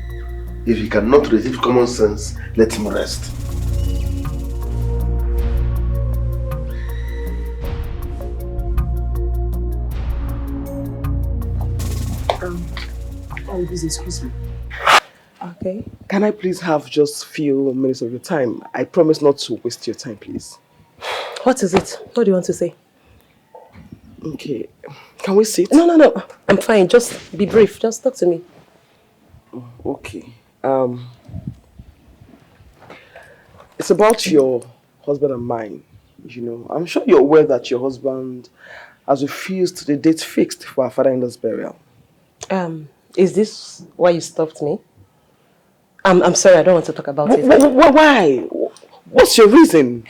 If he cannot receive common sense, let him rest. Oh, please excuse me. Okay. Can I please have just a few minutes of your time? I promise not to waste your time, please. What is it? What do you want to say? Okay. Can we sit? No. I'm fine. Just be brief. Just talk to me. Okay. It's about your husband and mine. You know, I'm sure you're aware that your husband has refused the date fixed for our father-in-law's burial. Is this why you stopped me? I'm sorry, I don't want to talk about it. Why? What's your reason?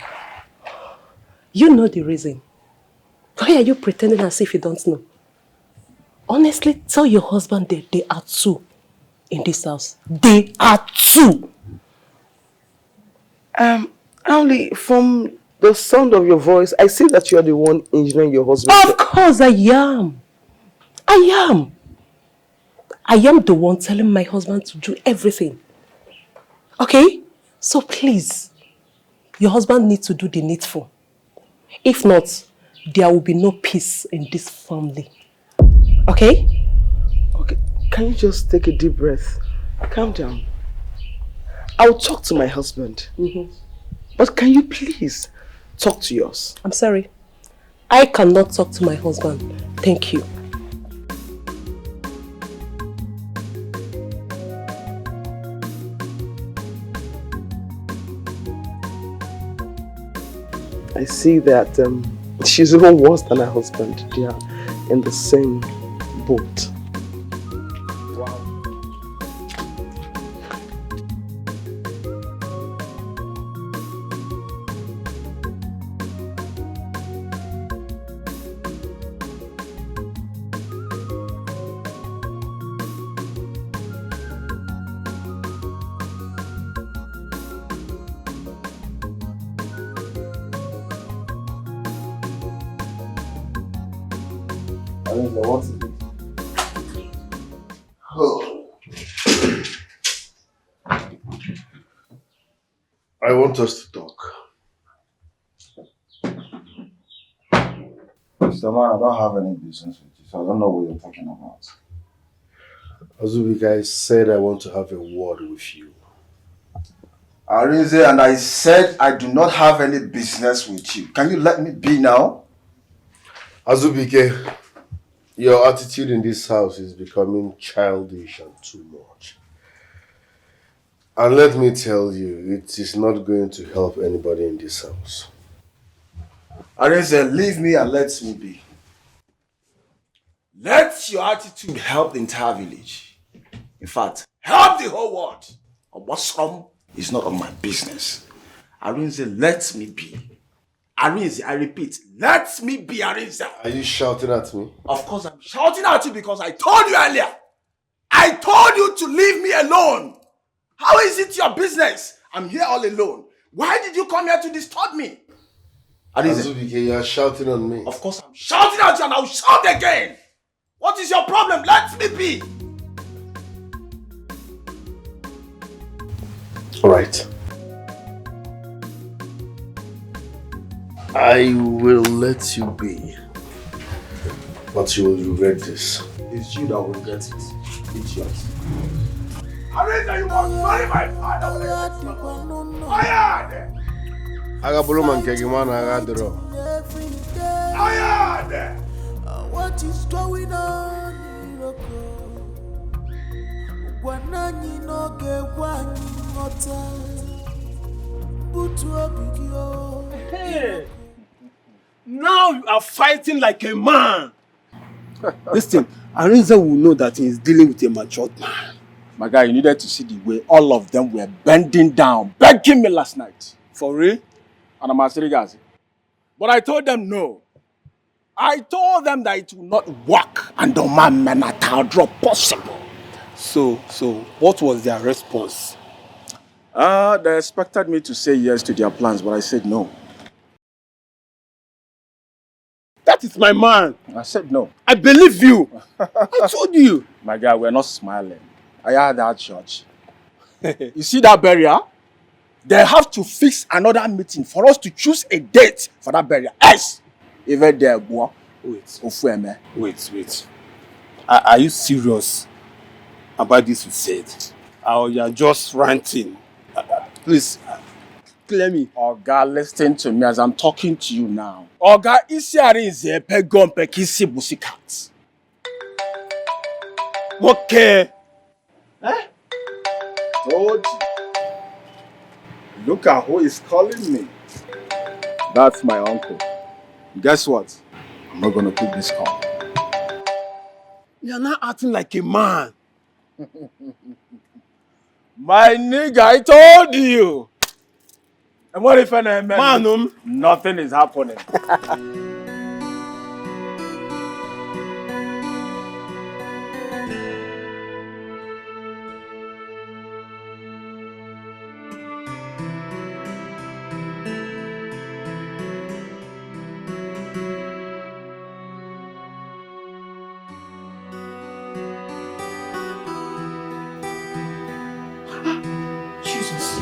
You know the reason. Why are you pretending as if you don't know? Honestly, tell your husband that they are two in this house. They are two. Only from the sound of your voice, I see that you are the one engineering your husband. Of course I am. I am the one telling my husband to do everything. Okay? So please, your husband needs to do the needful. If not, there will be no peace in this family. Okay? Okay, can you just take a deep breath? Calm down. I'll talk to my husband. But can you please talk to yours? I'm sorry. I cannot talk to my husband. Thank you. I see that she's even worse than her husband. They are in the same boat. What is it? Oh. I want us to talk. Mr. Man, I don't have any business with you, so I don't know what you're talking about. Azubika, I said I want to have a word with you. Arinze, and I said I do not have any business with you. Can you let me be now? Azubike, your attitude in this house is becoming childish and too much. And let me tell you, it is not going to help anybody in this house. Arinze, leave me and let me be. Let your attitude help the entire village. In fact, help the whole world. What's wrong is not of my business. Arinze, let me be. Arinze, I repeat, let me be, Arinze. Are you shouting at me? Of course I'm shouting at you because I told you earlier. I told you to leave me alone. How is it your business? I'm here all alone. Why did you come here to disturb me? Azubike, you are shouting on me. Of course I'm shouting at you and I'll shout again. What is your problem? Let me be. Alright. I will let you be. But you will regret this. It's you that will regret it. It's yours. Arinze, you must marry my father. What is going on in Wanani no ge wani ngota. Butu obigio. Hey! Now you are fighting like a man. Listen, Arinze will know that he is dealing with a matured man. My guy, you needed to see the way all of them were bending down, begging me last night. For real? And I'm asking. But I told them no. I told them that it will not work and the man may not drop possible. So what was their response? They expected me to say yes to their plans, but I said no. That is my man. I said no. I believe you. I told you. My guy, we're not smiling. I had that church. You see that burial? They have to fix another meeting for us to choose a date for that burial. Yes! Even there, boy. Wait. Are you serious about this you said? Or you are just ranting? Please, clear me. Oga, listen to me as I'm talking to you now. Oga, isi Arinze pegon pekisi busikat. Okay. Told you. Look at who is calling me. That's my uncle. Guess what? I'm not gonna pick this call. You're not acting like a man. My nigga, I told you. And what if I Manum? Nothing is happening. Jesus.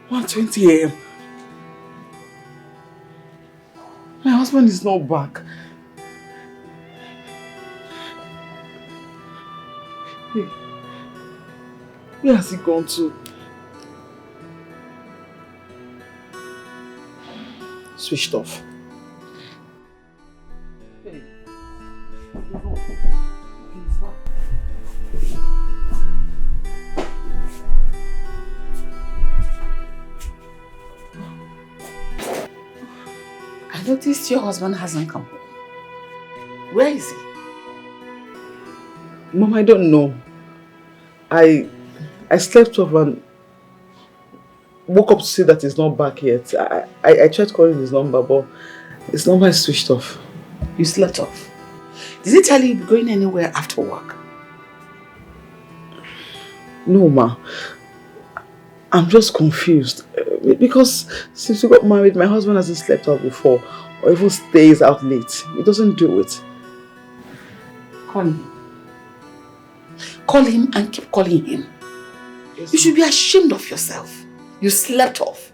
1:20 a.m. My husband is not back. Hey, where has he gone to? Switched off. Hey. I noticed your husband hasn't come home. Where is he? Mom, I don't know. I slept off and woke up to see that he's not back yet. I tried calling his number, but his number is switched off. You slept off? Did he tell you you're going anywhere after work? No, Ma. I'm just confused. Because since we got married, my husband hasn't slept off before. or even stays out late. He doesn't do it. Call him. Call him and keep calling him. You should be ashamed of yourself. You slept off.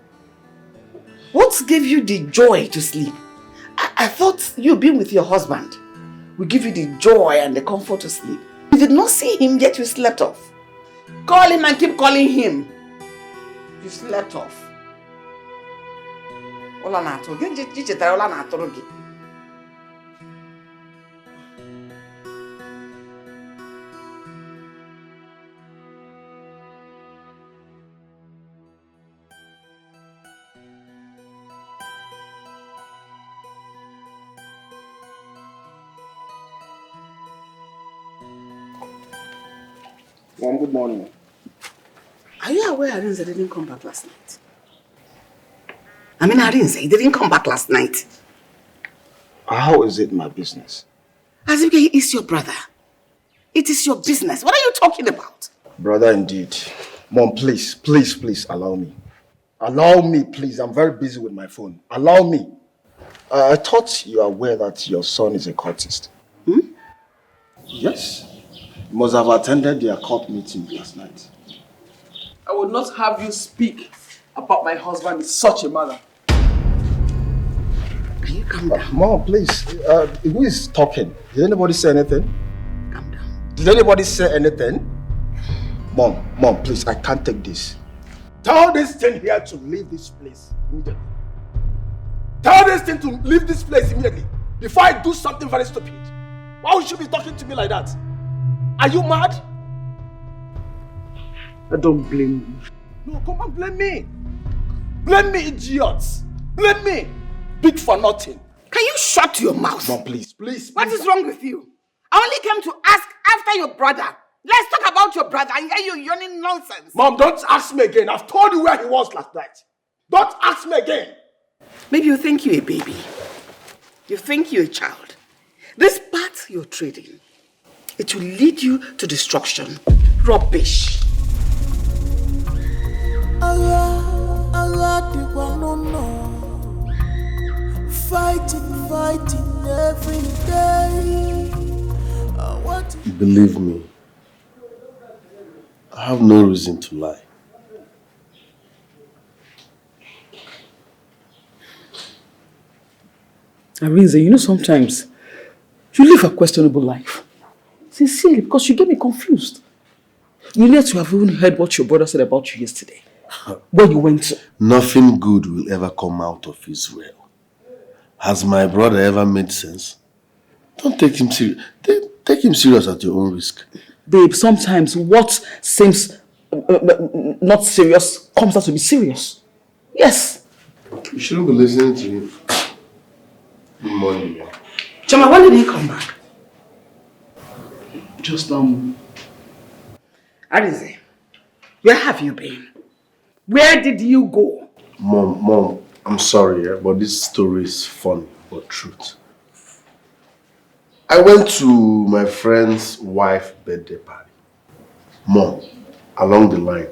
What gave you the joy to sleep? I thought you being with your husband will give you the joy and the comfort to sleep. You did not see him, yet you slept off. Call him and keep calling him. You slept off. Ola na atoro gi chetara ola na atoro gi. Mom, good morning. Are you aware Arinze didn't come back last night? I mean, Arinze, he didn't come back last night. How is it my business? As if he is your brother. It is your business. What are you talking about? Brother, indeed. Mom, please, please, please allow me. Allow me, please. I'm very busy with my phone. Allow me. I thought you are aware that your son is a cultist. Yes. You must have attended their court meeting last night. I would not have you speak about my husband in such a manner. Can you calm down? Mom, please. Who is talking? Did anybody say anything? Calm down. Did anybody say anything? Mom, please. I can't take this. Tell this thing here to leave this place immediately. Tell this thing to leave this place immediately before I do something very stupid. Why would you be talking to me like that? Are you mad? I don't blame you. No, come on, blame me. Blame me, idiots. Blame me. Big for nothing. Can you shut your mouth? Mom, please, please. What is wrong with you? I only came to ask after your brother. Let's talk about your brother and hear you yawning nonsense. Mom, don't ask me again. I've told you where he was last night. Don't ask me again. Maybe you think you're a baby. You think you're a child. This path you're trading, it will lead you to destruction. Rubbish. Fighting every day. Believe me, I have no reason to lie. Arinze, you know sometimes you live a questionable life. Sincerely, because you get me confused. You need to have even heard what your brother said about you yesterday. Where you went to. Nothing good will ever come out of Israel. Has my brother ever made sense? Don't take him serious. Take him serious at your own risk. Babe, sometimes what seems not serious comes out to be serious. Yes. You shouldn't be listening to him. Good morning, man. Chama, when did he come back? Just now. Arinze, where have you been? Where did you go? Mom, I'm sorry, but this story is funny, but truth. I went to my friend's wife's birthday party. Mom, along the line,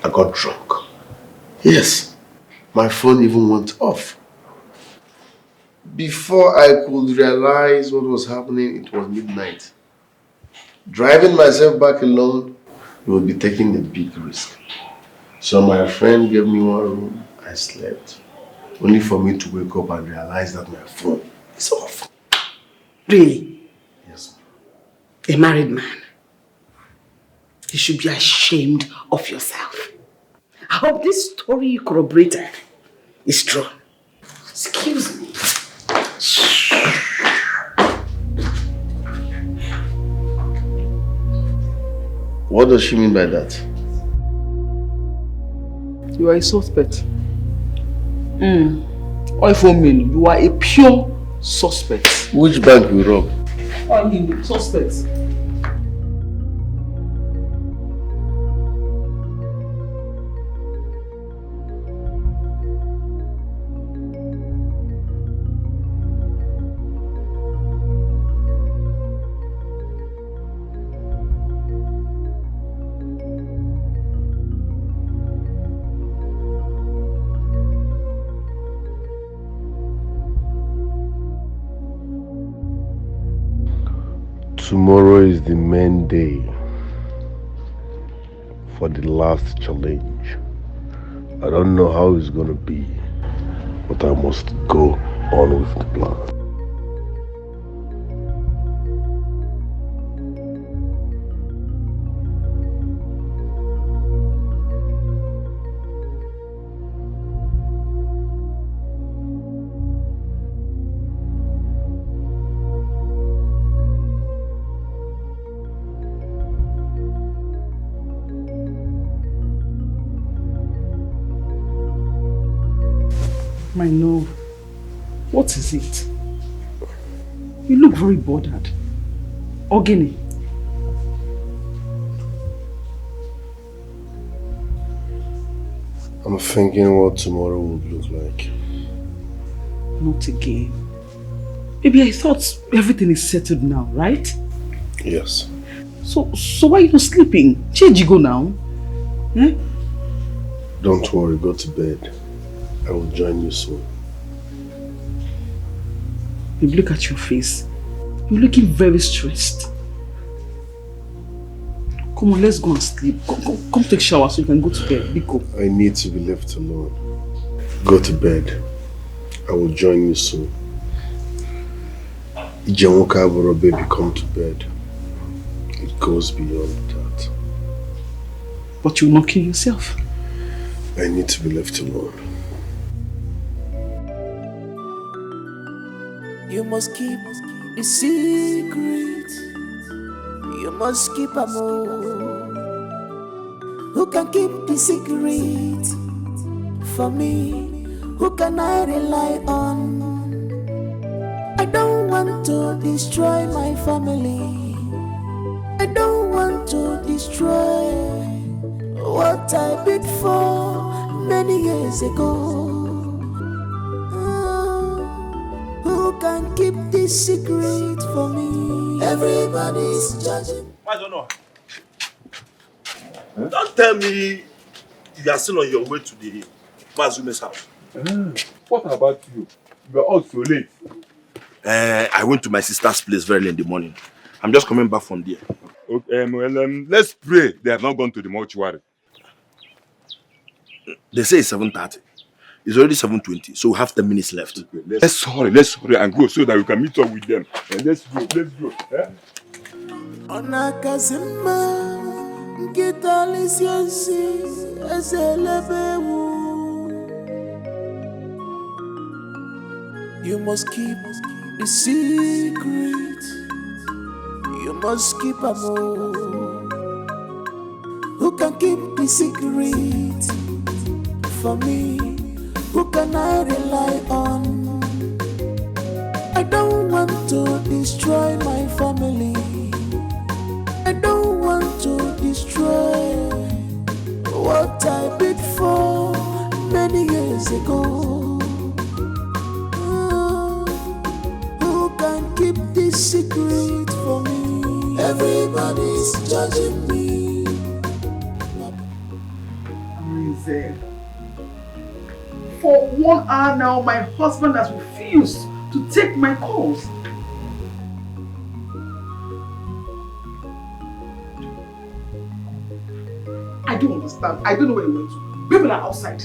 I got drunk. Yes, my phone even went off. Before I could realize what was happening, it was midnight. Driving myself back alone would be taking a big risk. So my friend gave me one room, I slept. Only for me to wake up and realize that my phone is off. Really? Yes. A married man. You should be ashamed of yourself. I hope this story you corroborated is true. Excuse me. What does she mean by that? You are a suspect. Or if you mean, you are a pure suspect. Which bank we rob? I mean, suspect. Tomorrow is the main day for the last challenge. I don't know how it's gonna be, but I must go on with the plan. My love, what is it? You look very bothered. Ogini. I'm thinking what tomorrow would look like. Not again. Baby, I thought everything is settled now, right? Yes. So why are you not sleeping? Change you go now. Eh? Don't worry, go to bed. I will join you soon. Baby, look at your face. You're looking very stressed. Come on, let's go and sleep. Come take a shower so you can go to bed. Biko. I need to be left alone. Go to bed. I will join you soon. Ijemoka, baby, come to bed. It goes beyond that. But you'll not kill yourself. I need to be left alone. You must keep the secret. You must keep a more. Who can keep the secret for me? Who can I rely on? I don't want to destroy my family. I don't want to destroy what I did for many years ago. Who can keep this secret for me? Everybody's judging. I don't know. Don't tell me you are still on your way to the Mazume's house. What about you? You are all so late. I went to my sister's place very early in the morning. I'm just coming back from there. Okay, let's pray they have not gone to the mortuary. They say it's 7:30. It's already 7:20, so we have 10 minutes left. Okay, let's hurry and go so that we can meet up with them. And let's go. Eh? Onakazima Kitalisiansi Ezelebewu. You must keep the secret. You must keep a more. Who can keep the secret for me? Who can I rely on? I don't want to destroy my family. I don't want to destroy what I did for many years ago. Who can keep this secret for me? Everybody's judging me. Amazing. For 1 hour now, my husband has refused to take my calls. I don't understand. I don't know where he went to. People are outside.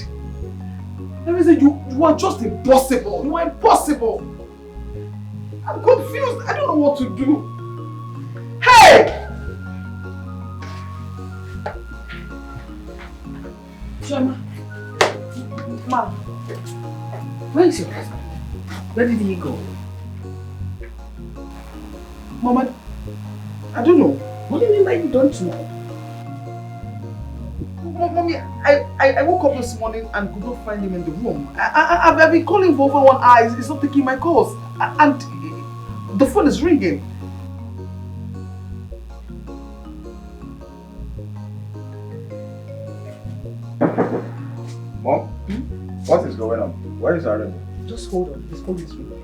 Amazing, you are just impossible. You are impossible. I'm confused. I don't know what to do. Hey! Shema. Ma. Where is your husband? Where did he go? Mama, I don't know. What do you mean by you don't know? Mommy, I woke up this morning and could not find him in the room. I've been calling for over 1 hour. He's not taking my calls. And the phone is ringing. Mom? What is going on? Where is Aren? Just hold on. His phone is ringing.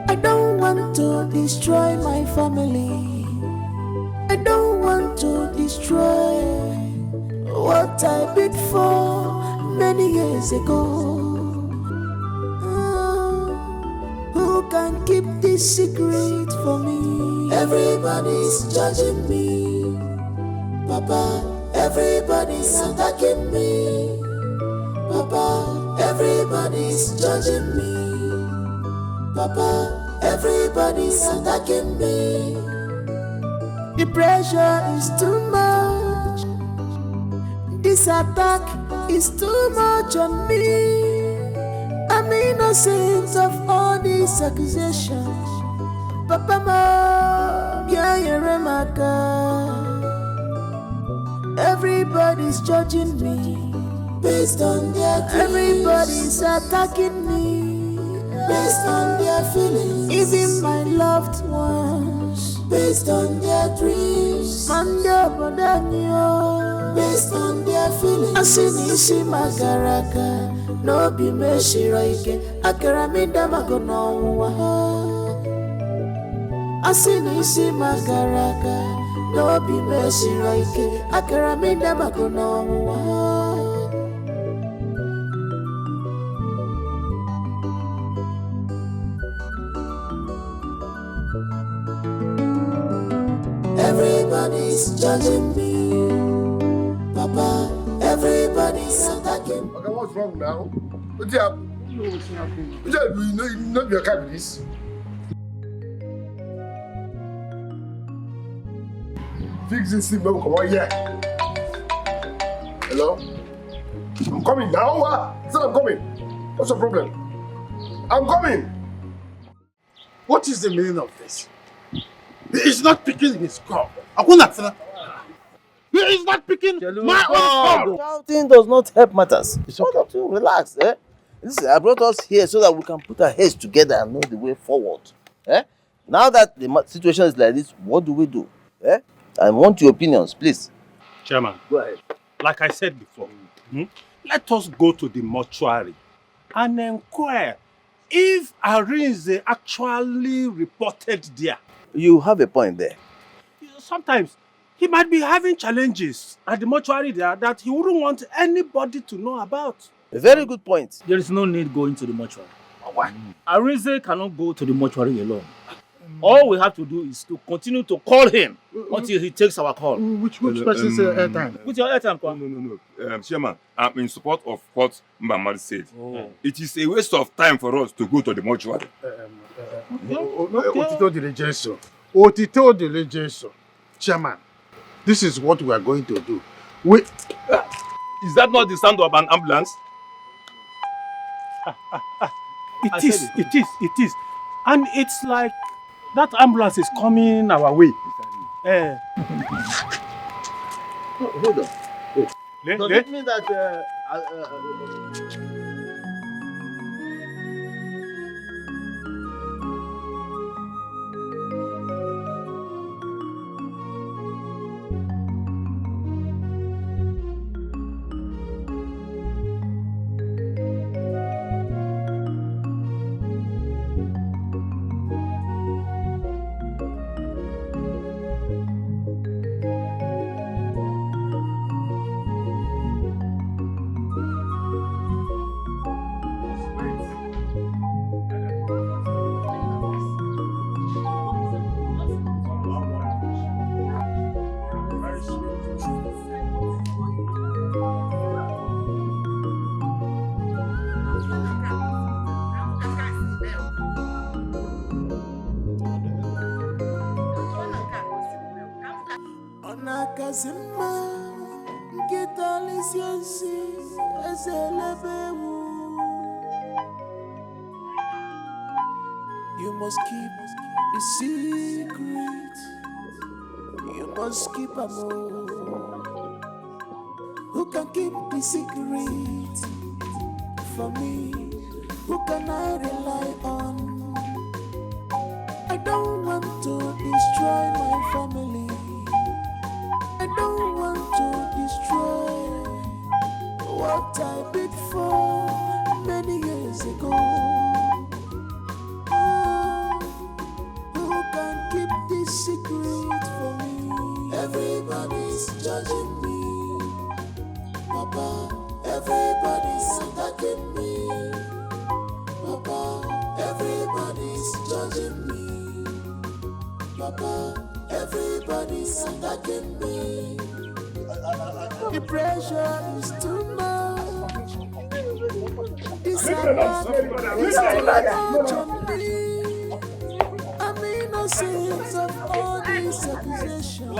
I don't want to destroy my family. I don't want to destroy what I did for many years ago. Who can keep this secret for me? Everybody's judging me. Papa, everybody's attacking me. Papa, everybody's judging me. Papa, everybody's attacking me. The pressure is too much. This attack is too much on me. I'm innocent of all these accusations. Papa, ma, yeah, remaka. Everybody's judging me based on their dreams. Everybody's attacking me based on their feelings. Even my loved ones based on their dreams. Mando bodanyo based on their feelings. Asinishi magaraka no be meshiroike akaramida magonowa. Asinishi magaraka no be meshiroike akaramida magonowa. Everybody's judging me, Papa. Everybody's attacking. Okay, what's wrong now? What's happening? You know your car with this. Fix this thing, come on here. Hello? I'm coming now. I said I'm coming. What's the problem? I'm coming. What is the meaning of this? He is not picking his call. He is not picking my own call. Shouting does not help matters. It's okay to relax. Listen, I brought us here so that we can put our heads together and know the way forward. Now that the situation is like this, what do we do? I want your opinions, please. Chairman, go ahead. Like I said before, let us go to the mortuary and inquire if Arinze actually reported there. You have a point there. Sometimes he might be having challenges at the mortuary there that he wouldn't want anybody to know about. A very good point. There is no need going to the mortuary. Why? Arinze cannot go to the mortuary alone. All we have to do is to continue to call him until he takes our call. Which person's airtime? Put your airtime call. No. Chairman, I'm in support of what Mbamari said. It is a waste of time for us to go to the mortuary. Otito diligenso. Chairman, this is what we are going to do. Is that not the sound of an ambulance? It is. And it's like that ambulance is coming our way. Hold on. Does it mean that... You must keep the secret. You must keep a more. Who can keep the secret for me? Who can I rely on? I don't want to destroy my family. I don't want to destroy what I did for many years ago. Who can keep this secret for me? Everybody's judging me, Papa. Everybody's attacking me, Papa. Everybody's judging me, Papa, everybody's attacking me. The pressure is too much. This is too much on me. I'm innocent of all these accusations.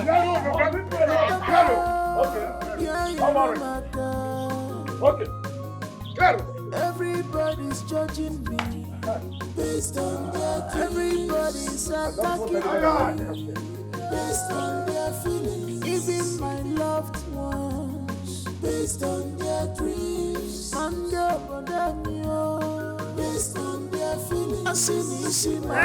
Everybody's judging me based on their everybody's attacking me based on their feelings. Even my loved ones based on their dreams. And based on their feelings. I see my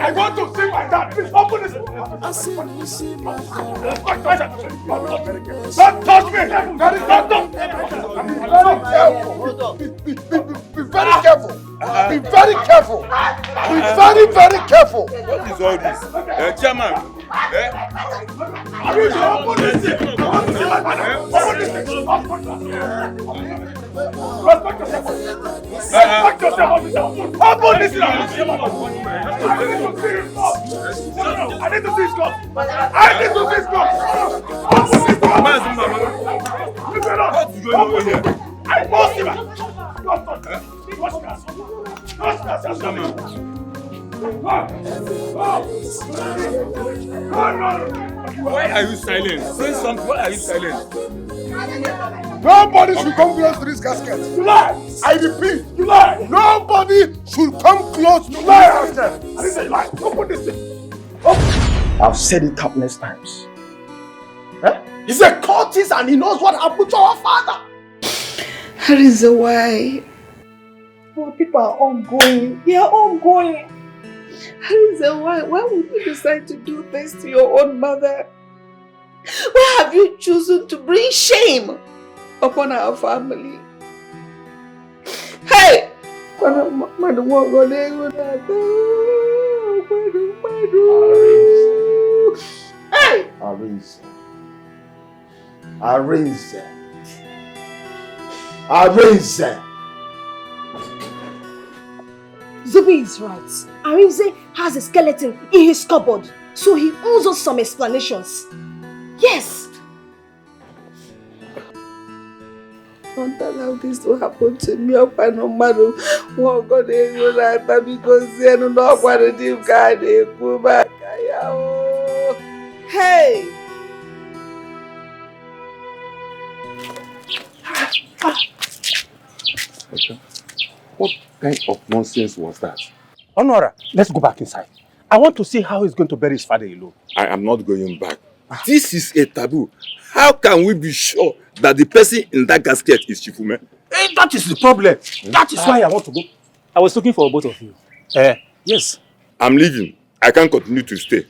I want to see my dad. Please open this. Don't touch me. Be very careful. Be very careful. Be very, very careful. What is all this? Chairman. Open this thing. Respect yourself. Respect yourself, officer. Open this thing. I need to see his clothes. I need to see his clothes. Open this door. Leave me alone. What's going on here? I must see him. Why are you silent? Say something. Why are you silent? Nobody should come close to this casket. You lie! I repeat, you lie! Nobody should come close to this casket. I didn't say you lie. Open this thing. I've said it countless times. He's a cultist and he knows what happened to our father. That is why our people are all going. They are all going. That is why would you decide to do this to your own mother? Why have you chosen to bring shame upon our family? Hey! Hey! Arinze. Zubi is right. Arinze has a skeleton in his cupboard, so he owes us some explanations. Yes! Don't allow this to happen to me. No matter what God is going to because they don't know what to do. Hey! What kind of nonsense was that? Honora, let's go back inside. I want to see how he's going to bury his father alone. I am not going back. This is a taboo. How can we be sure that the person in that casket is Chifume? That is the problem. That is why I want to go. I was looking for both of you. Yes. I'm leaving. I can't continue to stay.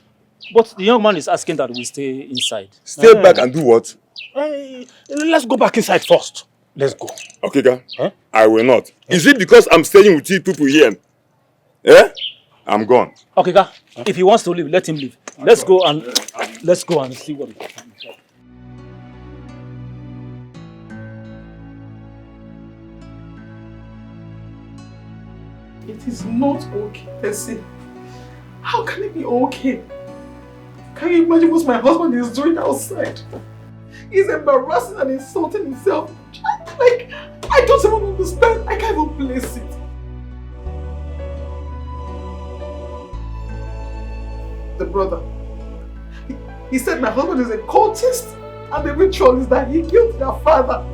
But the young man is asking that we stay inside. Stay back and do what? Let's go back inside first. Let's go. Okay, guy. Huh? I will not. Is it because I'm staying with you people here? I'm gone. Okay, guy. If he wants to leave, let him leave. Let's go and see what we can find. It is not okay, Percy. How can it be okay? Can you imagine what my husband is doing outside? He's embarrassing and insulting himself. Like, I don't even understand. I can't even place it. The brother. He said my husband is a cultist and the ritual is that he killed their father.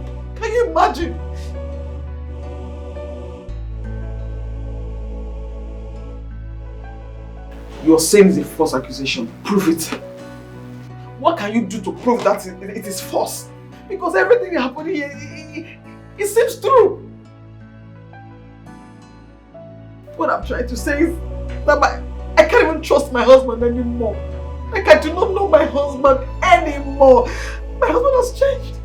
Can you imagine? You're saying it's a false accusation. Prove it. What can you do to prove that it is false? Because everything happening here, it seems true. What I'm trying to say is that I can't even trust my husband anymore. Like, I do not know my husband anymore. My husband has changed.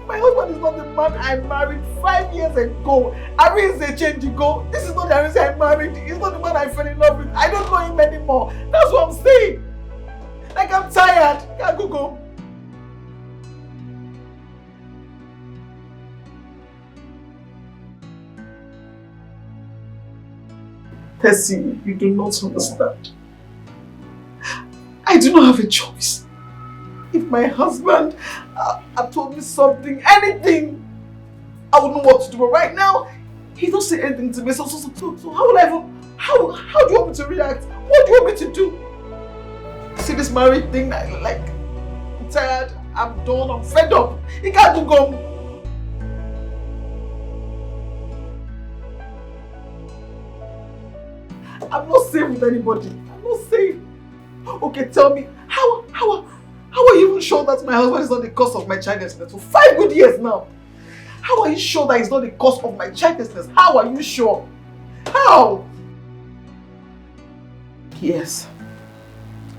My husband is not the man I married 5 years ago. Aren is a change ago. This is not the Aren I married. He's not the man I fell in love with. I don't know him anymore. That's what I'm saying. Like, I'm tired. Can't go. Tessie, you do not understand. I do not have a choice. If my husband had told me something, anything, I would know what to do. But right now, he don't say anything to me. So how will I even, how do you want me to react? What do you want me to do? See this married thing, like, I'm tired, I'm done, I'm fed up. He can't go. I'm not safe with anybody. I'm not safe. Okay, tell me, how are you even sure that my husband is not the cause of my childlessness for 5 good years now? How are you sure that he's not the cause of my childlessness? How are you sure? How? Yes,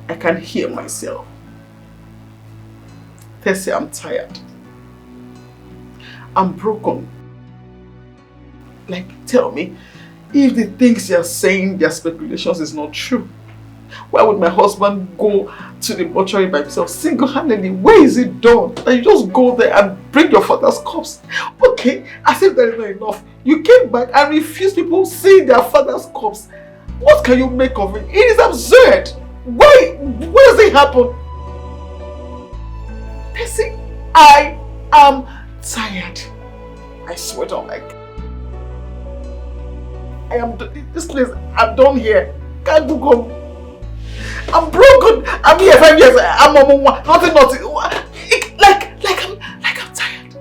I can hear myself. Tessie, I'm tired. I'm broken. Like, tell me, if the things you're saying, their speculations is not true, why would my husband go to the mortuary by himself single-handedly? Where is it done? That you just go there and bring your father's corpse? Okay, as if that is not enough. You came back and refused people seeing their father's corpse. What can you make of it? It is absurd. Why does it happen? Tessie, I am tired. I swear to God. I am this place. I'm done here. Can't go home. I'm broken. I'm here 5 years. I'm nothing. Like I'm tired.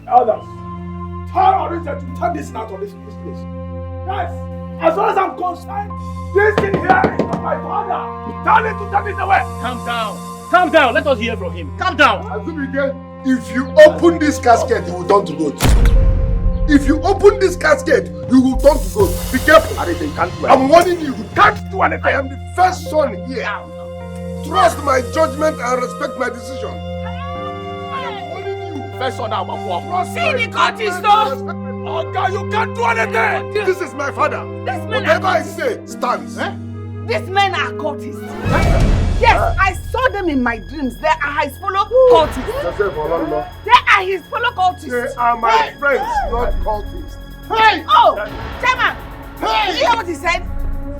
Elders, tell Orisa to turn this out of this place. Guys, as far as I'm concerned, this thing here is not my father. Tell him to turn this away. Calm down. Calm down. Let us hear from him. Calm down. If you open this casket, you will turn to goat. If you open this casket, you will turn to goat. Be careful. I'm warning you. You can't do anything. I am the first son here. Trust my judgment and respect my decision. I am warning you. First son now, See the cultist, though. Oh God, you can't do anything. This is my father. Whatever I say stands. These men are cultists. Yes, I saw them in my dreams. They are his fellow cultists. They are his fellow cultists. They are my friends, not cultists. Hey! Oh, Chairman! Hey! Did you hear what he said?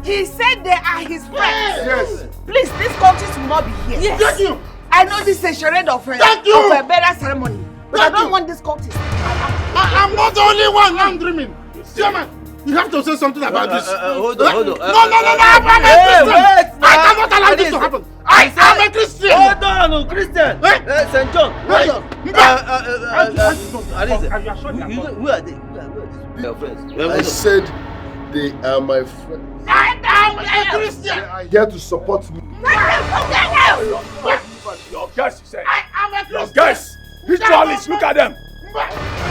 He said they are his friends. Yes. Please, this cultist will not be here. Yes. Thank you. I know this is a charade of a burial ceremony, but I don't want this cultist. I'm not the only one. I'm dreaming. Chairman, you have to say something about this. Hold on. No, I'm a Christian. I cannot allow this to happen. I am a Christian. Hold on, Christian. St. John, hold on. Who are they? Your friends. I said they are my friends. I am a Christian. They are here to support me. Your guys, you said. I am a Christian. Your guys. Ritualists, look at them.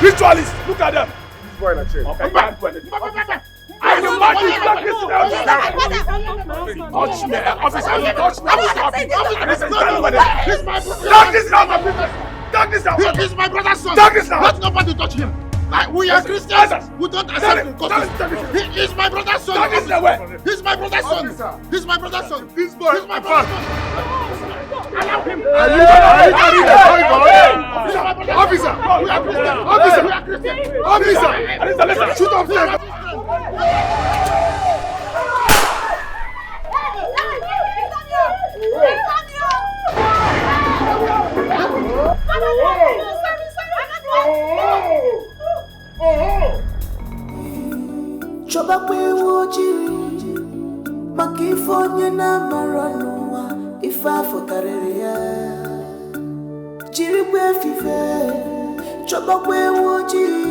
Ritualists, look at them. Okay, you can't do anything. I demand you to touch me, officer, you touch me, I will stop you. He's my brother. Talk this out, my business. Talk this out. He's my brother's son. Talk this out. Let nobody touch him. We are Christians. We don't accept him. He's my brother's son. Talk this away. He's my brother's son. He's my brother's son. This boy is my brother's son. Allow him. Officer! We are Christians. Officer! Shoot off there! Choba kwe wojiri Makifonye na maranuwa Ifa fokarere ya Jiri kwe fife Choba kwe wojiri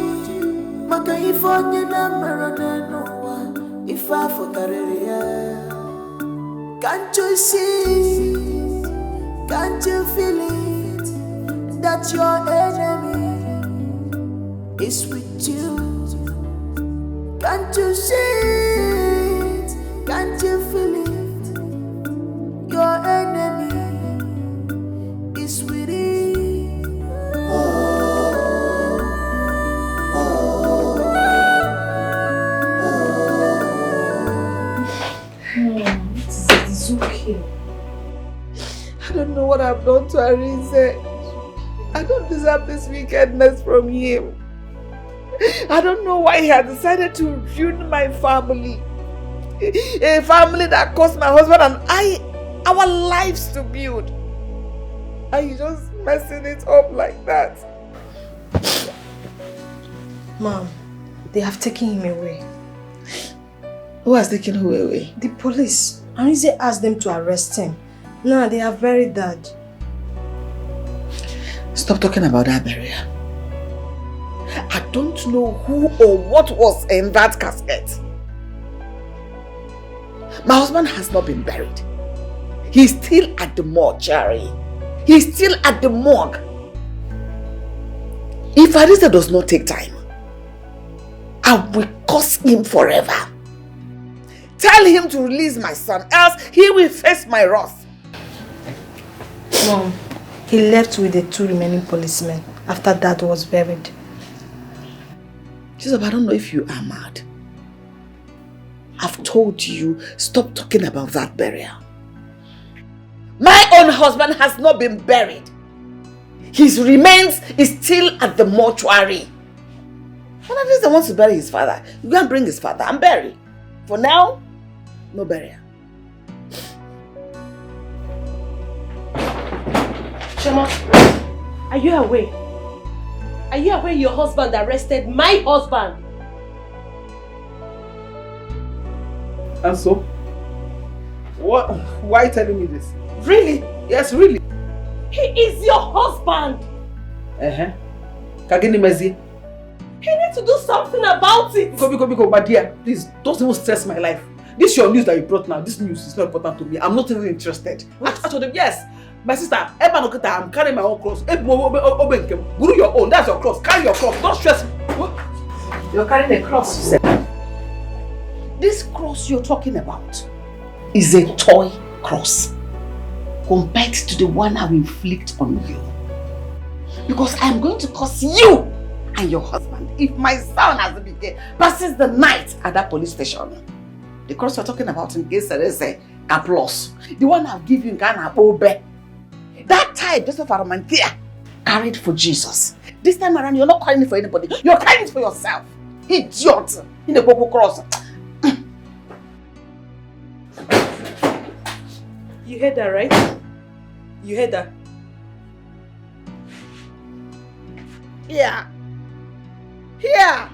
Makifonye na maranuwa Ifa fokarere ya Can't you see? Can't you feel it? That your enemy is with you. Can't you see it? Can't you feel it? Your enemy is with it. It's okay. I don't know what I've done to Arinze. I don't deserve this wickedness from him. I don't know why he has decided to ruin my family. A family that cost my husband and I our lives to build. And he's just messing it up like that. Mom, they have taken him away. Who has taken who away? The police. Arinze asked them to arrest him. Now they have buried Dad. Stop talking about that burial. I don't know who or what was in that casket. My husband has not been buried. He's still at the mortuary. He's still at the morgue. If Arinze does not take time, I will curse him forever. Tell him to release my son, else he will face my wrath. Mom, he left with the 2 remaining policemen after Dad was buried. Jesus, I don't know if you are mad. I've told you, stop talking about that burial. My own husband has not been buried. His remains is still at the mortuary. When Arinze wants to bury his father, you go and bring his father and bury. For now, no burial. Shema, are you aware? Are you aware your husband arrested my husband? And so? What? Why are you telling me this? Really? Yes, really. He is your husband. Kagini Mezi. He needs to do something about it. Biko, my dear, please, don't even stress my life. This is your news that you brought now. This news is not important to me. I'm not even interested. I told him, yes. My sister, I'm carrying my own cross. Guru your own. That's your cross. Carry your cross. Don't stress me. You're carrying a cross, you said. This cross you're talking about is a toy cross compared to the one I will inflict on you. Because I'm going to curse you and your husband if my son has been there passes the night at that police station. The cross you're talking about in case there is a applause. The one I'll give you in Ghana, Obe. That type, Joseph Aramantia, carried for Jesus. This time around, you're not carrying it for anybody. You're carrying it for yourself. Idiot. In the Coco cross. You heard that, right? You heard that? Yeah. Here.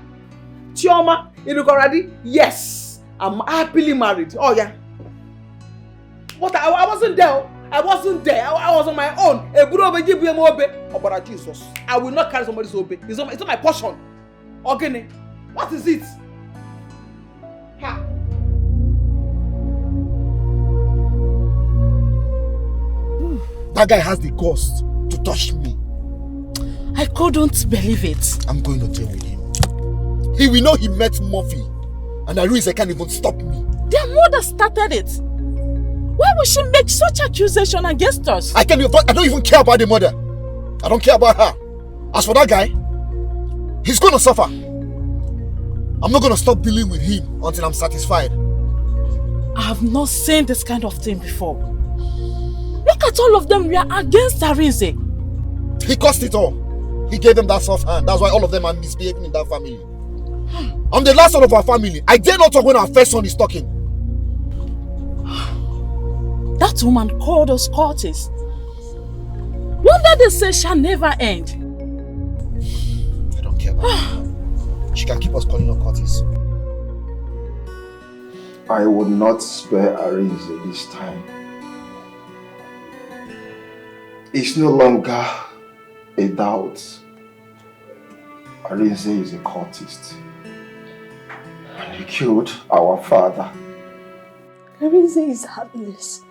Chioma, you look already? Yes. I'm happily married. Oh, yeah. But I wasn't there. I wasn't there. I was on my own. Oh, but Jesus. I will not carry somebody's obe. It's not my portion. Okay. What is it? Ha. That guy has the guts to touch me. I couldn't believe it. I'm going to deal with him. He will know he met Murphy. And Arinze can't even stop me. Their mother started it. Why would she make such accusation against us? I don't even care about the mother. I don't care about her. As for that guy, he's going to suffer. I'm not going to stop dealing with him until I'm satisfied. I have not seen this kind of thing before. Look at all of them. We are against Arinze. He caused it all. He gave them that soft hand. That's why all of them are misbehaving in that family. I'm the last son of our family. I dare not talk when our first son is talking. That woman called us cultists. Wonder they say shall never end. I don't care about her. She can keep us calling her cultists. I would not spare Arinze this time. It's no longer a doubt. Arinze is a cultist. And he killed our father. Arinze is heartless.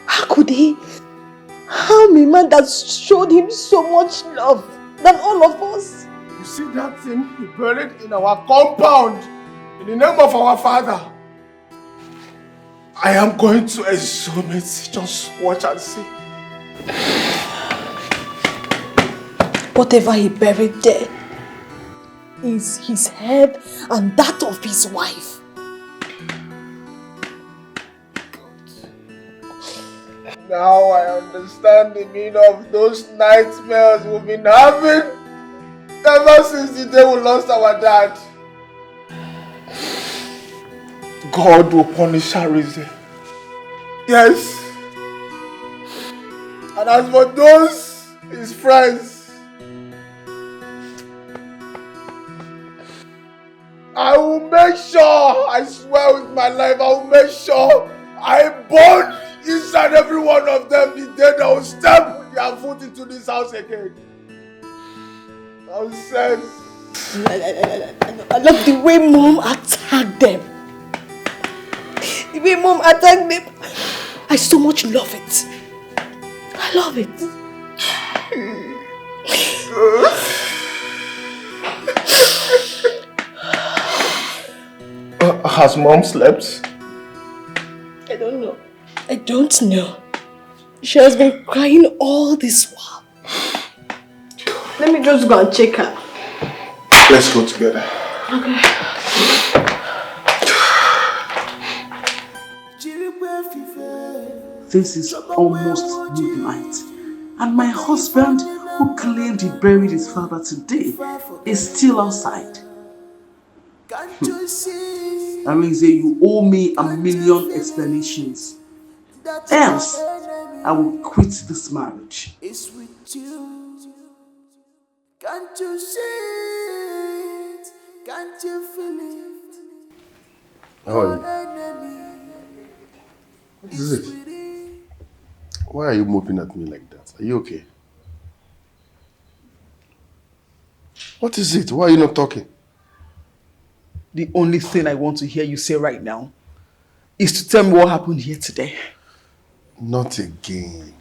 How could he harm a man that showed him so much love than all of us? You see that thing he buried in our compound in the name of our father? I am going to exhume it. Just watch and see. Whatever he buried there is his head and that of his wife. Now I understand the meaning of those nightmares we've been having ever since the day we lost our dad. God will punish Arinze. Yes. And as for those, his friends, I will make sure, I swear with my life, I will make sure I burn each and every one of them the day they will step with their foot into this house again. Nonsense. I love the way Mom attacked them. The way Mom attacked them. I so much love it. I love it. Has Mom slept? I don't know. I don't know. She has been crying all this while. Let me just go and check her. Let's go together. Okay. This is almost midnight, and my husband, who claimed he buried his father today, is still outside. Arinze, you owe me 1,000,000 explanations. Else, I will quit this marriage. It's with you. Can't you see it? Can't you feel it? How are you? What is it? Why are you moping at me like that? Are you okay? What is it? Why are you not talking? The only thing I want to hear you say right now is to tell me what happened here today. Not again.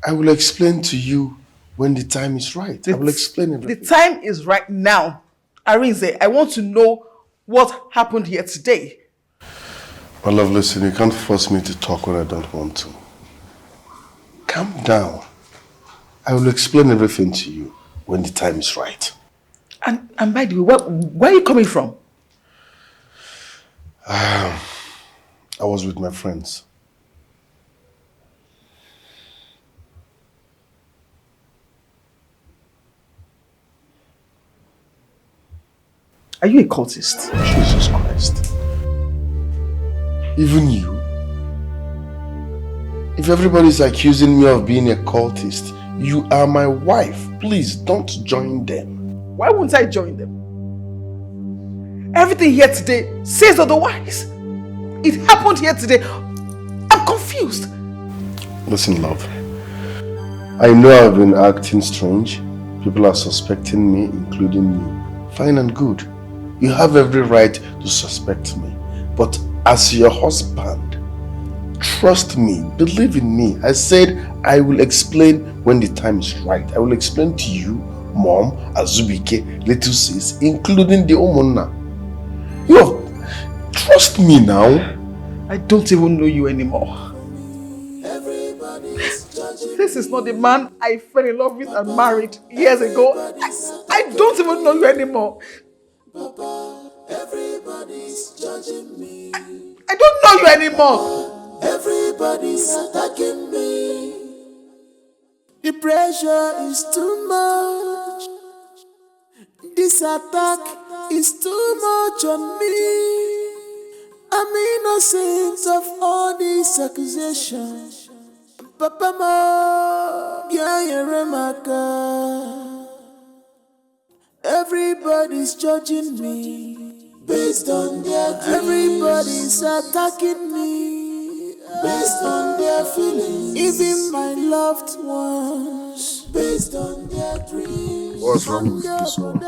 I will explain to you when the time is right. I will explain everything. The time is right now. Arinze, I want to know what happened here today. My love, listen, you can't force me to talk when I don't want to. Calm down. I will explain everything to you when the time is right. And by the way, where are you coming from? I was with my friends. Are you a cultist? Jesus Christ. Even you? If everybody's accusing me of being a cultist, you are my wife. Please don't join them. Why won't I join them? Everything here today says otherwise. It happened here today. I'm confused. Listen, love. I know I've been acting strange. People are suspecting me, including you. Fine and good. You have every right to suspect me. But as your husband, trust me, believe in me. I said I will explain when the time is right. I will explain to you, Mom, Azubike, little sis, including the Omona. Trust me now. I don't even know you anymore. This is not the man I fell in love with and married years ago. I don't even know you anymore. Everybody's judging me. I don't know you anymore. Everybody's attacking me. The pressure is too much. This attack is too much on me. I'm innocent of all these accusations. Papa Mo, everybody's judging me based on their dreams. Everybody's attacking me based on their feelings. Even my loved ones based on their dreams. What's wrong with this one?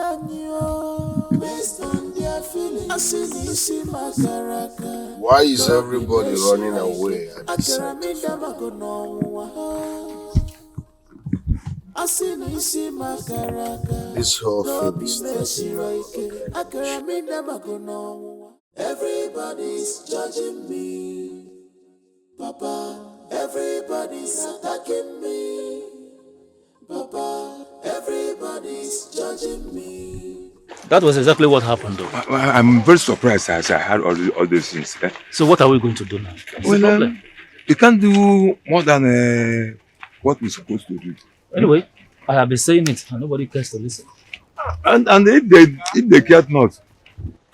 Based on their feelings. Why is everybody running away at the sight? This whole thing is everybody's judging me, Papa. Everybody's attacking me, Papa. Everybody's judging me. That was exactly what happened, though. I'm very surprised as I heard all these things. So what are we going to do now? What's the problem? You can't do more than what we're supposed to do. Anyway, I have been saying it and nobody cares to listen. And if they care not,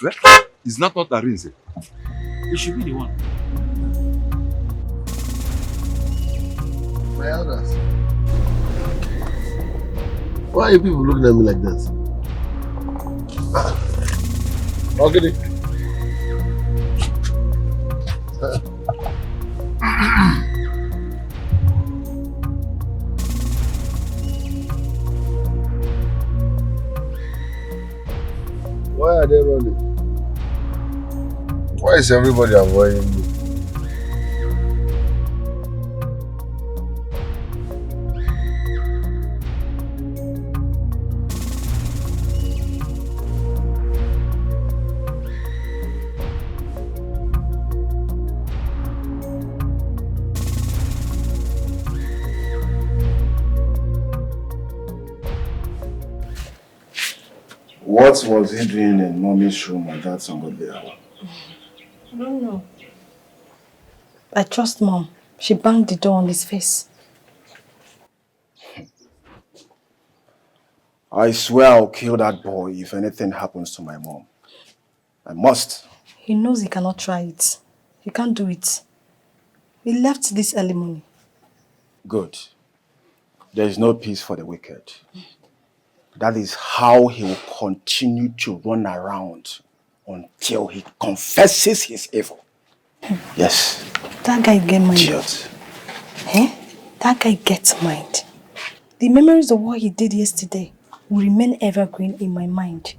well, it's not Arinze. You should be the one. My elders. Why are you people looking at me like this? Okay. Why are they running? Why is everybody avoiding me? What was he doing in Mommy's room at that ungodly hour? I don't know. I trust Mom. She banged the door on his face. I swear I'll kill that boy if anything happens to my mom. I must. He knows he cannot try it. He can't do it. He left this early morning. Good. There is no peace for the wicked. That is how he will continue to run around until he confesses his evil. Yes. That guy get mind. Idiot. Eh? That guy gets mind. The memories of what he did yesterday will remain evergreen in my mind.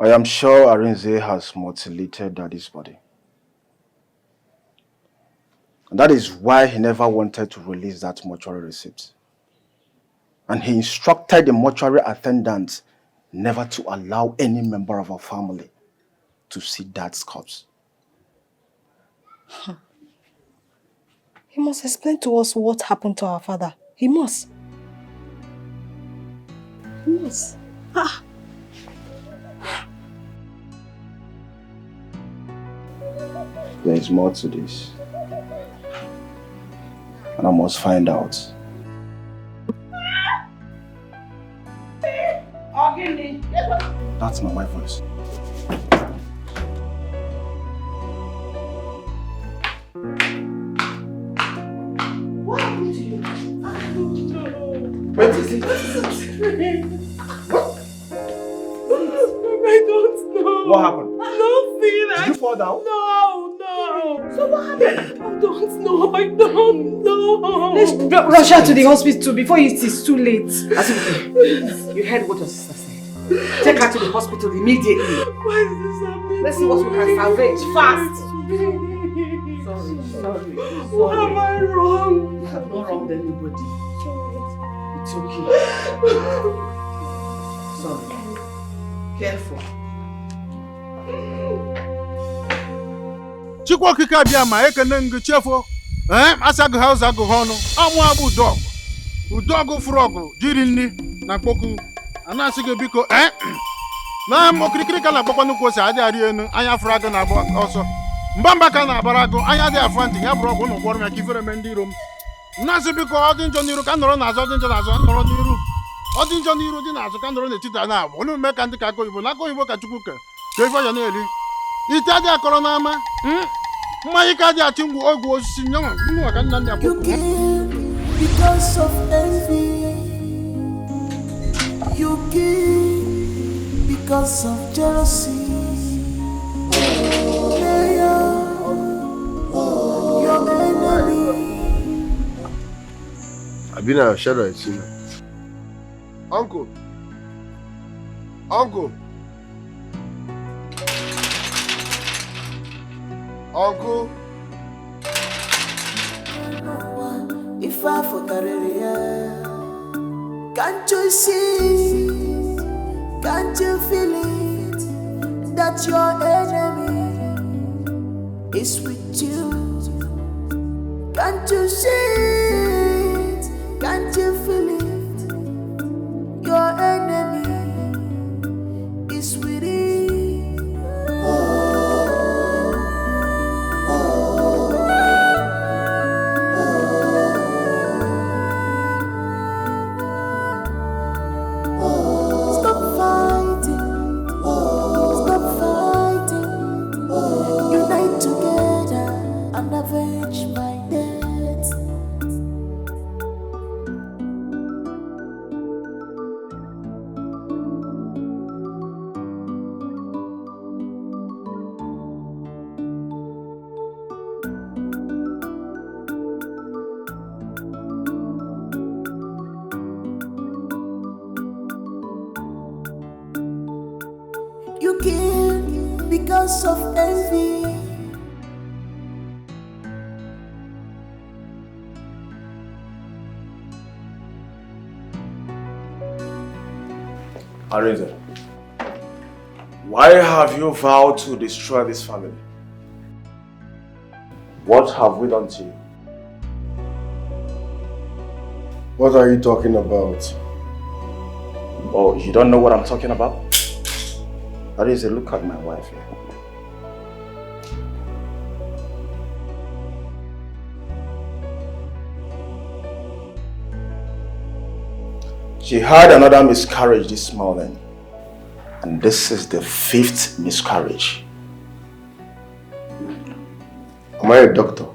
I am sure Arinze has mutilated Daddy's body. And that is why he never wanted to release that mortuary receipt. And he instructed the mortuary attendant never to allow any member of our family to see Dad's corpse. He must explain to us what happened to our father. He must. He must. Ah. There is more to this. And I must find out. That's my wife's voice. What happened to you? What is it? I don't know. What happened? Nothing. Did you fall down? No. So what happened? I don't know. I don't know. Let's rush her to the hospital before it is too late. Asibuke, you heard what your sister said. Take her to the hospital immediately. Why is this happening? Let's see what we can salvage fast. Sorry. What am I wrong? You have not wronged anybody. It's okay. Sorry. Careful. Chukwu okike abịa ma ekene ngụ chefo asaghị ha ụzọ agụghị ọnụ amụ abụ udọgụ fụrụ ọgụ jiri nri na mkpoku anasị gị biko na okirikiri ka na-agbakwa nnukwu ose adị arị enu anya fụrụ agụ na-agba ọsọ mbamba ka na-abara agụ anya dị afọ ntị ya bụrụ ọgwụ ụnụ gwọrọ m ya ka ifere me ndị iro m nnasị biko ọ dị njọ n'iru ka nọrọ n'azụ ọ dị njọ n'azụ nọrọ n'iru ọ dị njọ n'iru dị n'azụ ka nọrọ n'etiti a na-abụ olu mee ka ndị ka aka oyibo n'aka oyibo ka Chukwu ka ife ya na-eri ite adị akọrọ n'ama mmanya ka adị achị ngwu ogwu osisi nye nwa ka nna nna because of envy. You give because of jealousy. They are your enemy. I've been a shadow, I see. Uncle. Uncle. Uncle. If I forgot it, can't you see? Can't you feel it? That your enemy is with you. Can't you see it? Can't you feel it? Your enemy is with you. Arinze, why have you vowed to destroy this family? What have we done to you? What are you talking about? Oh, you don't know what I'm talking about? Arinze, look at my wife here. She had another miscarriage this morning. And this is the 5th miscarriage. Am I a doctor?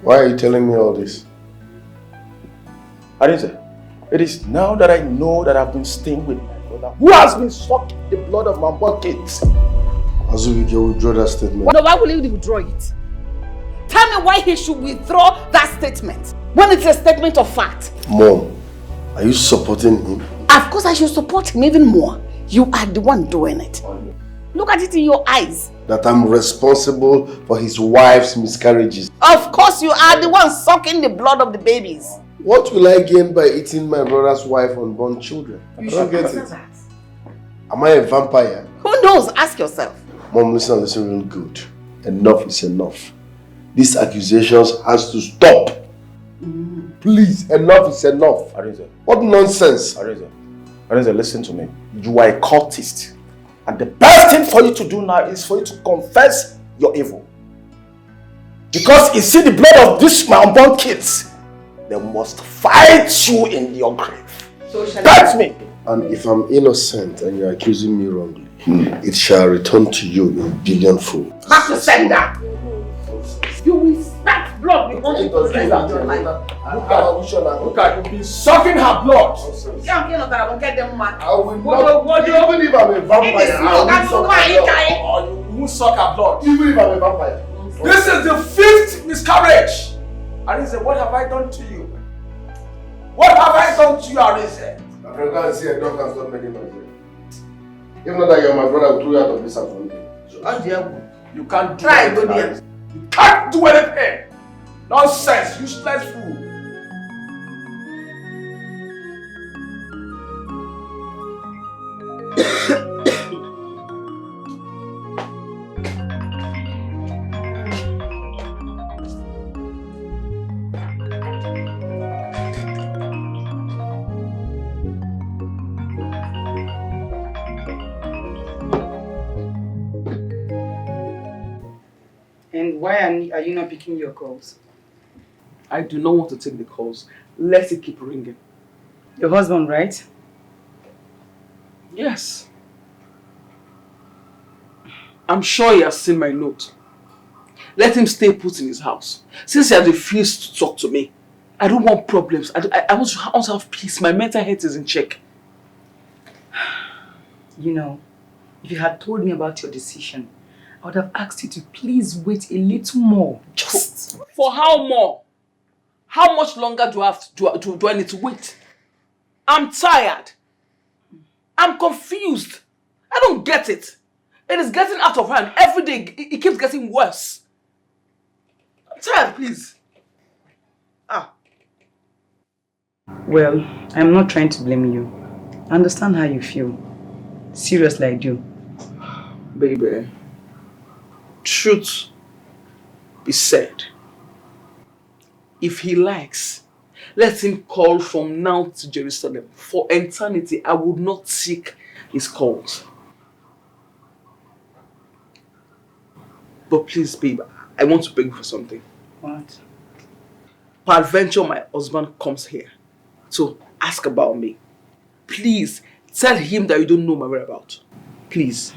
Why are you telling me all this? Arinze, it is now that I know that I've been staying with my brother who has been sucking the blood of my born kids. Azubike, withdraw that statement. No, why will he withdraw it? Tell me why he should withdraw that statement when it's a statement of fact. Mom, are you supporting him? Of course I should support him even more. You are the one doing it. Look at it in your eyes. That I'm responsible for his wife's miscarriages. Of course you are the one sucking the blood of the babies. What will I gain by eating my brother's wife unborn children? I don't get it. Am I a vampire? Who knows? Ask yourself. Mom, listen real good. Enough is enough. These accusations has to stop. Please, enough is enough. Arinze. What nonsense. Arinze, listen to me. You are a cultist. And the best thing for you to do now is for you to confess your evil. Because you see the blood of these my unborn kids, they must fight you in your grave. So that's me. And if I'm innocent and you're accusing me wrongly, it shall return to you in billionfold. Back to sender. You will spat blood before you to send out your life. Look at you, be sucking her blood. I will get them mad. I will not, even if I'm a vampire, you won't suck her blood. Even if I'm a vampire. This is the 5th miscarriage. Arinze, what have I done to you? What have I done to you, Arinze? I can go and see a dog and stop making noise. If not that you're my brother, I will throw you out of this house. You can't do Try, anything. go there. You can't do anything. Nonsense, useless fool. And why are you not picking your calls? I do not want to take the calls. Let it keep ringing. Your husband, right? Yes. I'm sure he has seen my note. Let him stay put in his house. Since he has refused to talk to me, I don't want problems. I want to have peace. My mental health is in check. You know, if you had told me about your decision, I would have asked you to please wait a little more. Just for how more? How much longer do I need to wait? I'm tired. I'm confused. I don't get it. It is getting out of hand. Every day, it keeps getting worse. I'm tired, please. Well, I'm not trying to blame you. I understand how you feel. Seriously, I do. Baby, truth be said, if he likes, let him call from now to Jerusalem. For eternity, I would not seek his calls. But please, babe, I want to beg you for something. What? Peradventure, my husband comes here to ask about me. Please, tell him that you don't know my whereabouts. Please.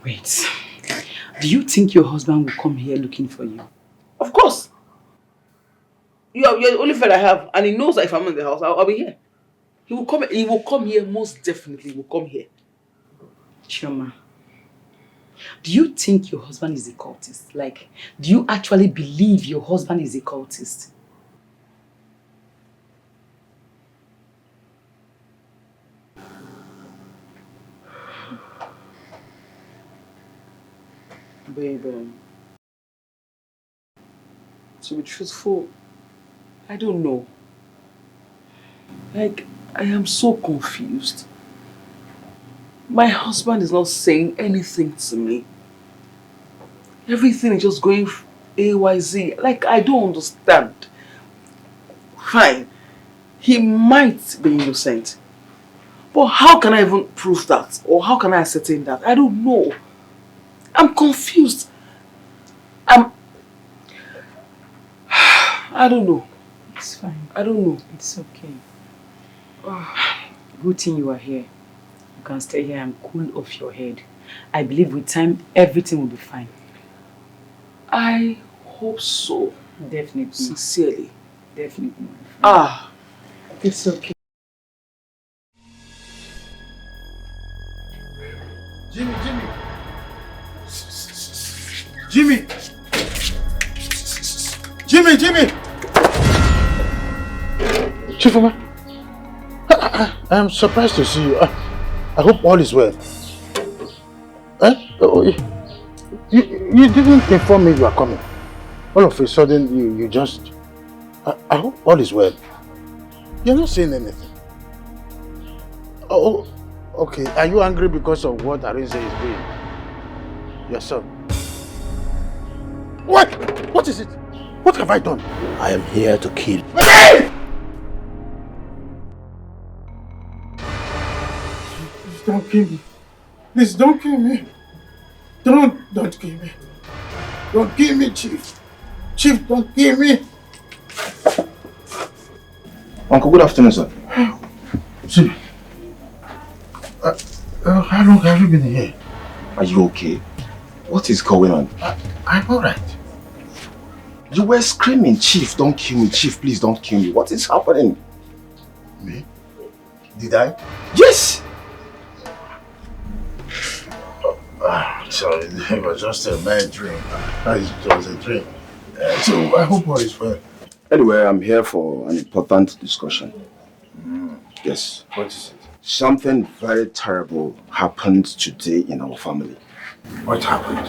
Wait. Do you think your husband will come here looking for you? Of course. You're the only friend I have, and he knows that if I'm in the house, I'll be here. He will come here, most definitely. He will come here. Chioma, do you think your husband is a cultist? Like, do you actually believe your husband is a cultist? Baby, to be truthful, I don't know. Like, I am so confused. My husband is not saying anything to me. Everything is just going AYZ. Like, I don't understand. Fine. He might be innocent. But how can I even prove that? Or how can I ascertain that? I don't know. I'm confused. I don't know. It's fine. I don't know. It's okay. Good thing you are here. You can stay here and cool off your head. I believe with time, everything will be fine. I hope so. Definitely. Sincerely. Definitely. It's okay. Jimmy! Chief, I am surprised to see you. I hope all is well. You didn't inform me you are coming. All of a sudden, you just... I hope all is well. You're not saying anything. Oh, okay. Are you angry because of what Arinze is doing? Your son. What? What is it? What have I done? I am here to kill. Hey! Don't kill me. Please don't kill me. Don't kill me. Don't kill me, Chief. Chief, don't kill me. Uncle, good afternoon, sir. See, how long have you been here? Are you okay? What is going on? I'm alright. You were screaming, Chief, don't kill me. Chief, please don't kill me. What is happening? Me? Did I? Yes! Sorry, it was just a bad dream. It was a dream. So I hope all is well. Anyway, I'm here for an important discussion. Yes. What is it? Something very terrible happened today in our family. What happened?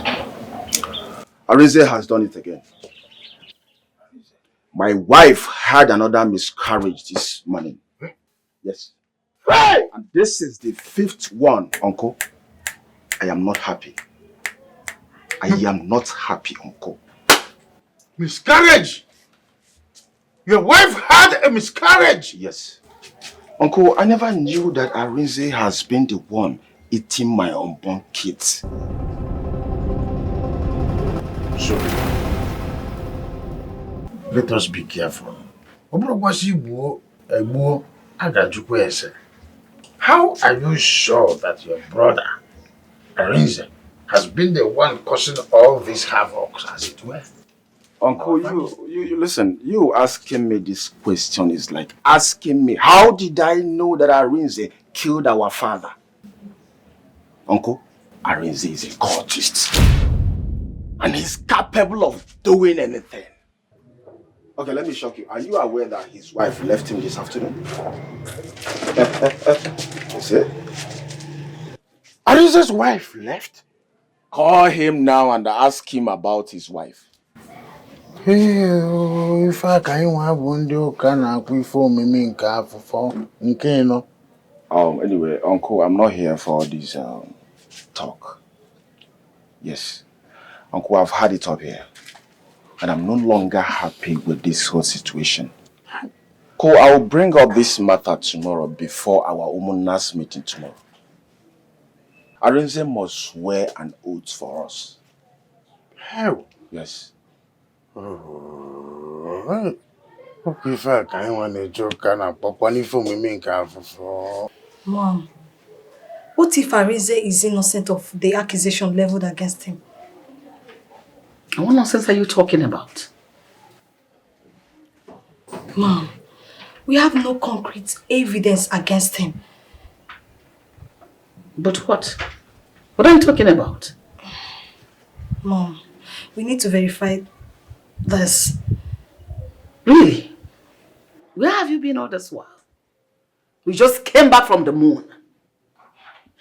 Arinze has done it again. My wife had another miscarriage this morning. Yes. Hey! And this is the 5th one, Uncle. I am not happy. I am not happy, Uncle. Miscarriage? Your wife had a miscarriage? Yes. Uncle, I never knew that Arinze has been the one eating my unborn kids. So, let us be careful. How are you sure that your brother, Arinze, has been the one causing all these havoc, as it were? Uncle, you listen, you asking me this question is like asking me, how did I know that Arinze killed our father? Uncle, Arinze is a cultist. And he's capable of doing anything. Okay, let me shock you. Are you aware that his wife left him this afternoon? You see? Arinze's wife left? Call him now and ask him about his wife. If I can't have one do can I for me for Anyway, Uncle, I'm not here for this talk. Yes. Uncle, I've had it up here. And I'm no longer happy with this whole situation. Uncle, I'll bring up this matter tomorrow before our Umunas meeting tomorrow. Arinze must swear an oath for us. How? Yes. Okay, if I can't want a joke can I pop one for me for Mom, what if Arinze is innocent of the accusation leveled against him? What nonsense are you talking about? Mom, we have no concrete evidence against him. But what? What are you talking about? Mom, we need to verify this. Really? Where have you been all this while? We just came back from the moon.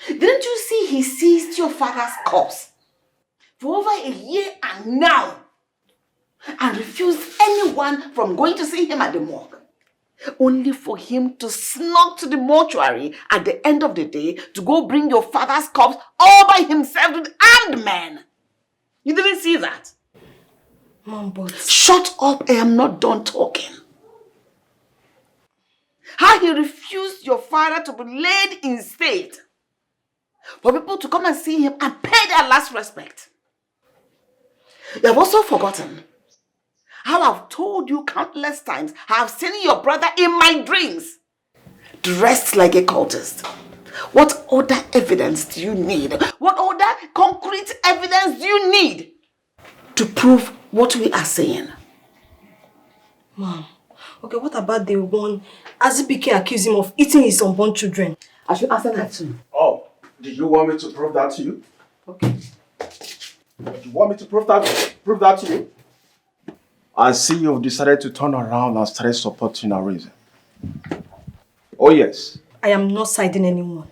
Didn't you see he seized your father's corpse for over a year and now and refused anyone from going to see him at the morgue? only for him to sneak to the mortuary at the end of the day to go bring your father's corpse all by himself with armed men. You didn't see that? Mom, but... Shut up, I am not done talking. How he refused your father to be laid in state for people to come and see him and pay their last respect. You have also forgotten how I've told you countless times how I've seen your brother in my dreams, dressed like a cultist. What other evidence do you need? What other concrete evidence do you need to prove what we are saying? Mom, okay, what about the one Azubike accused him of eating his unborn children? I should answer that too. Oh, do you want me to prove that to you? Okay. Do you want me to prove that to you? I see you've decided to turn around and start supporting Aren. Oh yes. I am not siding anyone.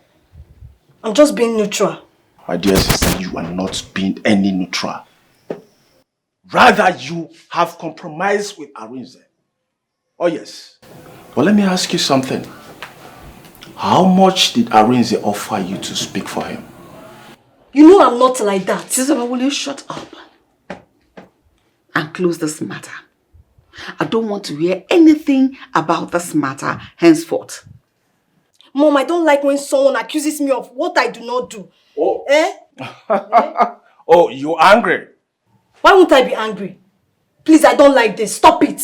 I'm just being neutral. My dear sister, you are not being any neutral. Rather, you have compromised with Aren. Oh yes. But let me ask you something. How much did Aren offer you to speak for him? You know I'm not like that. Jezebel, will you shut up and close this matter? I don't want to hear anything about this matter henceforth. Mom, I don't like when someone accuses me of what I do not do. Oh. Eh? Oh, you're angry? Why won't I be angry? Please, I don't like this. Stop it.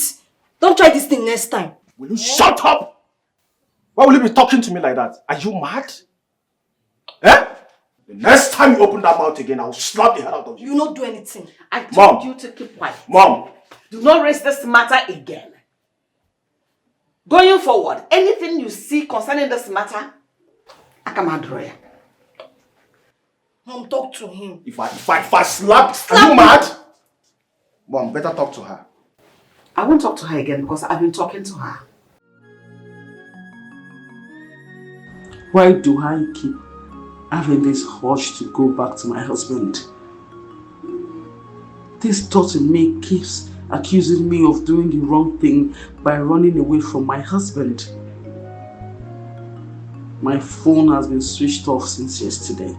Don't try this thing next time. Will you shut up? Why will you be talking to me like that? Are you mad? Eh? The next time you open that mouth again, I'll slap the hell out of you. You will not do anything. I told you to keep quiet. Mom. Do not raise this matter again. Going forward, anything you see concerning this matter, I come and draw you. Mom, talk to him. If I slap, are you mad? Mom, better talk to her. I won't talk to her again because I've been talking to her. Why do I keep having this urge to go back to my husband? This thought in me keeps accusing me of doing the wrong thing by running away from my husband. My phone has been switched off since yesterday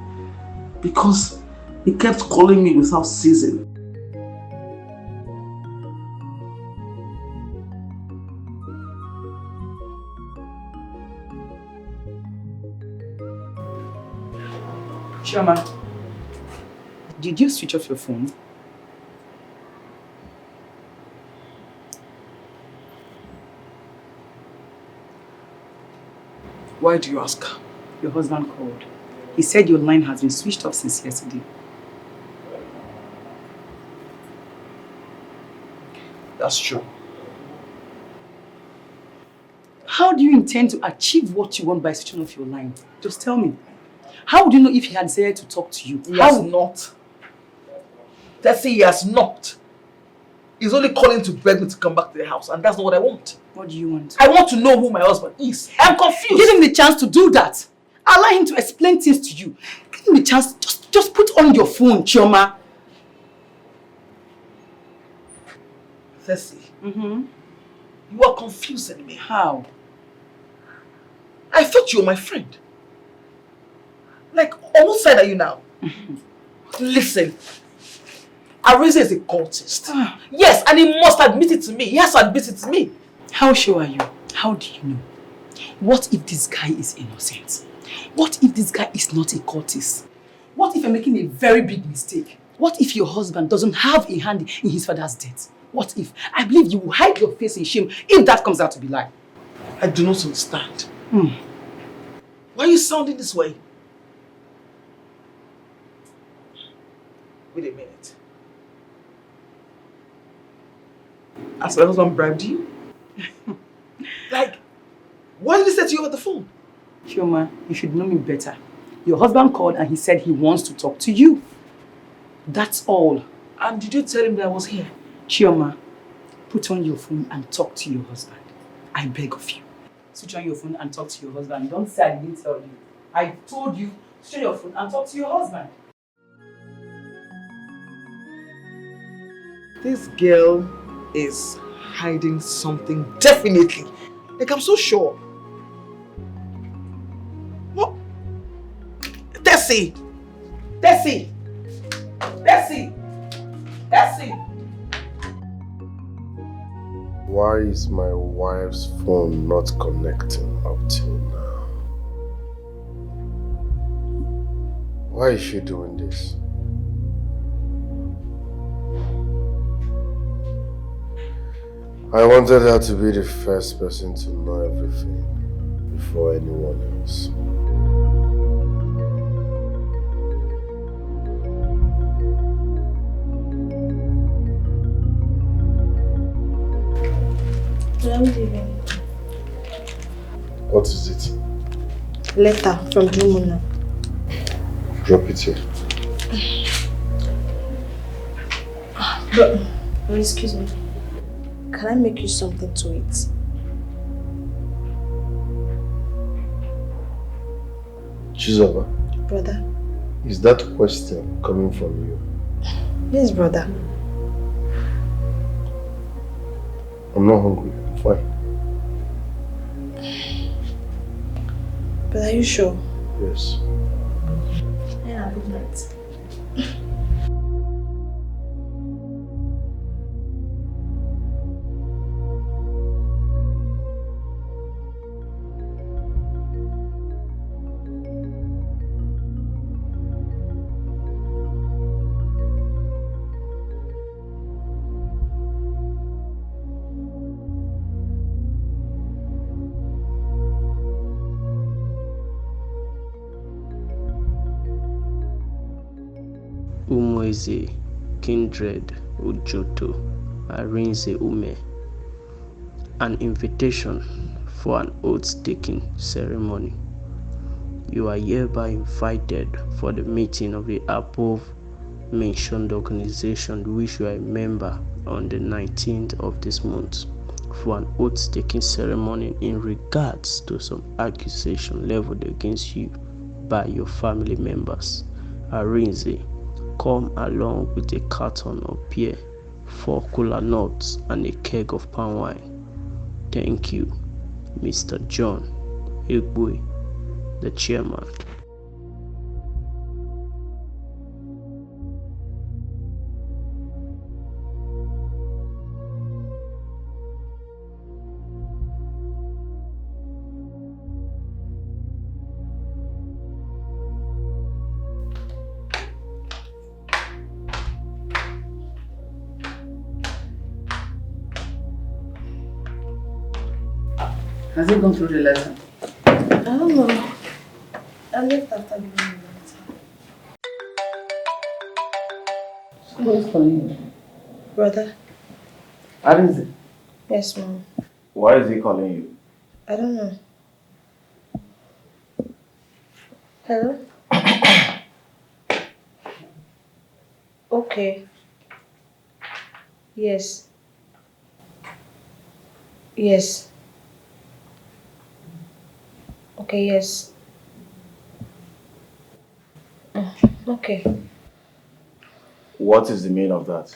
because he kept calling me without ceasing. Chioma, did you switch off your phone? Why do you ask? Your husband called. He said your line has been switched off since yesterday. That's true. How do you intend to achieve what you want by switching off your line? Just tell me. How would you know if he had decided to talk to you? He has not. Let's say he has not. He's only calling to beg me to come back to the house, and that's not what I want. What do you want? I want to know who my husband is. I'm confused. Give him the chance to do that. Allow him to explain things to you. Give him the chance. Just put on your phone, Chioma. Ceci, you are confusing me. How? I thought you were my friend. Like, on what side are you now? Listen, Areze is a cultist. Yes, and he must admit it to me. He has to admit it to me. How sure are you? How do you know? What if this guy is innocent? What if this guy is not a cultist? What if you're making a very big mistake? What if your husband doesn't have a hand in his father's death? What if? I believe you will hide your face in shame if that comes out to be lie. I do not understand. Why are you sounding this way? Wait a minute. Has my husband bribed you? Like, what did he say to you over the phone? Chioma, you should know me better. Your husband called and he said he wants to talk to you. That's all. And did you tell him that I was here? Chioma, put on your phone and talk to your husband. I beg of you. Switch on your phone and talk to your husband. Don't say I didn't tell you. I told you, switch on your phone and talk to your husband. This girl is hiding something, definitely. Like, I'm so sure. What? Tessie! Tessie! Tessie! Tessie! Why is my wife's phone not connecting up till now? Why is she doing this? I wanted her to be the first person to know everything before anyone else. What is it? Letter from Lumina. Drop it here. But, excuse me. Can I make you something to eat? Chizoba, Brother? is that question coming from you? Yes, brother. I'm not hungry. I'm fine. But are you sure? Yes. Yeah, good night. Umweze, Kindred, Ujoto, Arinze Ume. An invitation for an oath-taking ceremony. You are hereby invited for the meeting of the above-mentioned organization which you are a member on the 19th of this month for an oath-taking ceremony in regards to some accusation leveled against you by your family members. Arinze, come along with a carton of beer, 4 cola nuts, and a keg of palm wine. Thank you, Mr. John Egwe, the chairman. Has he gone through the letter? I don't know. I left after giving the letter. Someone's calling you. Brother? Arinze? Yes, Mom. Why is he calling you? I don't know. Hello? Okay. Yes. Yes. Okay, yes. Okay. What is the meaning of that?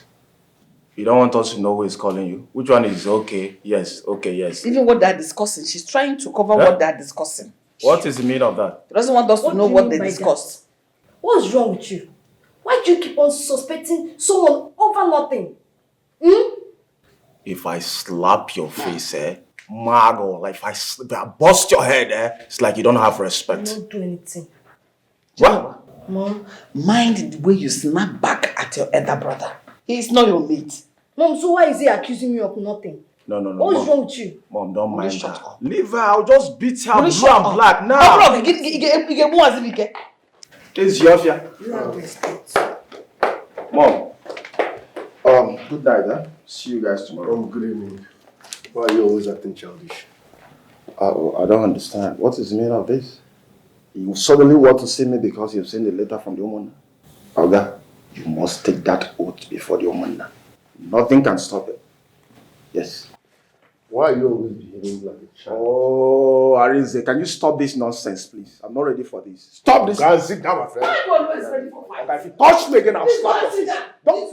You don't want us to know who is calling you? Which one is okay? Yes, okay, yes. Even what they're discussing, she's trying to cover what they're discussing. What is the meaning of that? She doesn't want us to know what they discussed. What's wrong with you? Why do you keep on suspecting someone over nothing? If I slap your face, Margot, like if I bust your head, it's like you don't have respect. Don't do anything. What? Mom, mind the way you snap back at your elder brother. He's not your mate. Mom, so why is he accusing me of nothing? No. What's Mom. wrong with you? Mom, don't mind her. Leave her, I'll just beat her blue shut and up. black now. No, This is Yofia. Mom. Good night, See you guys tomorrow. Good evening. Why are you always acting childish? I don't understand. What is the meaning of this? You suddenly want to see me because you've seen the letter from the woman. Olga, you must take that oath before the woman. Nothing can stop it. Yes. Why are you always behaving like a child? Oh, Arinze, can you stop this nonsense, pleplease? I'm not ready for this. Stop this. Go and sit down, my friend. Why are you always ready for fight? If you touch me again, I'll slap your face.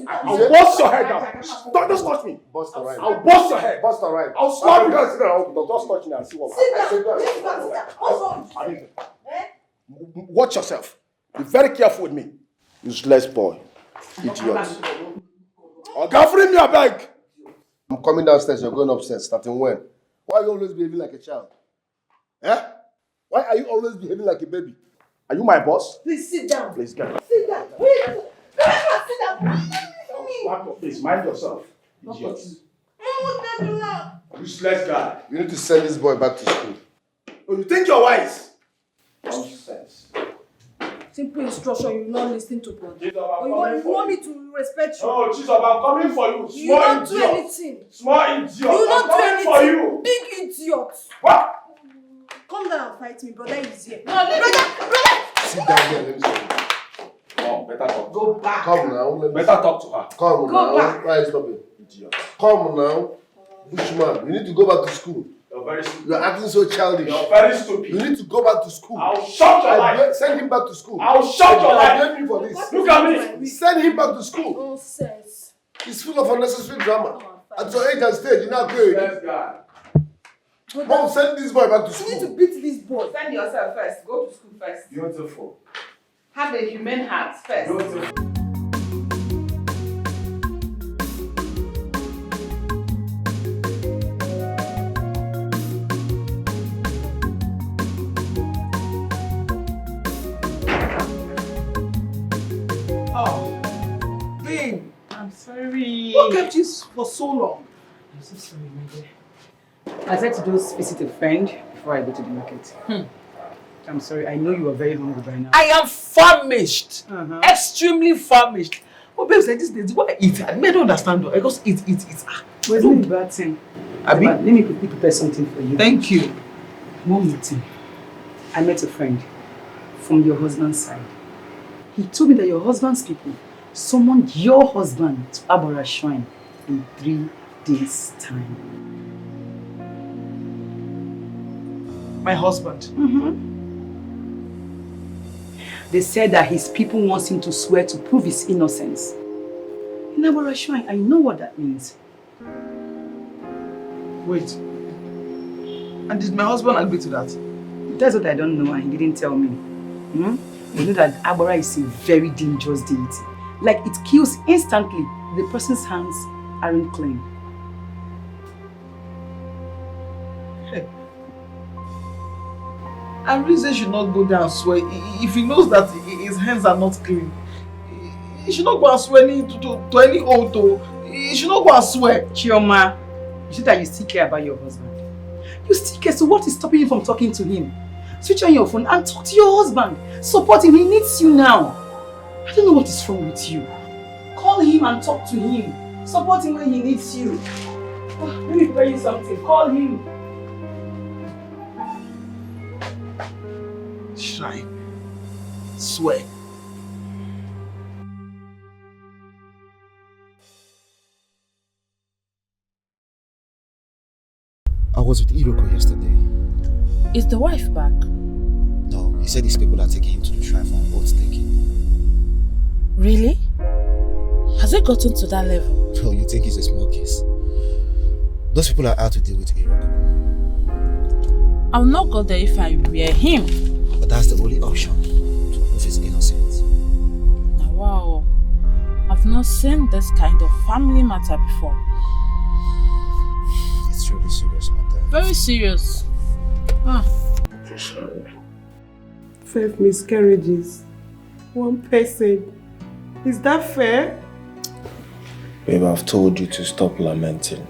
I'll bust your head down. Don't just touch me. Bust the right. I'll bust your head. Bust the right. I'll slap you. Just touch me and see what happens. Watch yourself. Be very careful with me. Useless boy. Idiot. Oh, God, free me, I beg. I'm coming downstairs, you're going upstairs. Starting when? Why are you always behaving like a child? Eh? Why are you always behaving like a baby? Are you my boss? Please sit down. Please get up. Sit down. Sit down. Slap your face. Mind yourself. Idiot. Useless guy. You need to send this boy back to school. Oh, you think you're wise? Nonsense. Simple instruction, you will not listen to God. Jesus, Or you want me to respect you? Oh, Jesus, I'm coming for you. You will not do anything. Small idiot. You will not do anything. For you. Big idiot. What? Come down and fight me, brother is here. No, brother. Sit down here, let me see. Come, better talk. Go back. Come now. Better talk to her. Come Go now. back. Why are you stopping? Idiot. Come now. Bushman, you need to go back to school. You're very stupid. You're acting so childish. You're very stupid. You need to go back to school. I'll shut your life. Send him back to school. I'll shut your life. Blame me for this. Look at me. Send him back to school. Nonsense. He's full of unnecessary drama. At your age and stage, you're not going. Useless guy. Mom, send this boy back to You need school. to beat this boy. Send yourself first. Go to school first. Beautiful. Have a human heart first. Beautiful. Oh, babe, I'm sorry. what kept you for so long? I'm so sorry, my dear. I said to just visit a friend before I go to the market. I'm sorry, I know you are very hungry by now. I am famished. Extremely famished. But babe said this is why I eat. I don't understand though. I just eat. But it's not a bad thing. Abi? Let me quickly prepare something for you. Thank you. One more thing. I met a friend from your husband's side. He told me that your husband's people summoned your husband to Abora Shrine in 3 days' time. My husband. They said that his people want him to swear to prove his innocence. In Abora Shrine, I know what that means. Wait. And did my husband agree to that? That's what I don't know and he didn't tell me. You know that Abora is a very dangerous deity. Like it kills instantly. The person's hands aren't clean. Arinze should not go there and swear. If he knows that his hands are not clean, he should not go and swear to any oath. He should not go and swear. Chioma, you said that you still care about your husband. You still care, so what is stopping you from talking to him? Switch on your phone and talk to your husband. Support him, he needs you now. I don't know what is wrong with you. Call him and talk to him. Support him when he needs you. Let me tell you something, call him. Shrine. Swear. I was with Iroko yesterday. Is the wife back? No, he said these people are taking him to the shrine for an oath taking. Really? Has it gotten to that level? Bro, you think it's a small case? Those people are out to deal with Iroko. I'll not go there if I were him. But that's the only option to prove his innocence. Now, wow. I've not seen this kind of family matter before. It's really serious matter. Very serious. Sorry. 5 miscarriages. 1 person. Is that fair? Babe, I've told you to stop lamenting.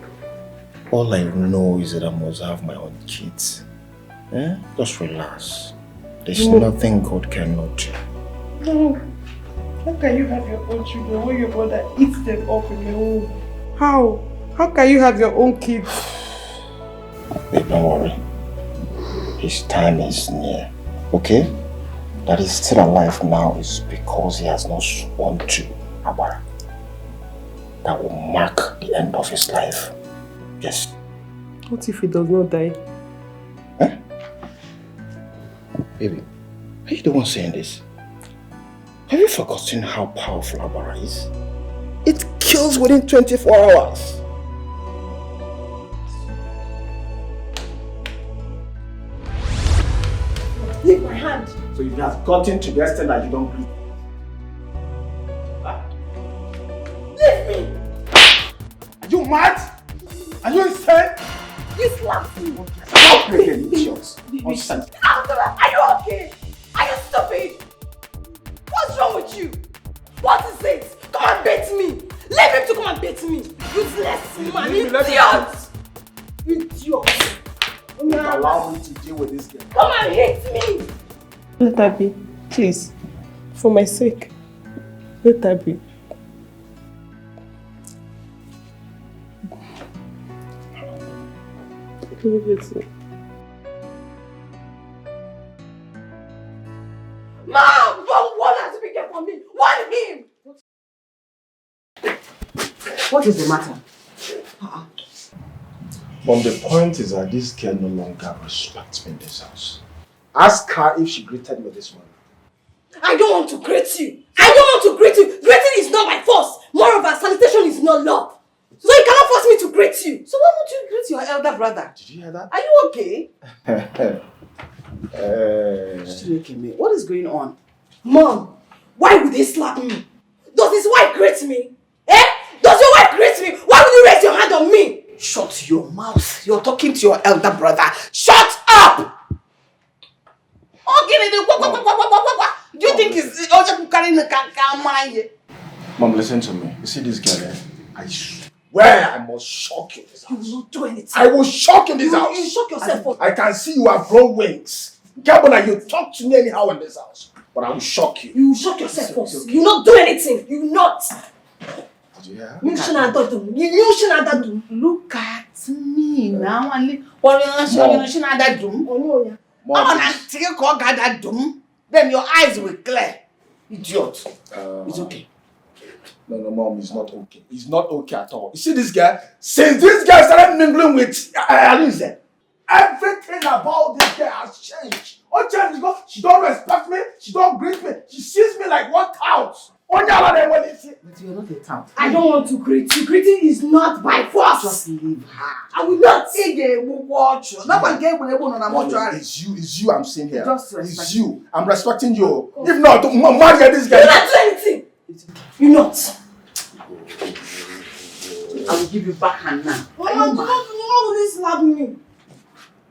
All I know is that I must have my own kids. Just relax. There's nothing God cannot do. No. How can you have your own children when your brother eats them up in the home? How? How can you have your own kids? Babe, don't worry. His time is near. Okay? That he's still alive now is because he has not sworn to Abara. That will mark the end of his life. Yes. What if he does not die? Huh? Baby, are you the one saying this? Have you forgotten how powerful Abara is? It kills within 24 hours. Leave my hand. So you have gotten to the extent that you don't breathe. Leave me! Are you mad? Are you insane? You slapped me. Stop making idiots. Nonsense. Are you okay? Are you stupid? What's wrong with you? What is it? Come and beat me. Leave him to come and beat me. Useless man, idiot. Idiot. Allow me to deal with this girl. Come and hit me. Let her be, please. For my sake. Let her be. Leave it. Mom! Don't want her to be careful from me! Want him! What is the matter? Mom, the point is that this girl no longer respects me in this house. Ask her if she greeted me this morning. I don't want to greet you! I don't want to greet you! Greeting is not by force! Moreover, salutation is not love! So you cannot force me to greet you! So why won't you greet your elder brother? Did you hear that? Are you okay? What is going on? Mom, why would he slap me? Does his wife greet me? Eh? Does your wife greet me? Why would you raise your hand on me? Shut your mouth. You're talking to your elder brother. Shut up! Do you think it's carrying the cancer? Mom, listen to me. You see this girl, eh? I swear I must shock you in this house. You will not do anything. I will shock you in this house. You shock yourself. I can see you have grown wings. Gabona, you talk to me anyhow in this house. But I will shock you. You will shock yourself first. You will not do anything. You will not. Yeah. You shouldn't have done. You shouldn't have done. Look at me now. What you shouldn't have done? Then your eyes will clear. Idiot. It's okay. No, Mom, it's not okay. It's not okay at all. You see this guy? Since this guy started mingling with Alize, everything about this girl has changed. All changed because she don't respect me, she don't greet me, she sees me like one tout. But you're not a tout. I don't want to greet you. Greeting is not by force. Just leave her. I will not. It's you I'm seeing here. Just respect. It's you. I'm respecting you. If not, man, get this guy. You're not doing anything. You're not. I will give you back hand now. Why would you slap me?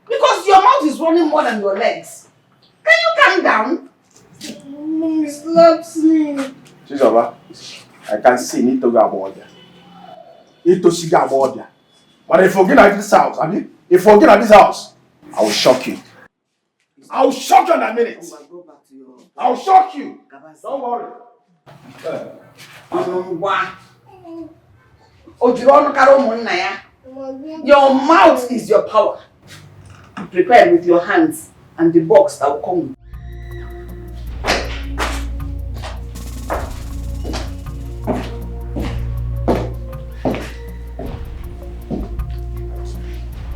Because your mouth is running more than your legs. Can you calm down? Mommy slaps me. Shizaba, I can see you need to go about there. You need to see about there. But if you get at this house, I mean, if you get at this house, I will shock you. I will shock you in a minute. I will shock you. Don't worry. Your mouth is your power. Be prepared with your hands and the box that will come with.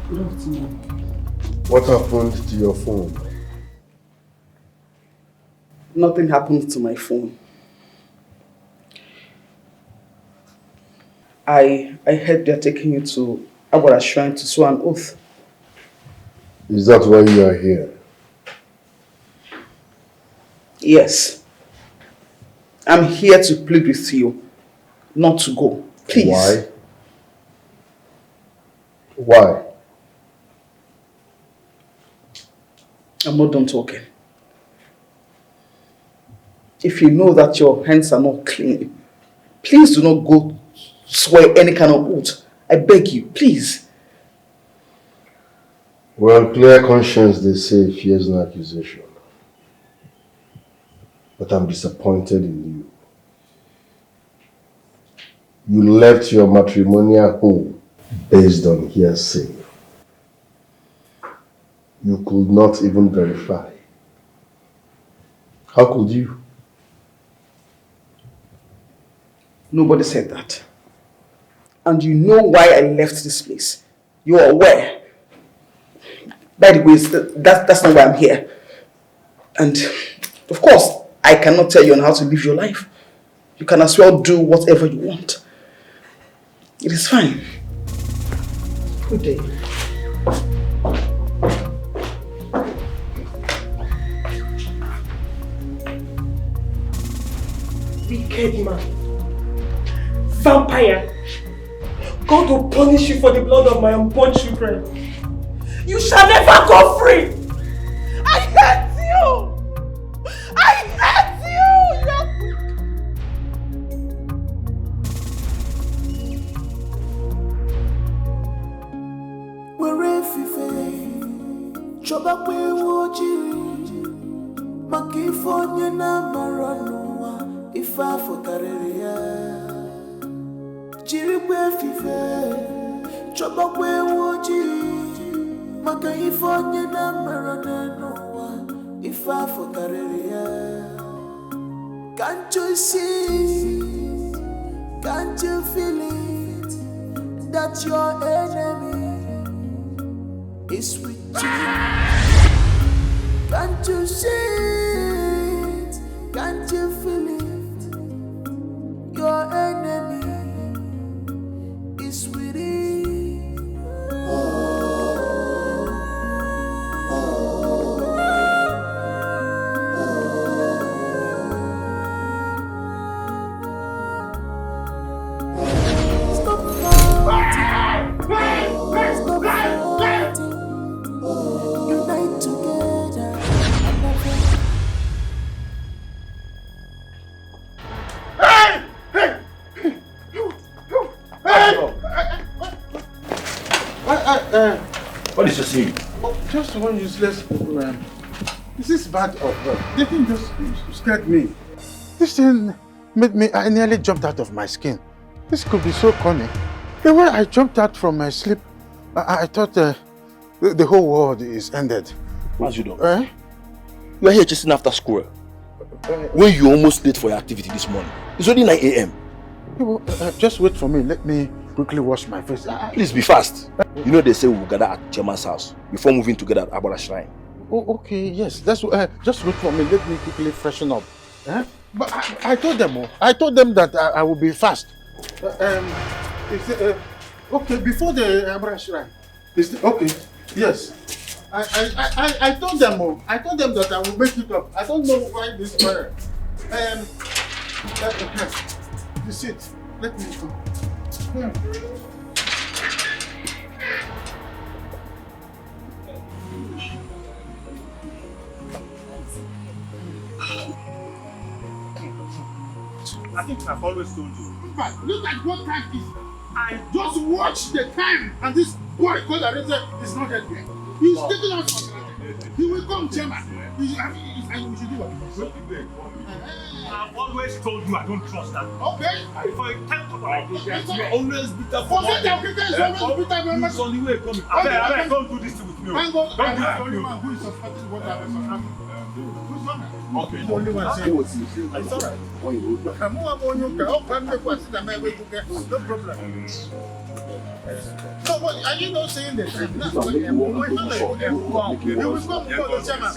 Good afternoon. What happened to your phone? Nothing happened to my phone. I heard they're taking you to Abara Shrine to swear an oath. Is that why you are here? Yes. I'm here to plead with you not to go. Please. Why? Why? I'm not done talking. If you know that your hands are not clean, please do not go swear any kind of oath. I beg you, please. Well, clear conscience, they say, fears no accusation. But I'm disappointed in you. You left your matrimonial home based on hearsay. You could not even verify. How could you? Nobody said that. And you know why I left this place. You are aware. By the way, that's not why I'm here. And of course, I cannot tell you on how to live your life. You can as well do whatever you want. It is fine. Good day. Wicked man. Vampire. God will punish you for the blood of my unborn children. You shall never go free. I hate you. I hate you. Were fife, choba kwe woji, makifonye na maranua, ifa fokareria. Chiri kwe fife, choba kwe woji, makifonye na maranua, ifa fokareria. Can't you see? Can't you feel it? That your enemy is with you. Can't you see it? Can't you feel it? Your enemy is with you. Stop fighting. Stop fighting. Unite together. Hey! Hey! What is your sin? Just one useless program. This is bad of the thing just scared me. This thing made me, I nearly jumped out of my skin. This could be so funny. The way I jumped out from my sleep, I thought the whole world is ended. Wazico, Eh? you are here chasing after squirrel. When you almost late for your activity this morning. It's only 9 a.m. Just wait for me. Let me quickly wash my face. Please be fast. You know they say we will gather at Chairman's house before moving together at Abara Shrine. Oh, okay, yes. That's just wait for me. Let me quickly freshen up. Eh? But I told them. I told them that I will be fast. Okay, before the Abara Shrine. Okay, yes. I told them. I told them that I will make it up. I don't know why this fire. You sit. Let me go. I think I've always told you. But look at what time it is. I just watched the time, and this boy called Arete is not yet here. He's taking us for granted. He will come, Chairman. We should do what? I've always told you I don't trust that. Okay. For a temper like this, you always bitter for me. Is always bitter. He's on the way coming. I don't do this thing with me. Thank God, I'm the only one who is suspecting what happened. Okay. The only one saying it's all right. No problem. So what are you not saying that? You will come before the chairman.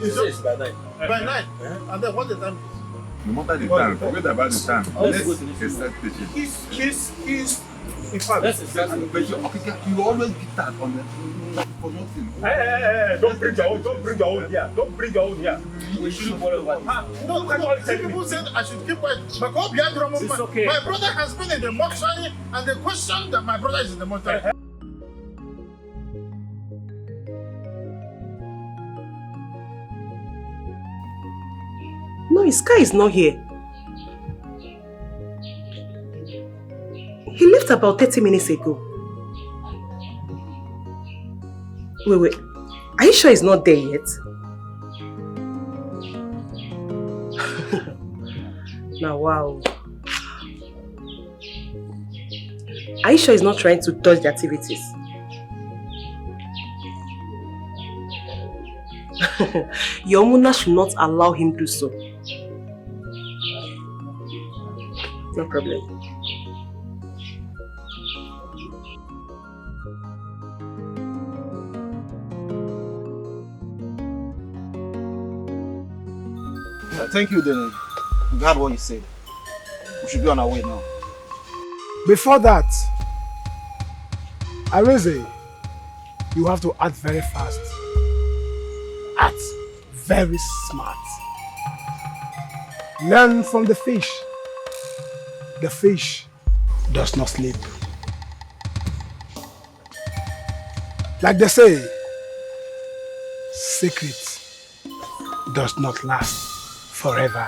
It's by night. And then what the time is? No matter the time, forget about the time. Let's start teaching. He's in fact, that's exactly. But you always get that on the for nothing. Hey, don't bring your own here. Don't bring your own here. We shouldn't worry about it. No, people said I should keep quiet. It's okay. My brother has been in the mortuary, and they question that my brother is in the mortuary. No, his car is not here. He left about 30 minutes ago. Wait. Are you sure he's not there yet? Now, wow. Are you sure he's not trying to dodge the activities? Your Muna should not allow him to do so. No problem. Thank you, Danny. You heard what you said. We should be on our way now. Before that, Arinze, you have to act very fast. Act very smart. Learn from the fish. The fish does not sleep. Like they say, secret does not last forever.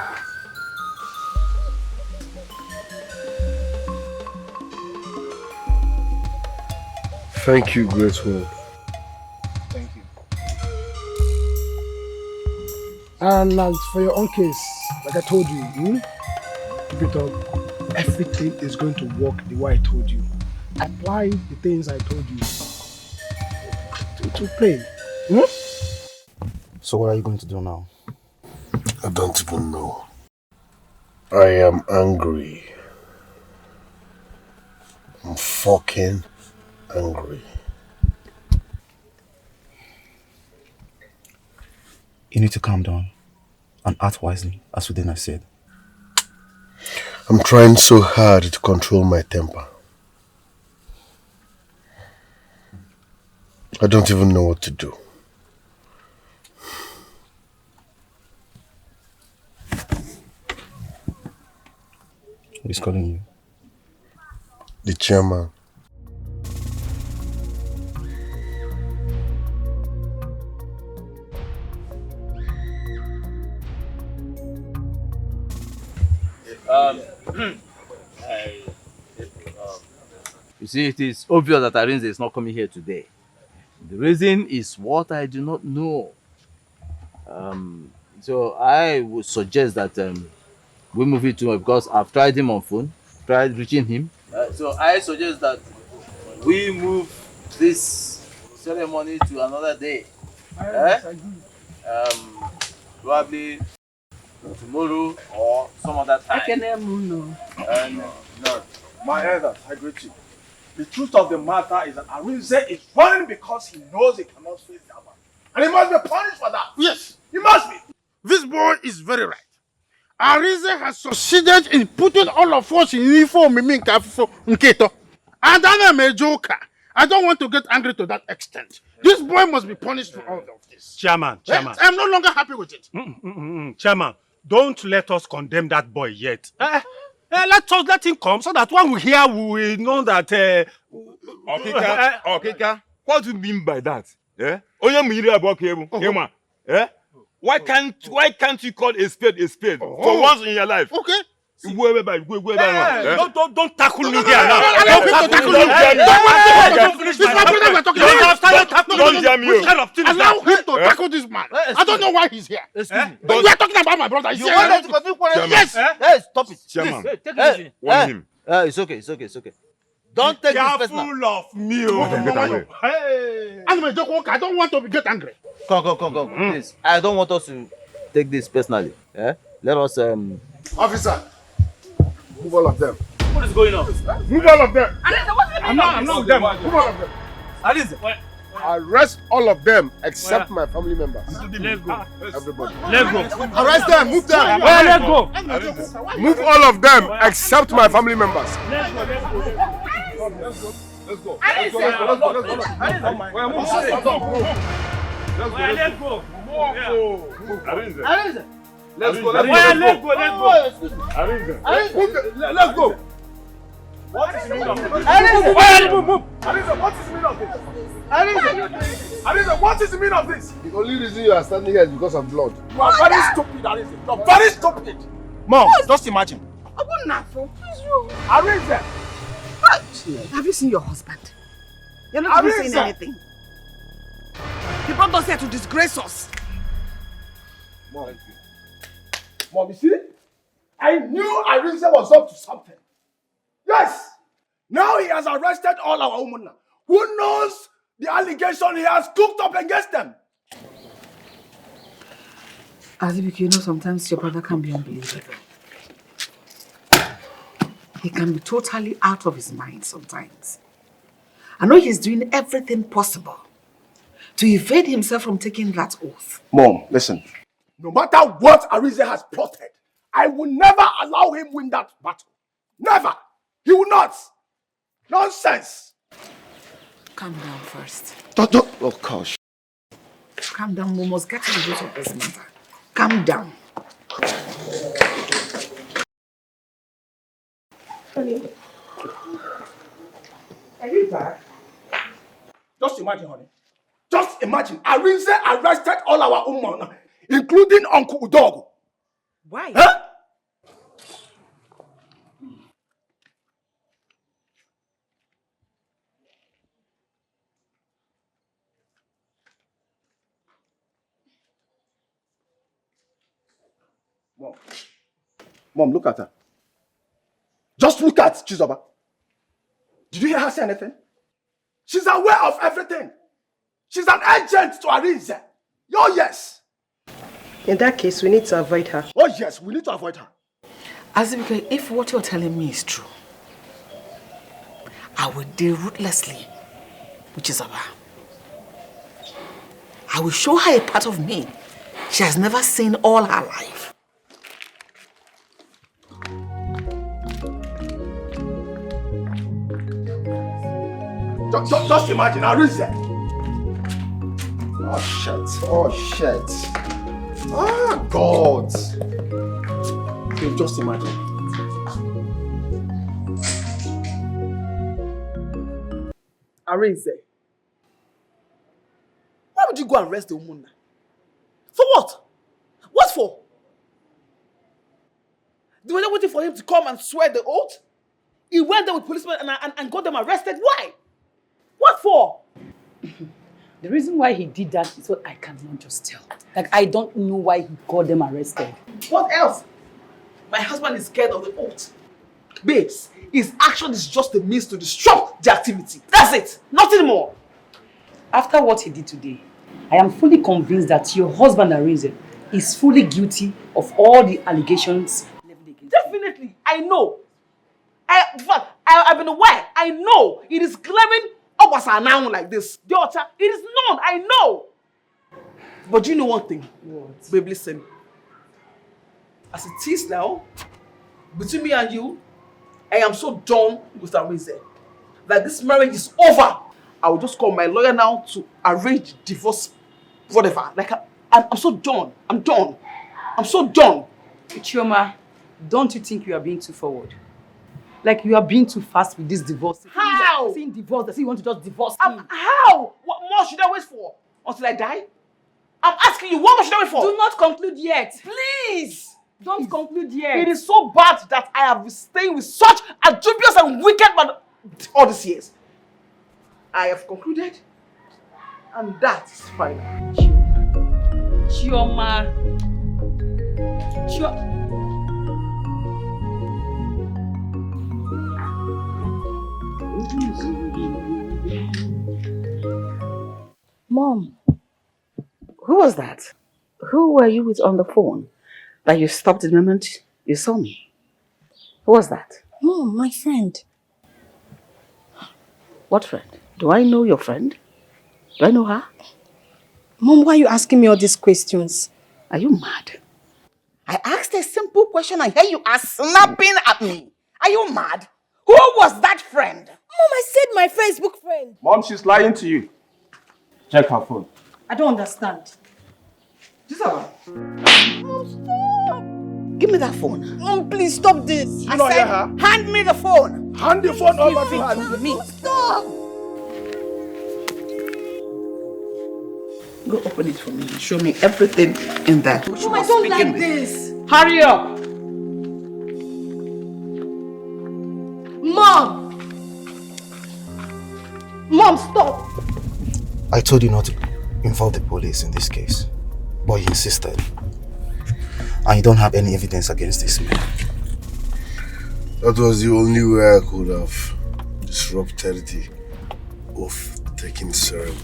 Thank you, Great One. Thank you. And as for your own case, like I told you, keep it up. Everything is going to work the way I told you. Apply the things I told you to play. So what are you going to do now? I don't even know. I am angry. I'm fucking angry. You need to calm down and act wisely, as Udena said. I'm trying so hard to control my temper. I don't even know what to do. Who's calling you? The chairman. You see, it is obvious that Arinze is not coming here today. The reason is what I do not know. So I would suggest that we move it to him because I've tried him on phone, tried reaching him. So I suggest that we move this ceremony to another day. Probably tomorrow or some other time. No, my elders, I greet you. The truth of the matter is that Arinze is running because he knows he cannot face that man. And he must be punished for that. Yes. He must be. This boy is very right. Arinze has succeeded in putting all of us in uniform and I'm a joker. I don't want to get angry to that extent. This boy must be punished for all of this. Chairman. I'm no longer happy with it. Chairman, don't let us condemn that boy yet. Let him come so that when we hear, we will know that... Okika, what do you mean by that? Why can't you call a spade for once in your life? Okay. Don't tackle me here now. Don't jam me. Allow him to tackle this man. I don't know why he's here. We are talking about my brother. He's here. Yes. Hey, stop it. Chairman, Take it easy. warn him. It's okay. Don't take this personal. Careful of me. I'm a joke. I don't want to get angry. Come. Please. I don't want us to take this personally. Let us Officer, move all of them. What is going on? Move all of them. I'm not with them. Move all of them. Arinze. Arrest all of them except my family members. Let's go. Everybody. Let's go. Arrest them. Move them. Let's go. Move all of them except my family members. Let's go. Let's go. What is the meaning of this? Move. Arinze, what is the meaning of this? Arinze, what is the meaning of this? The only reason you are standing here is because of blood. You are very stupid, Arinze. You are very stupid. Mom, just imagine. Arinze! Have you seen your husband? You're not even saying anything. He brought us here to disgrace us. Mom, you see? I knew Arinze was up to something. Yes! Now he has arrested all our women. Who knows the allegation he has cooked up against them? Azibik, you know sometimes your brother can be unbelievable. He can be totally out of his mind sometimes. I know he's doing everything possible to evade himself from taking that oath. Mom, listen. No matter what Arinze has plotted, I will never allow him win that battle. Never! He will not! Nonsense! Calm down first. Don't. Oh gosh. Calm down, we must get to the root of this matter. Calm down. Honey. Are you back? Just imagine, honey. Just imagine. Arinze arrested all our women, including Uncle Udogo. Why? Huh? Mom, look at her. Just look at Chizoba. Did you hear her say anything? She's aware of everything. She's an agent to Arinze. Oh, yes. In that case, we need to avoid her. Oh, yes, we need to avoid her. Azubike, if what you're telling me is true, I will deal ruthlessly with Chizoba. I will show her a part of me she has never seen all her life. Just imagine, Arinze. Oh, shit. Oh, shit. Ah, God. Okay, just imagine. Arinze, why would you go and arrest the woman now? For what? What for? They were not waiting for him to come and swear the oath? He went there with policemen and got them arrested? Why? What for? The reason why he did that is what I cannot just tell. Like, I don't know why he got them arrested. What else? My husband is scared of the oath. Babes, his action is just a means to disrupt the activity. That's it. Nothing more. After what he did today, I am fully convinced that your husband, Arinze, is fully guilty of all the allegations leveled against him. Definitely. I know. I've been aware. I know. It is claiming now like this. Daughter, it is known. I know. But you know one thing? What? Babe, listen. As it is now, between me and you, I am so done with Arinze that this marriage is over. I will just call my lawyer now to arrange divorce, whatever. Like, I'm so done. I'm done. I'm so done. Chioma, don't you think you are being too forward? Like, you are being too fast with this divorce. How? Saying divorce, they say you want to just divorce him. How? What more should I wait for? Until I die? I'm asking you, what more should I wait for? Do not conclude yet. Please! Don't conclude yet. It is so bad that I have been staying with such a dubious and wicked man all these years. I have concluded, and that is final. Chioma. Mom, who was that? Who were you with on the phone that you stopped the moment you saw me? Who was that? Mom, my friend. What friend? Do I know your friend? Do I know her? Mom, why are you asking me all these questions? Are you mad? I asked a simple question and here you are snapping at me. Are you mad? Who was that friend? Mom, I said my Facebook friend. Mom, she's lying to you. Check her phone. I don't understand. Mom, stop! Give me that phone. Mom, please stop this. You don't hear her? Hand me the phone. Hand the phone over to her. Me. Stop! Go open it for me. Show me everything in there. Mom, I don't like this. Hurry up! Mom! Mom, stop! I told you not to involve the police in this case, but you insisted. And you don't have any evidence against this man. That was the only way I could have disrupted the oath-taking ceremony.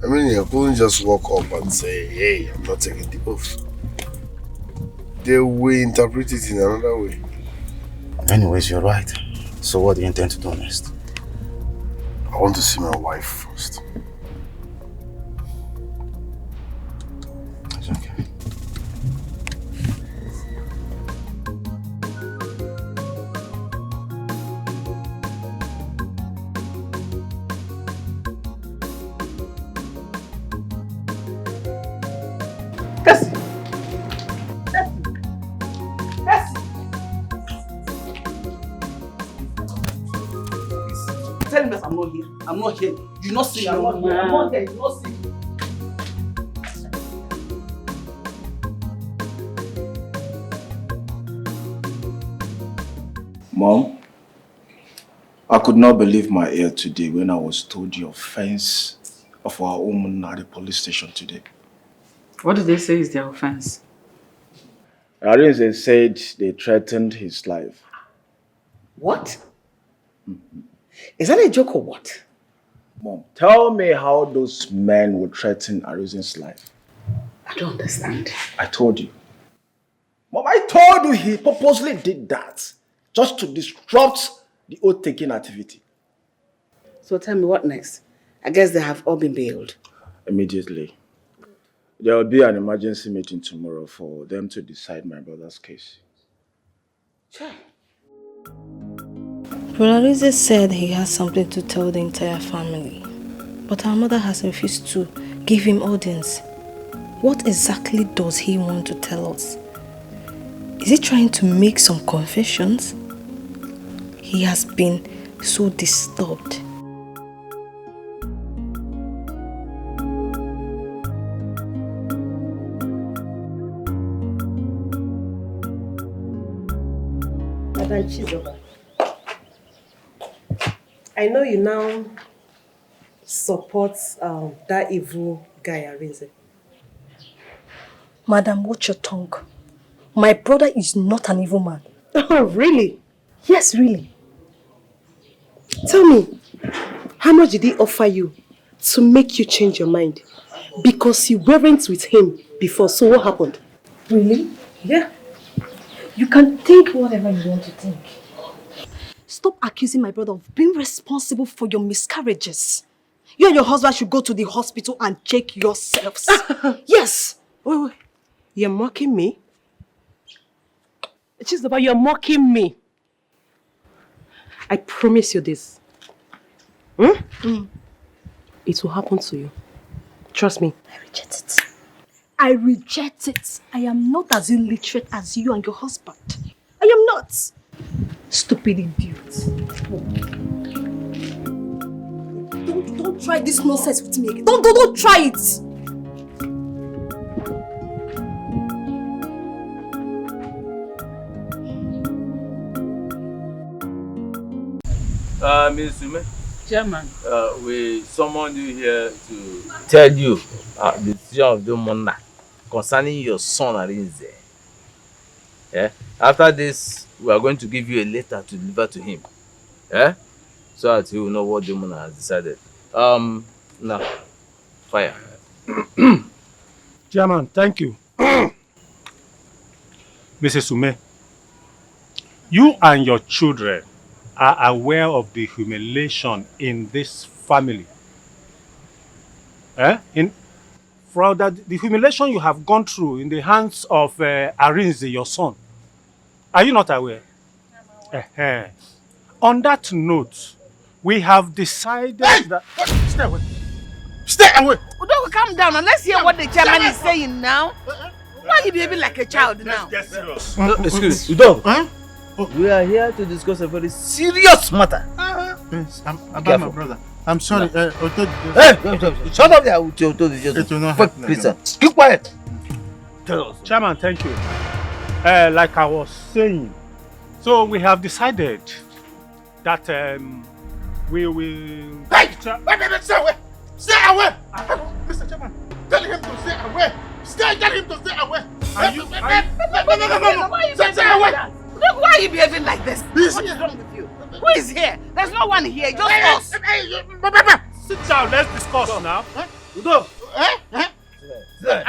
I mean, I couldn't just walk up and say, hey, I'm not taking the oath. They will interpret it in another way. Anyways, you're right. So what do you intend to do next? I want to see my wife first. It's okay. I'm not here. I'm not here. You not see me. I'm not here. I'm not here. You not see me. Mom, I could not believe my ear today when I was told the offense of our woman at the police station today. What did they say is their offense? Arinze said they threatened his life. What? Is that a joke or what? Mom, tell me how those men would threaten Arinze's life. I don't understand. I told you. Mom, I told you he purposely did that just to disrupt the oath-taking activity. So tell me what next? I guess they have all been bailed. Immediately. There will be an emergency meeting tomorrow for them to decide my brother's case. Sure. Brother said he has something to tell the entire family, but our mother has refused to give him audience. What exactly does he want to tell us? Is he trying to make some confessions? He has been so disturbed. Madam Chizoba, I know you now support that evil guy, Arinze. Madam, watch your tongue. My brother is not an evil man. Oh, really? Yes, really. Tell me, how much did he offer you to make you change your mind? Because you weren't with him before, so what happened? Really? Yeah. You can think whatever you want to think. Stop accusing my brother of being responsible for your miscarriages. You and your husband should go to the hospital and check yourselves. Yes! Wait. You're mocking me? Chizoba, you're mocking me. I promise you this. It will happen to you. Trust me. I reject it. I reject it. I am not as illiterate as you and your husband. I am not. Stupid idiot. Don't try this nonsense with me again. Don't try it. Ms. Sume. Chairman. We summoned you here to tell you the decision of the monarch concerning your son Arinze. Yeah? After this, we are going to give you a letter to deliver to him. Yeah? So that he will know what the monarch has decided. Now, fire. Chairman, thank you. Mrs. Sume, you and your children are aware of the humiliation in this family. For the humiliation you have gone through in the hands of Arinze, your son. Are you not aware? On that note, we have decided that... Stay away. Stay away. Don't calm down and let's hear what the chairman is saying now. Why are you behaving like a child now? Get serious. Excuse me, Udo. We are here to discuss a very serious matter. Yes, about my brother. I'm sorry. Hey, shut up there with your It will not happen again. Keep quiet. Tell us. Chairman, thank you. Like I was saying, so we have decided that we will... Hey! Stay away! Stay away! Mr. Chairman, tell him to stay away! Tell him to stay away! No! Stay away! Look, why are you behaving like this? What is wrong with you? Who is here? There's no one here, just us. Sit down, let's discuss now. Udo. I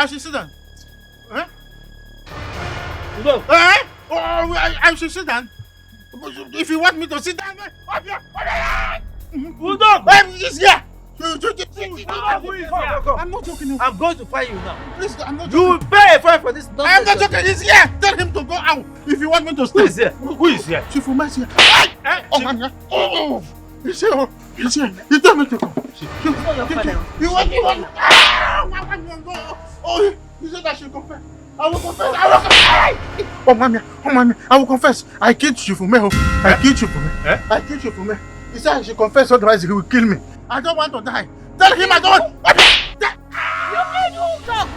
should sit down. Udo. I should sit down. If you want me to sit down, Udo. He's here. I'm not joking. I'm going to find you now. Please, I'm not joking. You will pay a fine for this nonsense. I'm not joking. He's here. Tell him to go out. If you want me to stay. Who is here? Who is here? Chief Uma's here. Oh, man. Oh, he's here. He's here. He told me to go. He's not your father. You want me to... Oh, he said I should confess. I will confess. Oh, mommy. I will confess. I killed Chief Ume. I killed Chief Ume. I killed Chief Ume. He said I should confess, otherwise he will kill me. I don't want to die. Tell him I don't want. You can't do that.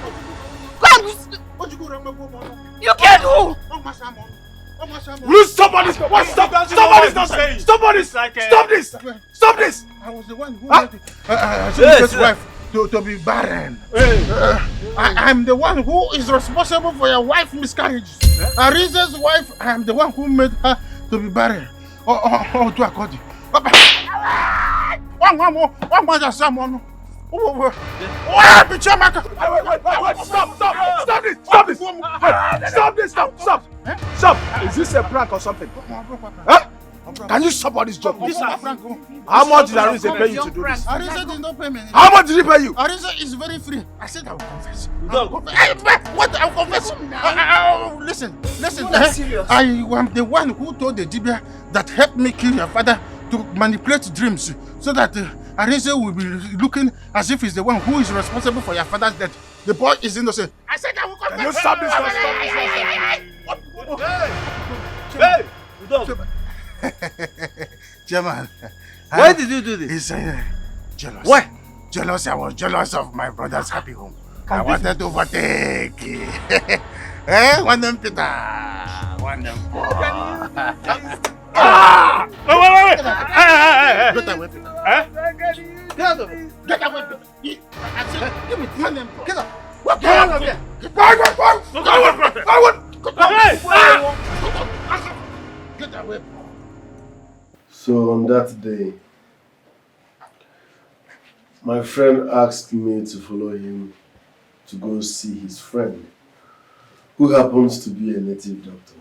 You can't do. Will somebody stop this! Stop this! I was the one who made Sunike's wife to be barren. I'm the one who is responsible for your wife's miscarriages. Arize's wife, I am the one who made her to be barren. Oh, to accord. Stop! Is this a prank or something? Huh? Can you stop all this job? How much did Arize pay you to do this? Arize did not pay me. How much did he pay you? Arize is very free. I said I will confess. What? I will confess. Listen. I am the one who told the Dibia that helped me kill your father to manipulate dreams so that Arize will be looking as if he's the one who is responsible for your father's death. The boy is innocent. I said I will confess. Can you stop this? Chairman. Why did you do this? He's jealous. Why? Jealous. I was jealous of my brother's happy home. I wanted to overtake. One them Peter. One them Paul. Wait! Get away, Peter. Get out of it. Get away, Peter. I said, give me one them Paul. Get out. What? Get out of here. Get away. So on that day, my friend asked me to follow him to go see his friend, who happens to be a native doctor.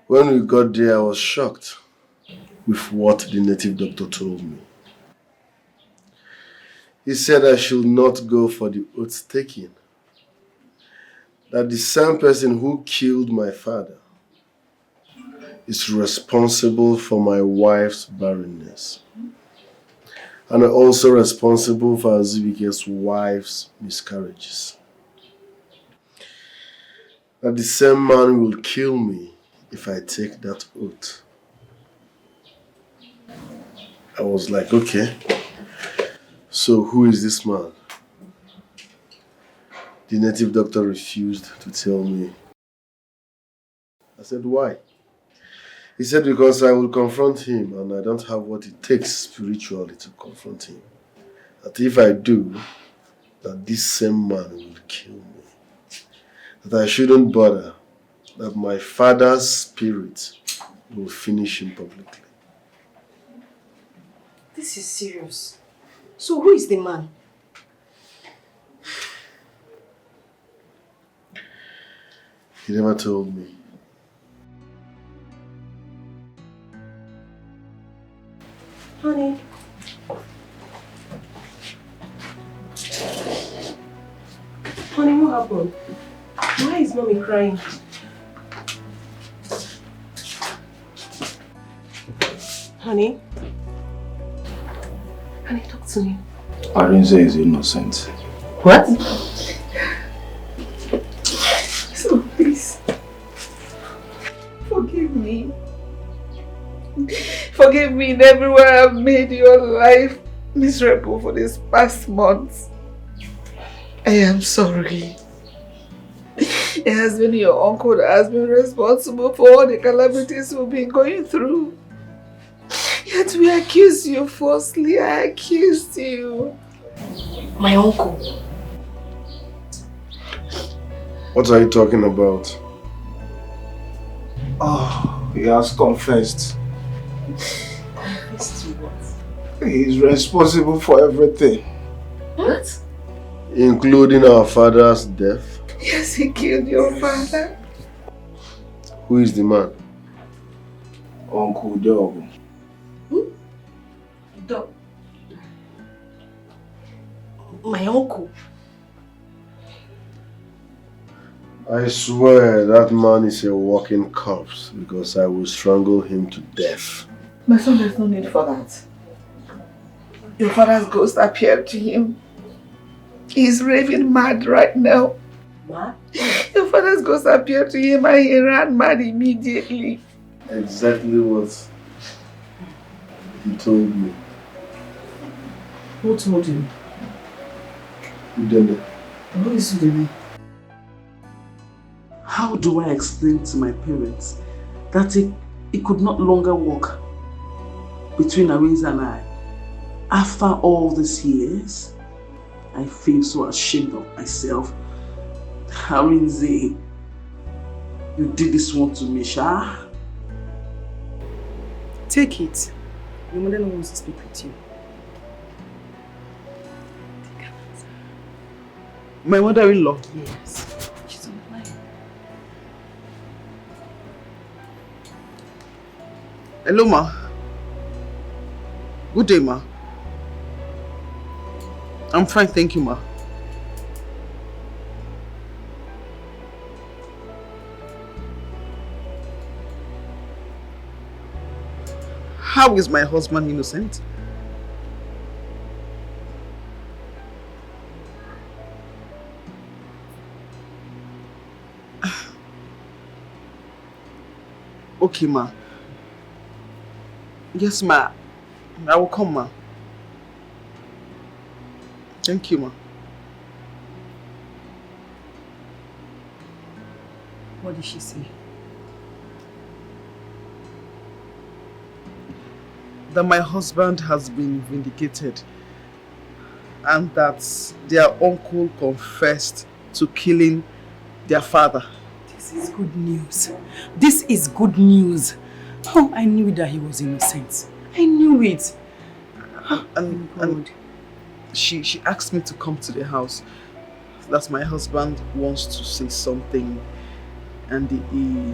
When we got there, I was shocked with what the native doctor told me. He said I should not go for the oath taking, that the same person who killed my father is responsible for my wife's barrenness, and also responsible for Azubike's wife's miscarriages. That the same man will kill me if I take that oath. I was like, okay, so who is this man? The native doctor refused to tell me. I said, why? He said, because I will confront him and I don't have what it takes spiritually to confront him. That if I do, that this same man will kill me. That I shouldn't bother, that my father's spirit will finish him publicly. This is serious. So who is the man? He never told me. Honey. Honey, what happened? Why is mommy crying? Honey? Honey, talk to me. Arinze is innocent. What? So please, forgive me. Forgive me in every way I've made your life miserable for these past months. I am sorry. It has been your uncle that has been responsible for all the calamities we've been going through. Yet we accused you falsely. I accused you. My uncle. What are you talking about? Oh, he has confessed. Confessed to what? He is responsible for everything. What? Including our father's death? Yes, he killed your father. Who is the man? Uncle Dog. Dog. My uncle. I swear that man is a walking corpse because I will strangle him to death. My son, there's no need for that. Your father's ghost appeared to him. He's raving mad right now. Mad? Your father's ghost appeared to him and he ran mad immediately. Exactly what He told me. Who told him? Udele. Who is Udele? How do I explain to my parents that it could not longer work between Arinze and I? After all these years, I feel so ashamed of myself. Arinze, you did this one to me, Sha. Take it. Your mother wants to speak with you. My mother-in-law? Yes. She's on the line. Hello, ma. Good day, ma. I'm fine, thank you, ma. How is my husband innocent? Okay, ma. Yes, ma. I will come, ma. Thank you, ma. What did she say? That my husband has been vindicated and that their uncle confessed to killing their father. This is good news. This is good news. Oh, I knew that he was innocent. I knew it. And she asked me to come to the house. That my husband wants to say something and he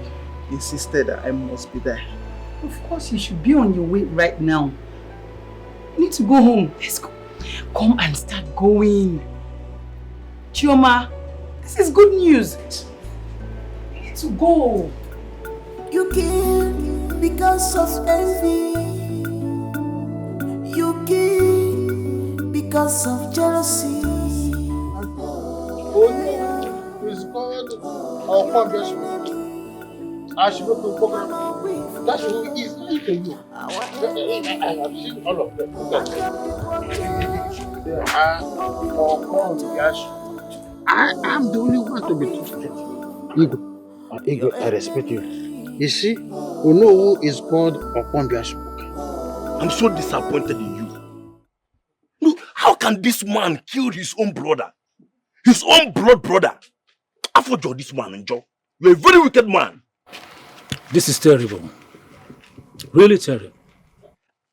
insisted that I must be there. Of course, you should be on your way right now. You need to go home. Let's go. Come and start going. Chioma, this is good news. You need to go. You kill because of envy. You kill because of jealousy. It's called our foundation. I should go to program. That should be easy to you. I have seen all of them. They are all I am the only one to be trusted. Ego, I respect you. You see, we know who is called Okwambiashimoke. I'm so disappointed in you. Look, how can this man kill his own brother? His own blood brother? After this man, Joe, you're a very wicked man. This is terrible. Really terrible.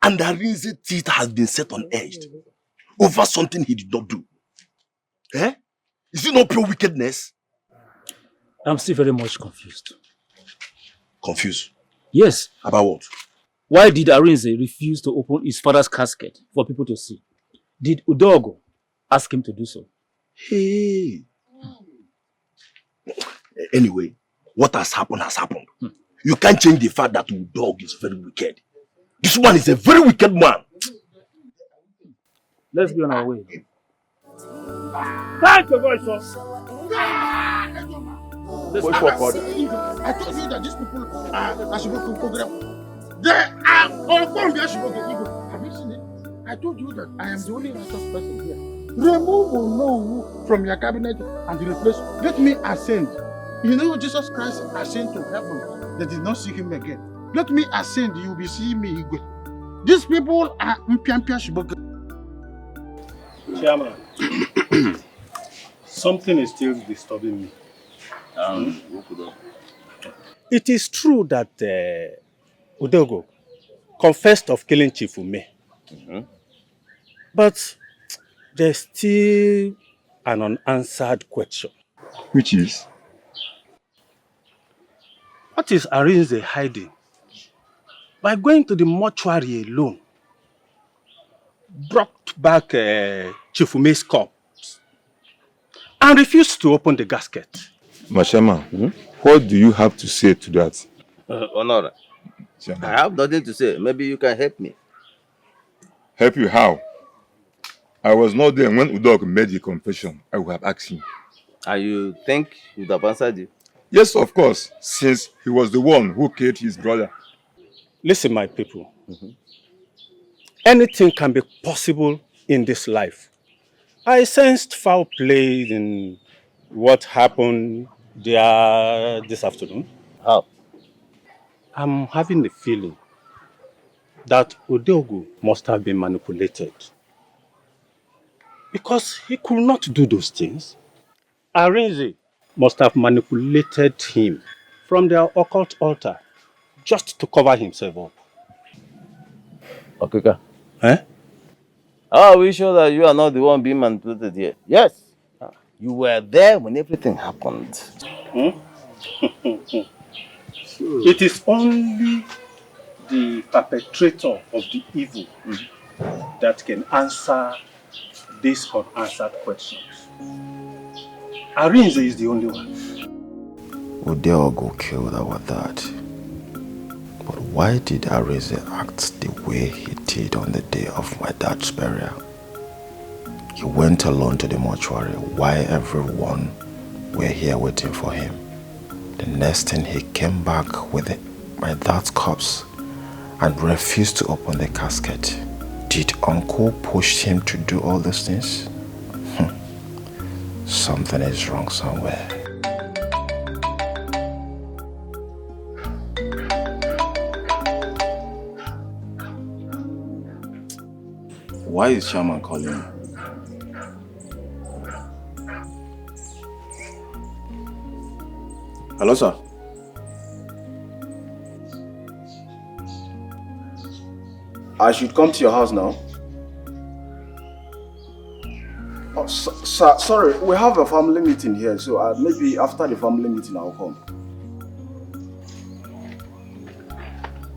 And Arinze's teeth has been set on edge over something he did not do. Eh? Is it not pure wickedness? I'm still very much confused. Confused? Yes. About what? Why did Arinze refuse to open his father's casket for people to see? Did Udogo ask him to do so? Hey. Anyway, what has happened has happened. You can't change the fact that Udogo is very wicked. This man is a very wicked man. Let's be on our way. Thank you, voice of. I told you that these people are Ashiboku program. They are all from the Ashiboku. Have you seen it? I told you that I am the only righteous person here. Remove Olowu from your cabinet and replace. Let me ascend. You know Jesus Christ ascend to heaven. They did not see him again. Let me ascend. You will be seeing me. These people are Mpiampia Shiboku. Chairman, something is still disturbing me. It is true that Udogo confessed of killing Chief Ume. But there's still an unanswered question. Which is? What is Arinze hiding? By going to the mortuary alone, brought back Chief Ume's corpse and refused to open the gasket. Mashama, what do you have to say to that? Honor, I have nothing to say. Maybe you can help me. Help you how? I was not there when Udogo made the confession. I would have asked him. And you think he would have answered you? Yes, of course, since he was the one who killed his brother. Listen, my people. anything can be possible in this life. I sensed foul play in what happened there this afternoon. How? I'm having the feeling that Odeogu must have been manipulated. Because he could not do those things. Arinze must have manipulated him from their occult altar just to cover himself up. Okay. Eh? How are we sure that you are not the one being manipulated here? Yes. You were there when everything happened. Hmm? It is only the perpetrator of the evil that can answer these unanswered questions. Arinze is the only one. Odeogu killed our dad. But why did Arinze act the way he did on the day of my dad's burial? He went alone to the mortuary while everyone were here waiting for him. The next thing he came back with my dad's corpse and refused to open the casket. Did Uncle push him to do all these things? Something is wrong somewhere. Why is Shaman calling me? Hello, sir. I should come to your house now. Oh, sir, sorry, we have a family meeting here, so maybe after the family meeting I'll come.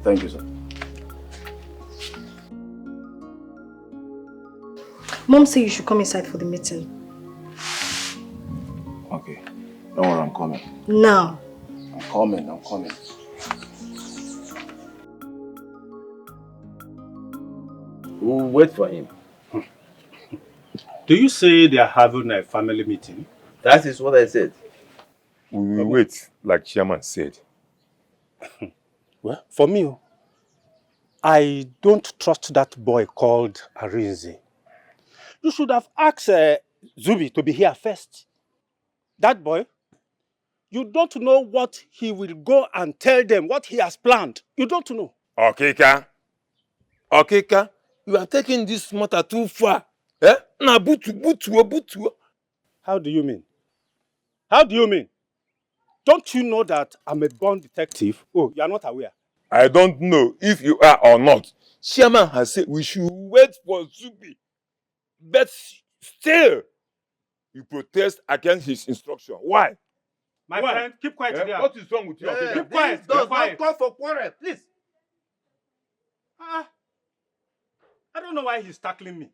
Thank you, sir. Mom said you should come inside for the meeting. Okay. Don't worry, I'm coming. Now. I'm coming. We'll wait for him. Do you say they are having a family meeting? That is what I said. We will wait, like Chairman said. Well, for me, I don't trust that boy called Arinze. You should have asked Zubi to be here first. That boy, you don't know what he will go and tell them, what he has planned. You don't know. Okeka, you are taking this matter too far. Eh? Na butu. How do you mean? How do you mean? Don't you know that I'm a born detective? Oh, you are not aware. I don't know if you are or not. Chairman has said we should wait for Zubi. But still, you protest against his instruction. Why? My friend, keep quiet there. What is wrong with you? Yeah, Okeka? keep quiet. Does not call for quarrel, please. I don't know why he's tackling me.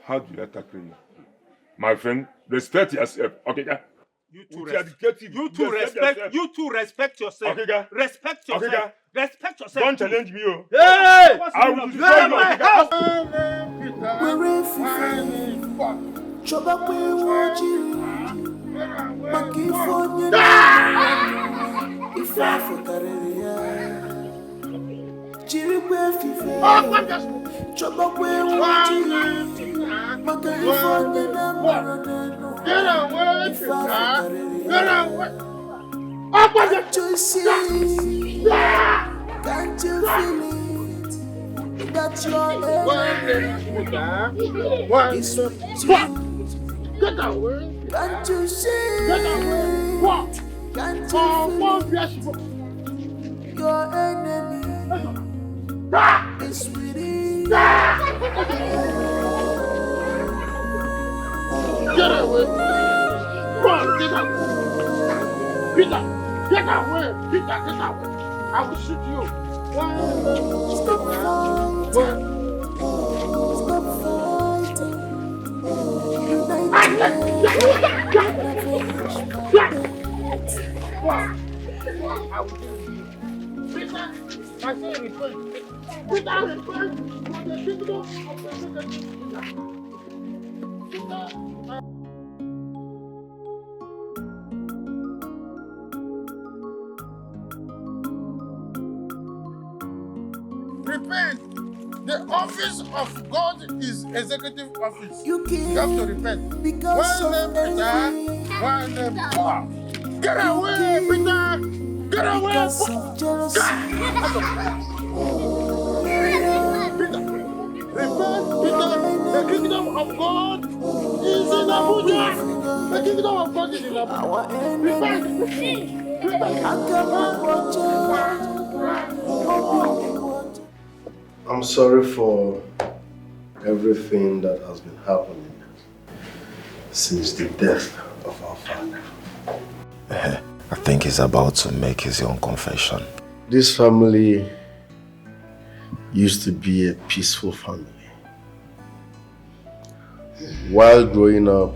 How do I tackle you? My friend, respect yourself. Okay, You two respect yourself. Okay, Respect yourself. Okay, Respect yourself. don't challenge me. Oh. Hey! I will destroy you. My house. Can't you feel it? That your enemy is with you. Get away! Can't you see? Get away! What? Can't you feel it? Your enemy is with you. Get away! Run! Get away! Peter! Get away! Peter! Get away! I will shoot you! Stop fighting! Stop fighting! I will do you. Peter! I say return! Peter! Return! For the kingdom of the Peter! Repent! The office of God is executive office. You have to repent. One name Peter, one name Paul. Get away, Peter! Get away! Repent, Peter! The kingdom of God is in Abuja! The kingdom of God is in Abuja! Repent! I'm sorry for everything that has been happening since the death of our father. I think he's about to make his own confession. This family used to be a peaceful family. While growing up,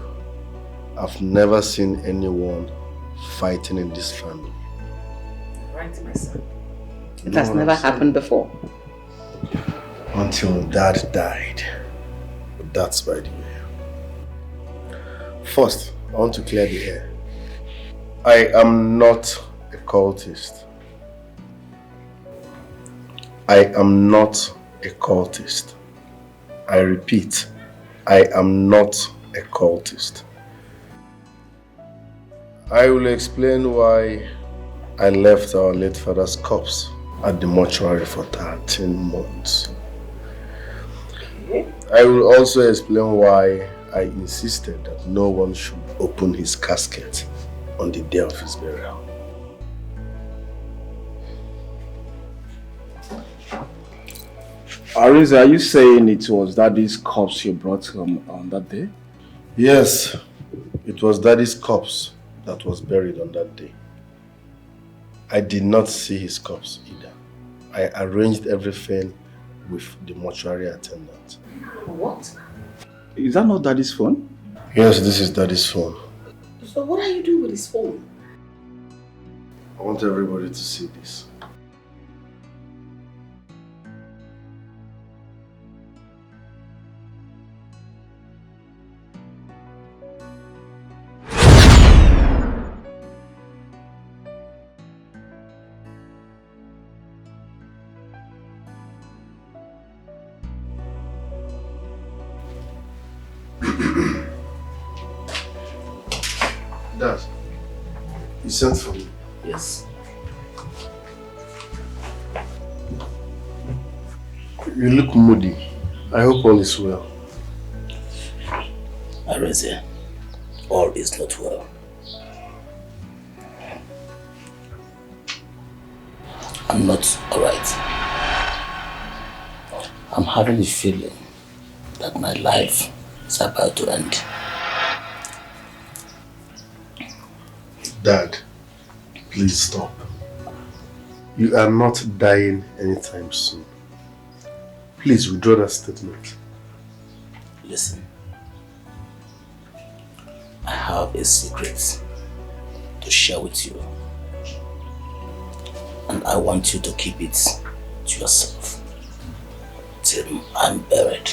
I've never seen anyone fighting in this family. Right, my son. It has never happened before. Until Dad died. But that's by the way. First, I want to clear the air. I am not a cultist. I am not a cultist. I repeat, I am not a cultist. I will explain why I left our late father's corpse at the mortuary for 13 months. I will also explain why I insisted that no one should open his casket on the day of his burial. Arinze, are you saying it was Daddy's corpse you brought home on that day? Yes, it was Daddy's corpse that was buried on that day. I did not see his corpse either. I arranged everything with the mortuary attendant. What? Is that not Daddy's phone? Yes, this is Daddy's phone. So what are you doing with his phone? I want everybody to see this. Dad, you sent for me? Yes. You look moody. I hope all is well. Arinze, all is not well. I'm not alright. I'm having a feeling that my life is about to end. Dad, please stop. You are not dying anytime soon. Please withdraw that statement. Listen, I have a secret to share with you, and I want you to keep it to yourself till I'm buried.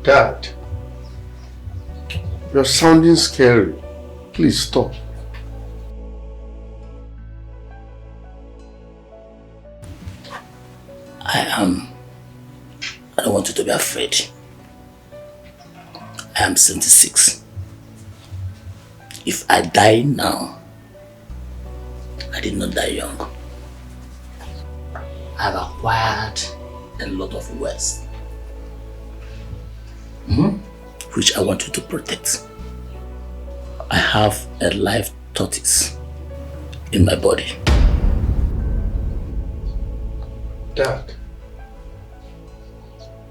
Dad, you're sounding scary. Please stop. I don't want you to be afraid. I am 76. If I die now, I did not die young. I have acquired a lot of wealth, which I want you to protect. I have a life tortoise in my body. Dad,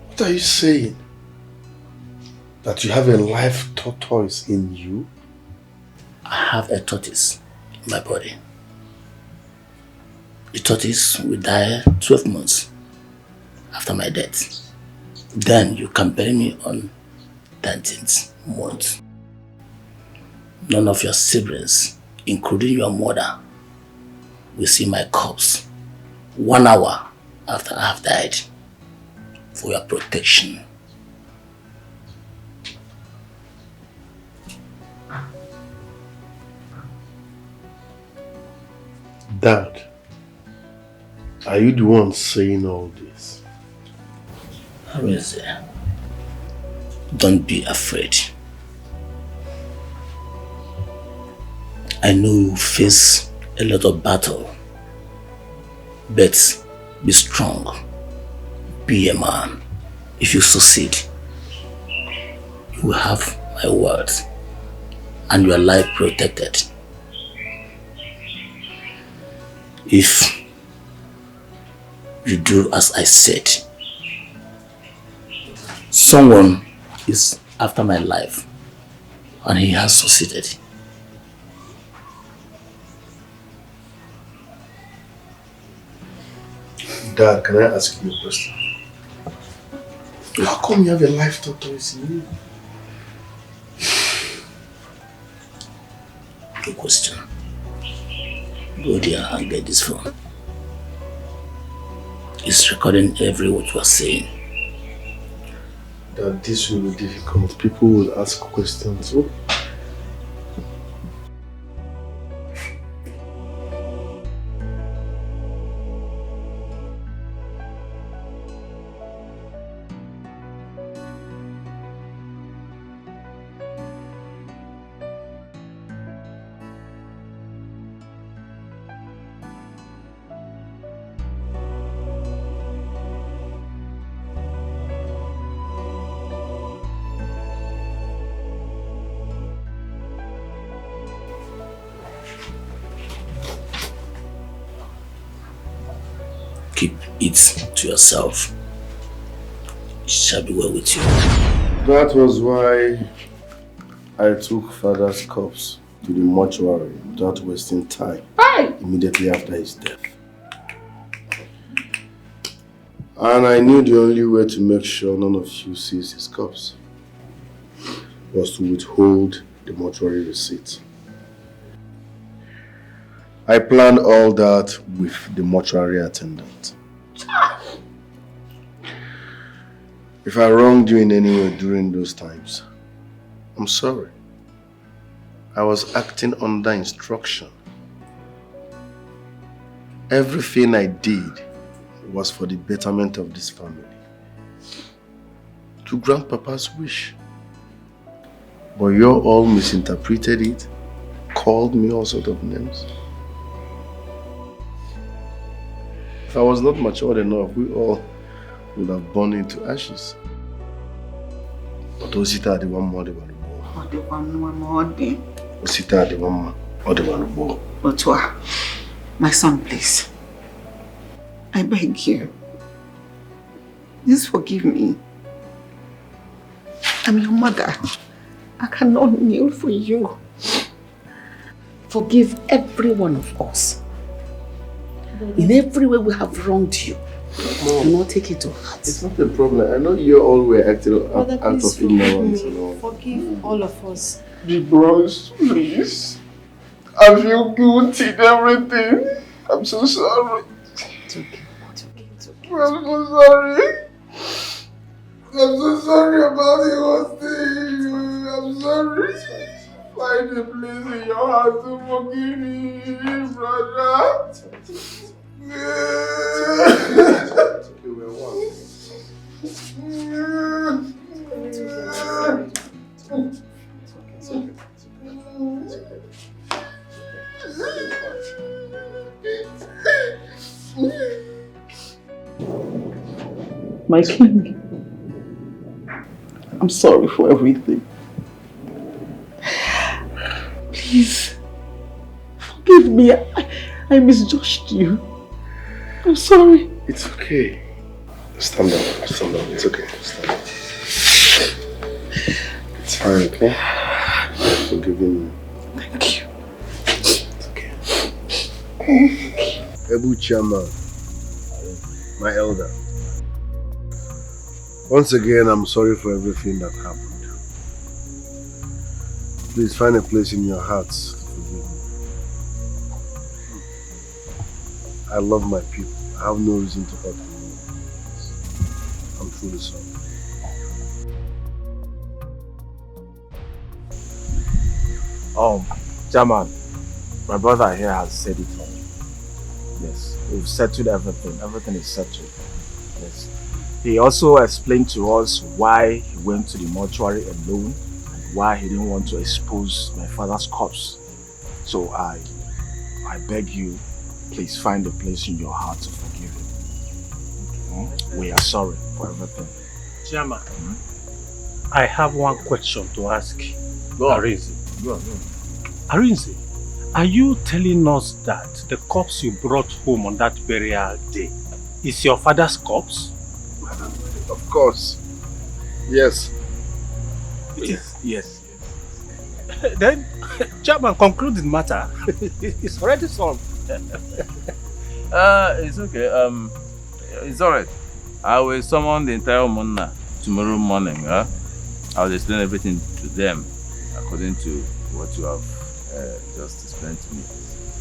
what are you saying? That you have a life tortoise in you? I have a tortoise in my body. The tortoise will die 12 months after my death. Then you can bury me on 13th month. None of your siblings, including your mother, will see my corpse 1 hour after I have died, for your protection. Dad, are you the one saying all this? Arinze, don't be afraid. I know you face a lot of battle, but be strong. Be a man. If you succeed, you will have my word and your life protected. If you do as I said, someone is after my life and he has succeeded. Dad, can I ask you a question? How come you have a life tortoise in you? Good question. Go there and get this phone. It's recording every word you are saying. Dad, this will be difficult. People will ask questions. Oh. Keep it to yourself. It shall be well with you. That was why I took Father's corpse to the mortuary without wasting time immediately after his death. And I knew the only way to make sure none of you sees his corpse was to withhold the mortuary receipt. I planned all that with the mortuary attendant. If I wronged you in any way during those times, I'm sorry. I was acting under instruction. Everything I did was for the betterment of this family. To grant Papa's wish. But you all misinterpreted it, called me all sorts of names. If I was not matured enough, we all would have burned into ashes. But Osita the one more the one Osita the one more the one. Otwa, my son, please. I beg you. Just forgive me. I'm your mother. I cannot kneel for you. Forgive every one of us. In every way we have wronged you. Mom, do not take it to heart. It's not a problem. I know you all were acting out of ignorance and all. Forgive all of us. Bros, please. I feel guilty in everything. I'm so sorry. It's okay. It's okay. It's okay. I'm so sorry. I'm so sorry about the whole thing. I'm sorry. Find a place in your heart to forgive me, brother. It's okay, we're one. It's okay. My king, I'm sorry for everything. Please, forgive me. I misjudged you. I'm sorry. It's okay. Stand up. Stand up. It's okay. Stand up. It's fine, okay? I'm forgiving you. Thank you. It's okay. Ebu Chairman, my elder. Once again, I'm sorry for everything that happened. Please find a place in your hearts to forgive me. I love my people. I have no reason to hurt them. I'm truly sorry. Chairman, my brother here has said it all. Yes, we've settled everything. Everything is settled. Yes. He also explained to us why he went to the mortuary alone and why he didn't want to expose my father's corpse. So I beg you, please find a place in your heart to forgive him. We are sorry for everything. Chairman, I have one question to ask Arinze. Go on. Arinze, are you telling us that the corpse you brought home on that burial day is your father's corpse? Of course. Yes. Yes. Then, Chairman, conclude the matter. It's already solved. It's okay. It's alright. I will summon the entire Munna tomorrow morning. I'll explain everything to them according to what you have just explained to me.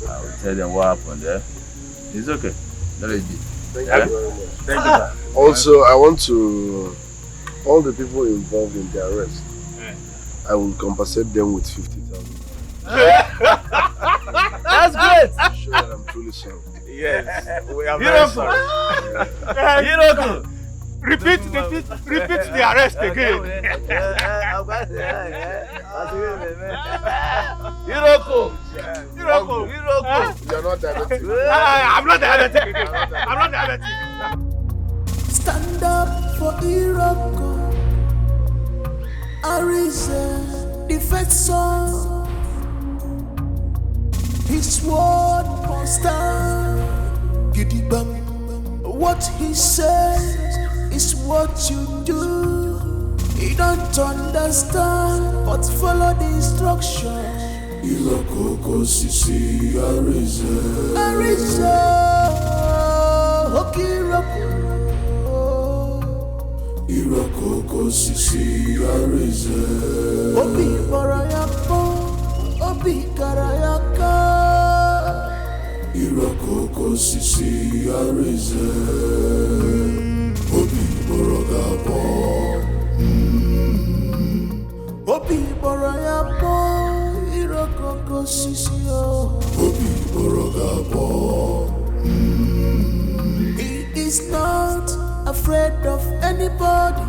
I will tell them what happened there. It's okay. Let it be. Thank you very much. Thank you. Also, I want to all the people involved in the arrest. I will compensate them with 50,000. That's great. To show that I'm truly sorry. Yes, we are very sorry. Repeat the arrest again. Hiroko. You're not diabetic. I'm not diabetic again. I'm not diabetic. Stand up for Hiroko. Arinze, defensor. His word must stand. Gidibam. What he says is what you do. You don't understand, but follow the instruction. Hiroko sisi Arinze. Arinze, Hiroko. Hiroko sisi Arinze. Obi barayako, obi karayaka. Hiroko sisi Arinze. Obi borogabo. Obi barayako, Hiroko sisi o. Obi borogabo. He is not afraid of anybody.